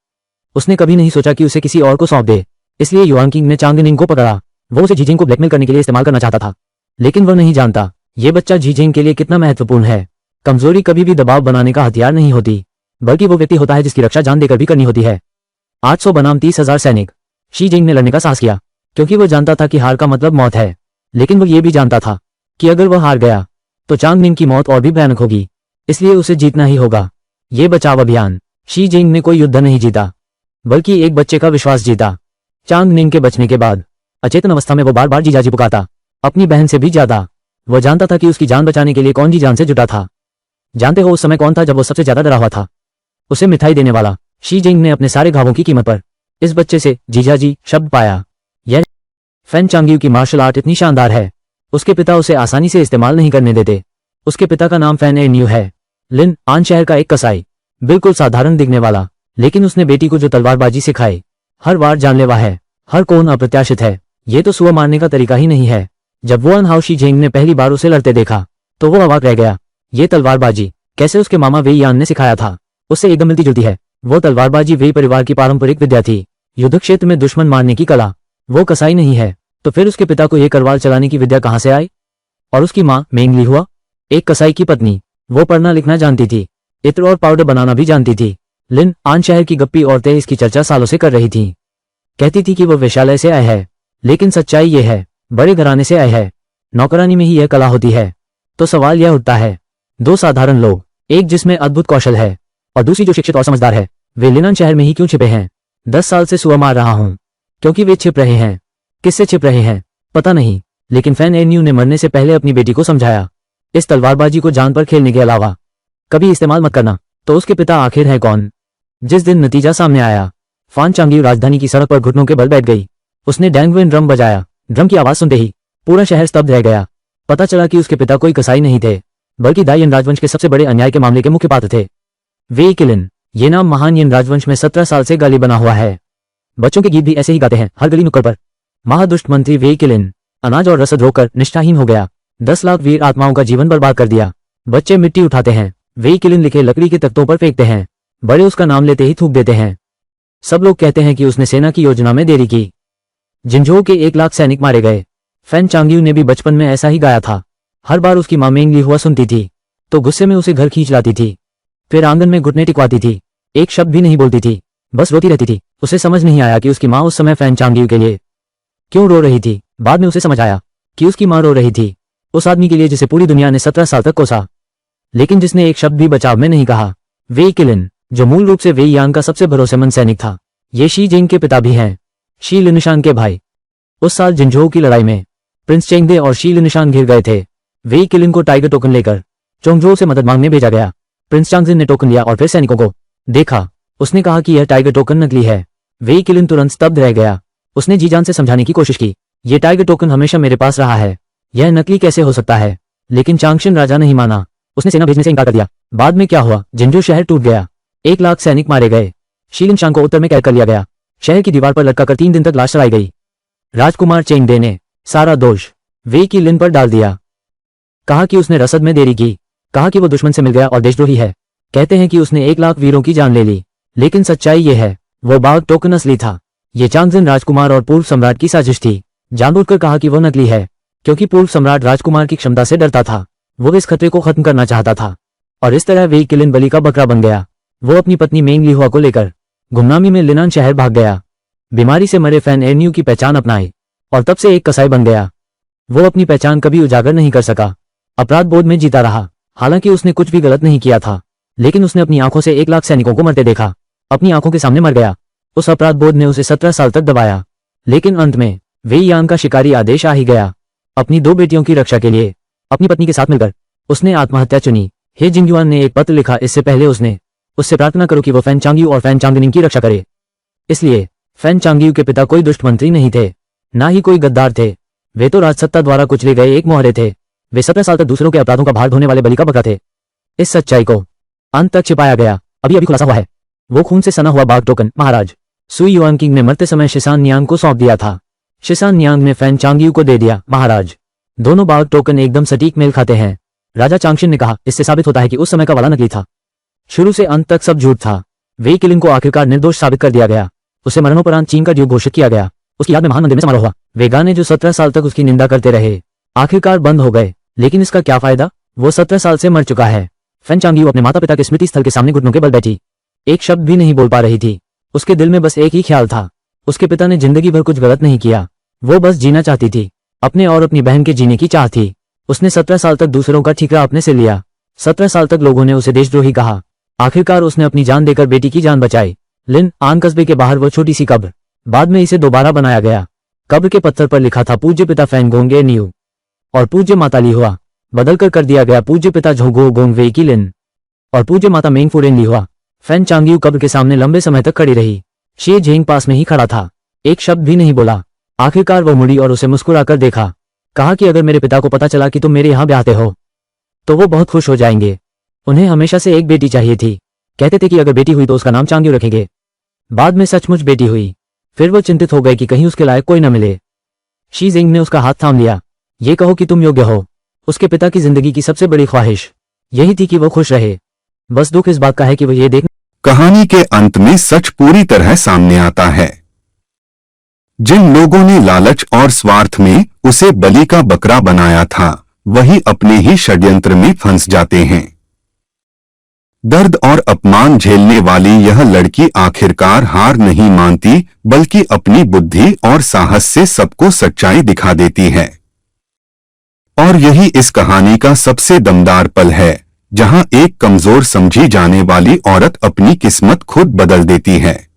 उसने कभी नहीं सोचा कि उसे किसी और को सौंप दे। इसलिए युआनकिंग ने चांगनिंग को पकड़ा। वो उसे जीजेंग को ब्लैकमेल करने के लिए इस्तेमाल करना चाहता था, लेकिन वह नहीं जानता ये बच्चा जीजेंग के लिए कितना महत्वपूर्ण है। कमजोरी कभी भी दबाव बनाने का हथियार नहीं होती, बल्कि वो व्यक्ति होता है जिसकी रक्षा जान देकर भी करनी होती है। 800 बनाम 30,000 सैनिक। शी जिंग ने लड़ने का साहस किया, क्योंकि वो जानता था कि हार का मतलब मौत है, लेकिन वो ये भी जानता था कि अगर वह हार गया तो चांग निंग की मौत और भी भयानक होगी, इसलिए उसे जीतना ही होगा। ये बचाव अभियान। शी जिंग ने कोई युद्ध नहीं जीता, बल्कि एक बच्चे का विश्वास जीता। चांग निंग के बचने के बाद अचेतन अवस्था में वो बार बार जीजाजी पुकारता, अपनी बहन से भी ज्यादा। वो जानता था कि उसकी जान बचाने के लिए कौन जी जान से जुटा था। जानते हो उस समय कौन था जब वो सबसे ज्यादा डरा हुआ था? उसे मिठाई देने वाला। शी जिंग ने अपने सारे घावों की कीमत पर इस बच्चे से जीजाजी शब्द पाया। यह फैन चांगियू की मार्शल आर्ट इतनी शानदार है, उसके पिता उसे आसानी से इस्तेमाल नहीं करने देते। उसके पिता का नाम फैन ए न्यू है, लिन आन शहर का एक कसाई, बिल्कुल साधारण दिखने वाला, लेकिन उसने बेटी को जो तलवारबाजी सिखाई, हर वार जानलेवा है, हर कोन अप्रत्याशित है। ये तो सुअर मारने का तरीका ही नहीं है। जब वो अनहाउ शी जिंग ने पहली बार उसे लड़ते देखा तो वो अवाक रह गया। ये तलवारबाजी कैसे उसके मामा वेई यान ने सिखाया था, उससे एकदम मिलती जुलती है। वो तलवारबाजी वेई परिवार की पारंपरिक विद्या थी, युद्ध क्षेत्र में दुश्मन मारने की कला। वो कसाई नहीं है, तो फिर उसके पिता को यह करवाल चलाने की विद्या कहां से आई? और उसकी माँ मेंग ली हुआ, एक कसाई की पत्नी। वो पढ़ना लिखना जानती थी, इत्र और पाउडर बनाना भी जानती थी। लिन आन शहर की गप्पी औरतें इसकी चर्चा सालों से कर रही थीं। कहती थी कि वो वैश्यालय से आए है, लेकिन सच्चाई ये है बड़े घराने से आए है। नौकरानी में ही यह कला होती है। तो सवाल यह उठता है, दो साधारण लोग, एक जिसमें अद्भुत कौशल है और दूसरी जो शिक्षित और समझदार है, वे लिनन शहर में ही क्यों छिपे हैं? 10 साल से सुअर मार रहा हूं, क्योंकि वे छिप रहे हैं। किससे छिप रहे हैं पता नहीं, लेकिन फैन ए न्यू ने मरने से पहले अपनी बेटी को समझाया, इस तलवारबाजी को जान पर खेलने के अलावा कभी इस्तेमाल मत करना। तो उसके पिता आखिर है कौन? जिस दिन नतीजा सामने आया, फान चांगियू राजधानी की सड़क पर घुटनों के बल बैठ गई। उसने डैंगविन ड्रम बजाया। ड्रम की आवाज सुनते ही पूरा शहर स्तब्ध रह गया। पता चला कि उसके पिता कोई कसाई नहीं थे, बल्कि दाई यन राजवंश के सबसे बड़े अन्याय के मामले के मुख्य पात्र थे। वेई किलिन, ये नाम महान यन राजवंश में 17 साल से गाली बना हुआ है। बच्चों के गीत भी ऐसे ही गाते हैं हर गली नुक्कड़ पर। महादुष्ट मंत्री वेई किलिन अनाज और रसद रोककर निष्ठाहीन हो गया। 10 लाख वीर आत्माओं का जीवन बर्बाद कर दिया। बच्चे मिट्टी उठाते हैं, वेई किलिन लिखे लकड़ी के तख्तों पर फेंकते हैं, बड़े उसका नाम लेते ही थूक देते हैं। सब लोग कहते हैं कि उसने सेना की योजना में देरी की। जिंझो के 1 लाख सैनिक मारे गए। फैन चांगियू ने भी बचपन में ऐसा ही गाया था। हर बार उसकी मां मेंग ली हुआ सुनती थी तो गुस्से में उसे घर खींच लाती थी, फिर आंगन में घुटने टिकवाती थी। एक शब्द भी नहीं बोलती थी, बस रोती रहती थी। उसे समझ नहीं आया कि उसकी माँ उस समय फैन चांगियू के लिए क्यों रो रही थी। बाद में उसे समझ आया कि उसकी माँ रो रही थी उस आदमी के लिए जिसे पूरी दुनिया ने 17 साल तक कोसा, लेकिन जिसने एक शब्द भी बचाव में नहीं कहा। वेई किलिन, जो मूल रूप से वेई यान का सबसे भरोसेमंद सैनिक था। ये शी जिंग के पिता भी हैं, शी लिनशान के भाई। उस साल जिंझो की लड़ाई में प्रिंस चेंगदे और शी लिनशान घिर गए थे। वेई किलिन को टाइगर टोकन लेकर चोंगझो से मदद मांगने भेजा गया। प्रिंस चांगजिन ने टोकन लिया और फिर सैनिकों को देखा। उसने कहा कि यह टाइगर टोकन नकली है। वेई किलिन तुरंत स्तब्ध रह गया। उसने जी जान से समझाने की कोशिश की, यह टाइगर टोकन हमेशा मेरे पास रहा है, यह नकली कैसे हो सकता है? लेकिन चांगशिन राजा नहीं माना, उसने सेना भेजने से इनकार कर दिया। बाद में क्या हुआ? जिंझो शहर टूट गया, 1 लाख सैनिक मारे गए। शी लिनशान को उत्तर में कैद कर लिया गया। शहर की दीवार पर लटकाकर 3 दिन तक लाश चलाई गई। राजकुमार चेंगदे ने सारा दोष वेई किलिन पर डाल दिया। कहा कि उसने रसद में देरी की, कहा कि वो दुश्मन से मिल गया और देशद्रोही है। कहते हैं कि उसने 1 लाख वीरों की जान ले ली, लेकिन सच्चाई ये है वो बाघ टोकन असली था। ये चांगजिन राजकुमार और पूर्व सम्राट की साजिश थी। जानबूझकर कहा कि वो नकली है, क्योंकि पूर्व सम्राट राजकुमार की क्षमता से डरता था। वो इस खतरे को खत्म करना चाहता था और इस तरह वेई किलिन बलि का बकरा बन गया। वो अपनी पत्नी मेंग लीहुआ को लेकर गुमनामी में लिनान शहर भाग गया। बीमारी से मरे फैन ए न्यू की पहचान अपनाई और तब से एक कसाई बन गया। वो अपनी पहचान कभी उजागर नहीं कर सका। अपराध बोध में जीता रहा। हालांकि उसने कुछ भी गलत नहीं किया था, लेकिन उसने अपनी आंखों से 1 लाख सैनिकों को मरते देखा, अपनी आंखों के सामने मर गया। उस अपराध बोध ने उसे 17 साल तक दबाया, लेकिन अंत में वेई यान का शिकारी आदेश आ ही गया। अपनी 2 बेटियों की रक्षा के लिए अपनी पत्नी के साथ मिलकर उसने आत्महत्या चुनी। हे जिंगयुआन ने एक पत्र लिखा, इससे पहले उससे प्रार्थना करो कि वो फैन चांगियू और फैन चांगनिंग की रक्षा करे। इसलिए फैन चांगियू के पिता कोई दुष्ट मंत्री नहीं थे, ना ही कोई गद्दार थे। वे तो राजसत्ता द्वारा कुचले गए एक मोहरे थे। वे 17 साल तक दूसरों के अपराधों का भार ढोने वाले बलि का बकरा थे। इस सच्चाई को अंत तक छिपाया गया, अभी खुलासा हुआ है। वो खून से सना हुआ बाघ टोकन महाराज सुई युआन किंग ने मरते समय शिसान नियांग को सौंप दिया था। शिसान नियांग ने फैन चांगियू को दे दिया। महाराज, दोनों बाघ टोकन एकदम सटीक मेल खाते हैं। राजा चांगशिन ने कहा, इससे साबित होता है कि उस समय का वाला नकली था। शुरू से अंत तक सब झूठ था। वेई किलिन को आखिरकार निर्दोष साबित कर दिया गया। उसे मरणोपरांत चीन का ड्यूक घोषित किया गया। उसकी याद में महान मंदिर में समारोह हुआ। वे गाने जो 17 साल तक उसकी निंदा करते रहे आखिरकार बंद हो गए। लेकिन इसका क्या फायदा, वो 17 साल से मर चुका है। फैन चांगयू अपने माता पिता के स्मृति स्थल के सामने घुटनों के बल बैठी, एक शब्द भी नहीं बोल पा रही थी। उसके दिल में बस एक ही ख्याल था, उसके पिता ने जिंदगी भर कुछ गलत नहीं किया, वो बस जीना चाहती थी। अपने और अपनी बहन के जीने की चाह थी। उसने 17 साल तक दूसरों का ठिकरा अपने से लिया। 17 साल तक लोगों ने उसे देशद्रोही कहा। आखिरकार उसने अपनी जान देकर बेटी की जान बचाई। लिन आन कस्बे के बाहर वो छोटी सी कब्र, बाद में इसे दोबारा बनाया गया। कब्र के पत्थर पर लिखा था पूज्य पिता फैन गोंग ए न्यू और पूज्य माता ली हुआ, बदलकर कर दिया गया पूज्य पिता झोंगो गोंग वे की लिन और पूज्य माता मेंग फुरेन ली हुआ। फैन चांगयू कब्र के सामने लंबे समय तक खड़ी रही। शी झेंग पास में ही खड़ा था, एक शब्द भी नहीं बोला। आखिरकार वह मुड़ी और उसे मुस्कुराकर देखा, कहा कि अगर मेरे पिता को पता चला कि तुम मेरे यहाँ ब्याहते हो तो वो बहुत खुश हो जाएंगे। उन्हें हमेशा से एक बेटी चाहिए थी। कहते थे कि अगर बेटी हुई तो उसका नाम चांगयू रखेंगे। बाद में सचमुच बेटी हुई। फिर वो चिंतित हो गए कि कहीं उसके लायक कोई न मिले। शी जिंग ने उसका हाथ थाम लिया। ये कहो कि तुम योग्य हो। उसके पिता की जिंदगी की सबसे बड़ी ख्वाहिश यही थी कि वो खुश रहे। बस दुख इस बात का है कि वो ये देख। कहानी के अंत में सच पूरी तरह सामने आता है। जिन लोगों ने लालच और स्वार्थ में उसे बलि का बकरा बनाया था, वही अपने ही षड्यंत्र में फंस जाते हैं। दर्द और अपमान झेलने वाली यह लड़की आखिरकार हार नहीं मानती, बल्कि अपनी बुद्धि और साहस से सबको सच्चाई दिखा देती है। और यही इस कहानी का सबसे दमदार पल है, जहां एक कमजोर समझी जाने वाली औरत अपनी किस्मत खुद बदल देती है।